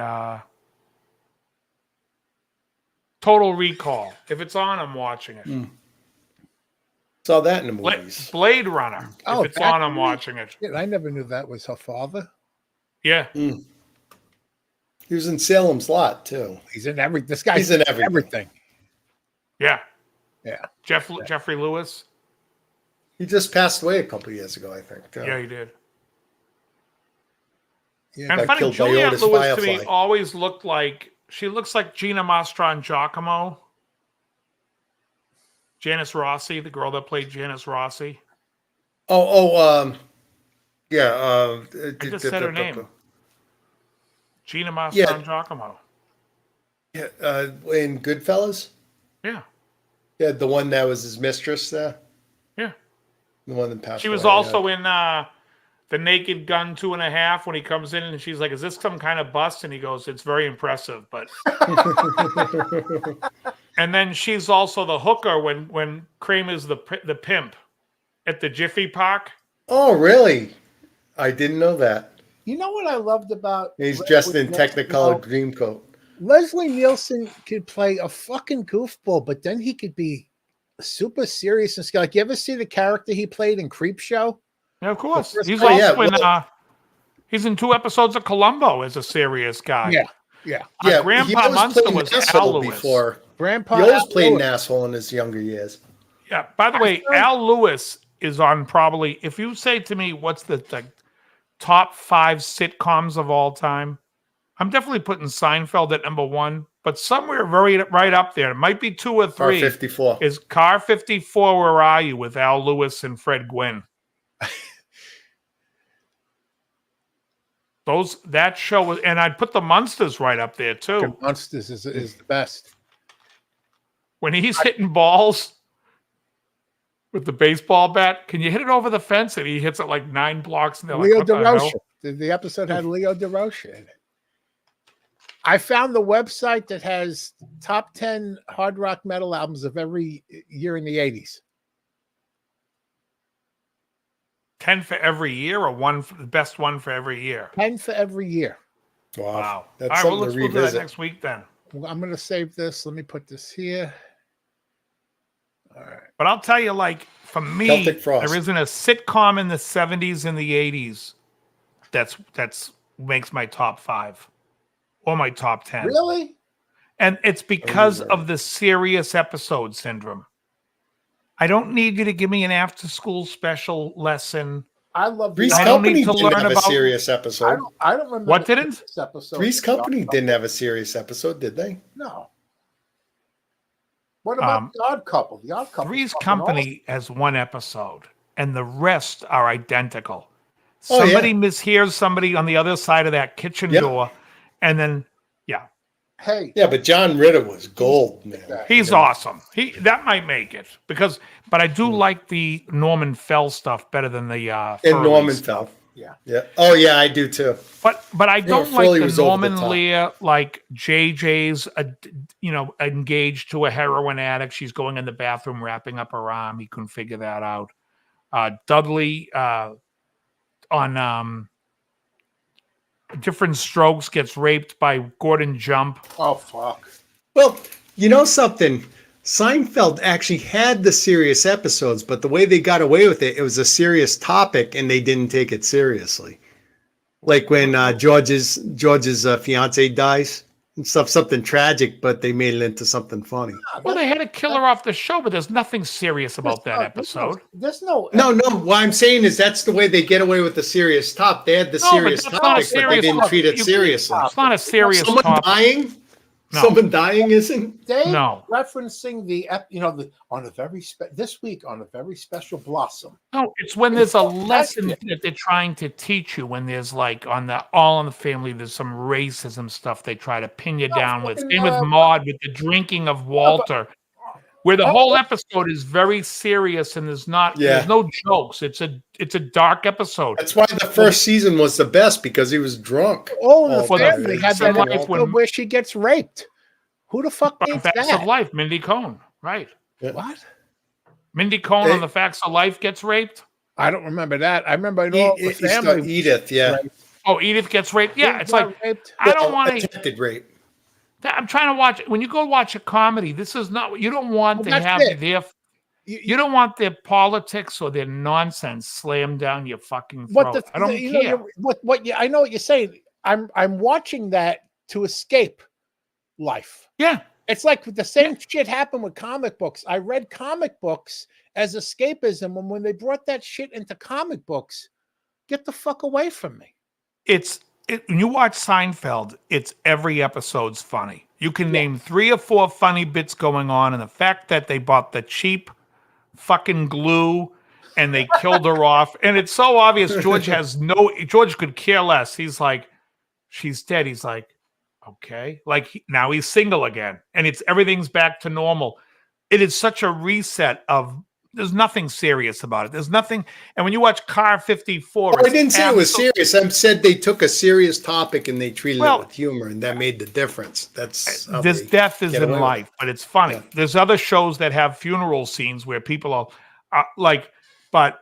Total Recall. If it's on, I'm watching it. Saw that in the movies. Blade Runner. If it's on, I'm watching it. Yeah, I never knew that was her father. Yeah. He was in Salem's Lot too. He's in every. This guy's He's in everything. Yeah. Yeah. Jeffrey Lewis. He just passed away a couple of years ago, I think. Yeah, he did. Yeah. And funny, Juliette Lewis to me always looks like Gina Mastroianni-Giacomo. Janice Rossi, the girl that played Janice Rossi. Yeah. I just said her name. Gina Mastroianni-Giacomo. Yeah, in Goodfellas? Yeah. Yeah, the one that was his mistress there? Yeah. The one that passed She was away, also in The Naked Gun 2.5 when he comes in and she's like, is this some kind of bust? And he goes, it's very impressive, but... And then she's also the hooker when Kramer's the pimp at the Jiffy Park. Oh, really? I didn't know that. You know what I loved about... He's dressed in Technicolor dream coat. Leslie Nielsen could play a fucking goofball, but then he could be super serious and scary. Like, you ever see the character he played in Creepshow? Yeah, of course. He's also he's in 2 episodes of Columbo as a serious guy. Yeah. Grandpa Munster was Al Lewis. Before. He Grandpa always played an asshole in his younger years. Yeah. By the way, Al Lewis is on probably, if you say to me, what's the top 5 sitcoms of all time? I'm definitely putting Seinfeld at number 1, but somewhere right up there, it might be 2 or 3. Car 54. Is Car 54, Where Are You? With Al Lewis and Fred Gwynn. That show was, and I'd put the Munsters right up there too. The Munsters is the best. when he's hitting balls with the baseball bat, can you hit it over the fence? And he hits it like 9 blocks. And they're Leo like, what the hell? DeRocha. The episode had Leo DeRocha in it. I found the website that has top 10 hard rock metal albums of every year in the 80s. 10 for every year, or one for the best one for every year? 10 for every year. Wow. That's All right, something well, let's to do that revisit. next week then. Well, I'm going to save this. Let me put this here. All right. But I'll tell you, like, for me, Celtic Frost. there isn't a sitcom in the 70s and the 80s that's makes my top 5 or my top 10. Really? And it's because of the serious episode syndrome. I don't need you to give me an after-school special lesson. I love Three's I don't Company need to didn't learn have a about- serious episode. I don't remember What didn't? this episode. Three's Company didn't have a serious episode, did they? No. What about The Odd Couple? The Odd Couple. Three's Company has one episode, and the rest are identical. Oh, Somebody yeah. mishears somebody on the other side of that kitchen Yep. door, and then Hey. Yeah, but John Ritter was gold, man. he's awesome. That might make it but I do like the Norman Fell stuff better than the And Furley Norman stuff. fell. Yeah. Yeah. Oh, yeah, I do too. But I don't Furley like was the over the Norman top. Lear, like JJ's, engaged to a heroin addict. She's going in the bathroom, wrapping up her arm. He couldn't figure that out. Dudley on Different Strokes gets raped by Gordon Jump. Oh, fuck. Well, you know something? Seinfeld actually had the serious episodes, but the way they got away with it, it was a serious topic, and they didn't take it seriously. Like when George's fiance dies and stuff, something tragic, but they made it into something funny. Well, they had to kill her off the show, but there's nothing serious about that episode. There's no. No. What I'm saying is that's the way they get away with the serious top. They had the No, but serious that's not topic, but they serious didn't topic. treat it seriously. It's not a serious Someone topic. dying? No. Someone dying isn't? They No. referencing on a very this week on a very special Blossom. No, it's when there's a lesson that they're trying to teach you. When there's like on the All in the Family, there's some racism stuff they try to pin you down with. Same with Maude with the drinking of Walter, where the whole episode is very serious and there's no jokes. It's a dark episode. That's why the first season was the best, because he was drunk. Oh, the for the family had Facts that of Life episode where she gets raped. Who the fuck needs Facts that? of Life, Mindy Cohn, right? What? Mindy Cohn on the Facts of Life gets raped. I don't remember that. I remember the family. Edith, yeah. Oh, Edith gets raped. Yeah, it's like raped. I don't want to. Attempted rape. I'm trying to watch. When you go watch a comedy, this is not. You don't want to that's have it. their. You don't want their politics or their nonsense slammed down your fucking throat. I don't care. I know what you're saying. I'm watching that to escape life. Yeah. It's like the same shit happened with comic books. I read comic books as escapism, and when they brought that shit into comic books, get the fuck away from me. When you watch Seinfeld, it's every episode's funny. You can name 3 or 4 funny bits going on, and the fact that they bought the cheap fucking glue and they killed her off, and it's so obvious. George could care less. He's like, she's dead. He's like, okay, like now he's single again, and everything's back to normal. It is such a reset of. There's nothing serious about it. There's nothing. And when you watch Car 54, I didn't say it was serious. I said they took a serious topic and they treated it with humor, and that made the difference. There's death is in life, but it's funny. Yeah. There's other shows that have funeral scenes where people are like, but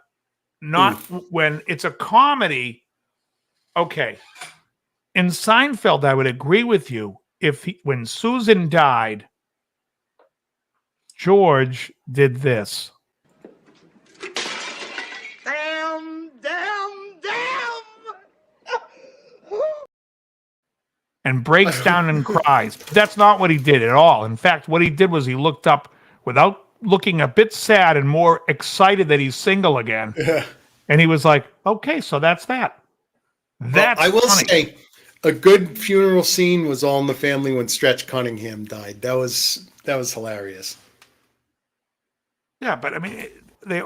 not when it's a comedy. Okay. In Seinfeld, I would agree with you. When Susan died, George did this. And breaks down and cries. That's not what he did at all. In fact, what he did was he looked up without looking a bit sad and more excited that he's single again. Yeah. And he was like, okay, so that's that. That's I will funny. say a good funeral scene was All in the Family when Stretch Cunningham died. That was hilarious. Yeah, but I mean,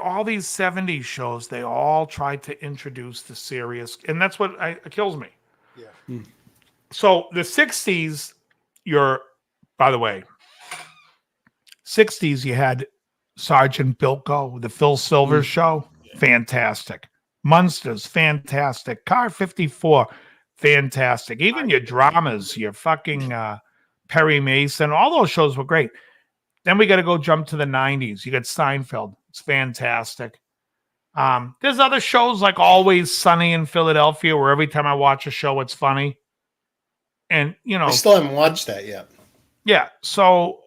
all these 70s shows, they all tried to introduce the serious, and that's what kills me. Yeah. So the 60s, by the way, 60s, you had Sergeant Bilko, the Phil Silvers show. Fantastic. Munsters, fantastic. Car 54, fantastic. Even your dramas, your fucking Perry Mason, all those shows were great. Then we got to go jump to the 90s. You got Seinfeld. It's fantastic. There's other shows like Always Sunny in Philadelphia, where every time I watch a show, it's funny. And, you know, I still haven't watched that yet. Yeah. So,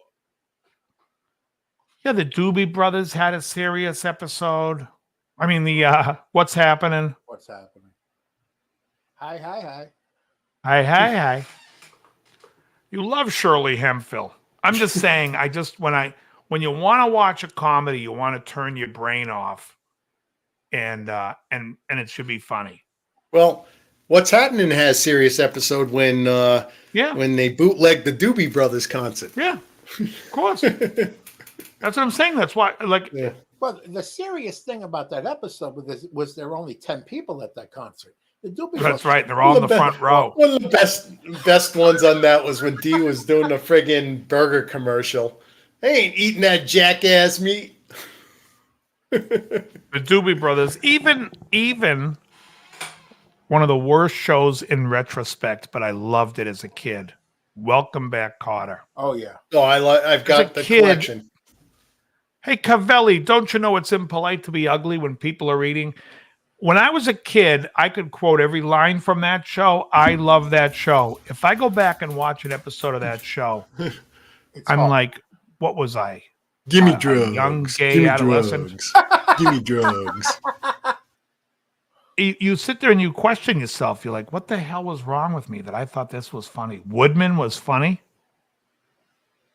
yeah, the Doobie Brothers had a serious episode. I mean, the What's Happening? What's happening? Hi, hi, hi. Hi, hi, hi. You love Shirley Hemphill. I'm just saying, when you want to watch a comedy, you want to turn your brain off, and it should be funny. Well, What's Happening has serious episode when they bootleg the Doobie Brothers concert. Yeah, of course. That's what I'm saying. That's why, Yeah. But the serious thing about that episode was there were only 10 people at that concert. The Doobie That's right. They're all in the front row. One of the best ones on that was when Dee was doing the friggin' burger commercial. I ain't eating that jackass meat. The Doobie Brothers, even one of the worst shows in retrospect, but I loved it as a kid. Welcome Back, Kotter. Oh yeah. Oh, I've got the collection. Hey, Cavelli, don't you know it's impolite to be ugly when people are eating? When I was a kid, I could quote every line from that show. I love that show. If I go back and watch an episode of that show, I'm like, what was I? Give me drugs. A young gay adolescent. Give me drugs. You sit there and you question yourself. You're like, what the hell was wrong with me that I thought this was funny? Woodman was funny?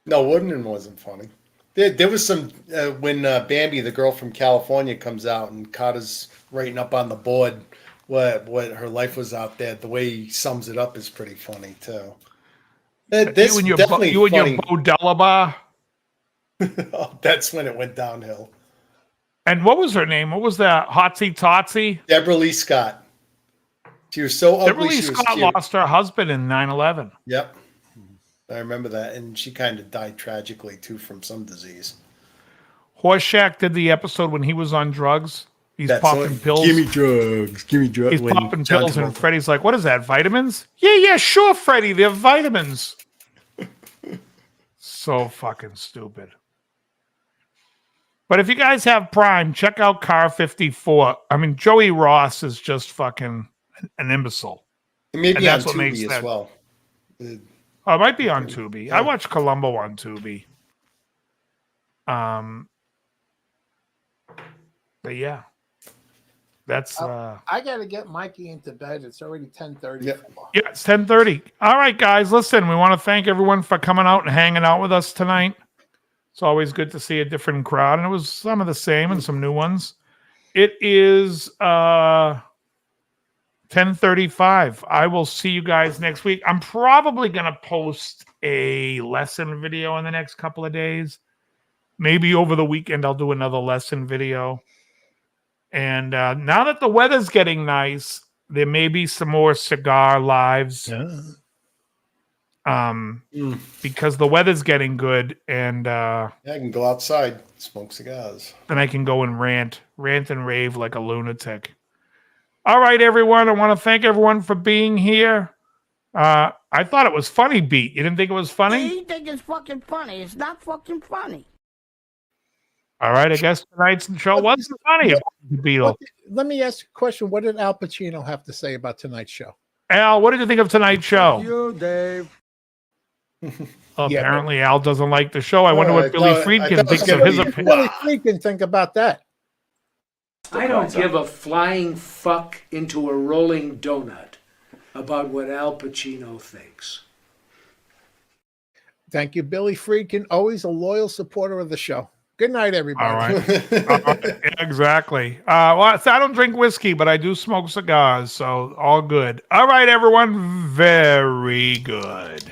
No, Woodman wasn't funny. There was some when Bambi, the girl from California, comes out and Carter's writing up on the board what her life was out there. The way he sums it up is pretty funny too. This you and your definitely Bo funny. Delaba. Oh, that's when it went downhill. And what was her name? What was that? Hotsy Totsy? Deborah Lee Scott. She was so ugly. Deborah Lee she was Scott cute. lost her husband in 9/11. Yep. I remember that. And she kind of died tragically, too, from some disease. Horseshack did the episode when he was on drugs. He's popping pills. Give me drugs. Give me drugs. He's popping pills, and Freddie's like, what is that, vitamins? Yeah, sure, Freddie. They're vitamins. So fucking stupid. But if you guys have Prime, check out Car 54. I mean, Joey Ross is just fucking an imbecile. Maybe on Tubi as well. Oh, it might be on Tubi. Yeah. I watched Columbo on Tubi. But yeah, that's. I gotta get Mikey into bed. It's already 10:30. Yeah, it's 10:30. All right, guys, listen. We want to thank everyone for coming out and hanging out with us tonight. It's always good to see a different crowd, and it was some of the same and some new ones. It is 10:35. I will see you guys next week. I'm probably going to post a lesson video in the next couple of days. Maybe over the weekend, I'll do another lesson video. And now that the weather's getting nice, there may be some more cigar lives. Yeah. Because the weather's getting good. And I can go outside, smoke cigars. Then I can go and rant and rave like a lunatic. All right, everyone. I want to thank everyone for being here. I thought it was funny, Beat. You didn't think it was funny? You think it's fucking funny. It's not fucking funny. All right, I guess tonight's show wasn't funny. Beetle. Let me ask you a question. What did Al Pacino have to say about tonight's show? Al, what did you think of tonight's show? You, Dave. Apparently, Al doesn't like the show. I wonder what Billy Friedkin thinks of his opinion. Billy Friedkin think about that? I don't give a flying fuck into a rolling donut about what Al Pacino thinks. Thank you, Billy Friedkin. Always a loyal supporter of the show. Good night, everybody. All right. Exactly. Well, I don't drink whiskey, but I do smoke cigars, so all good. All right, everyone. Very good.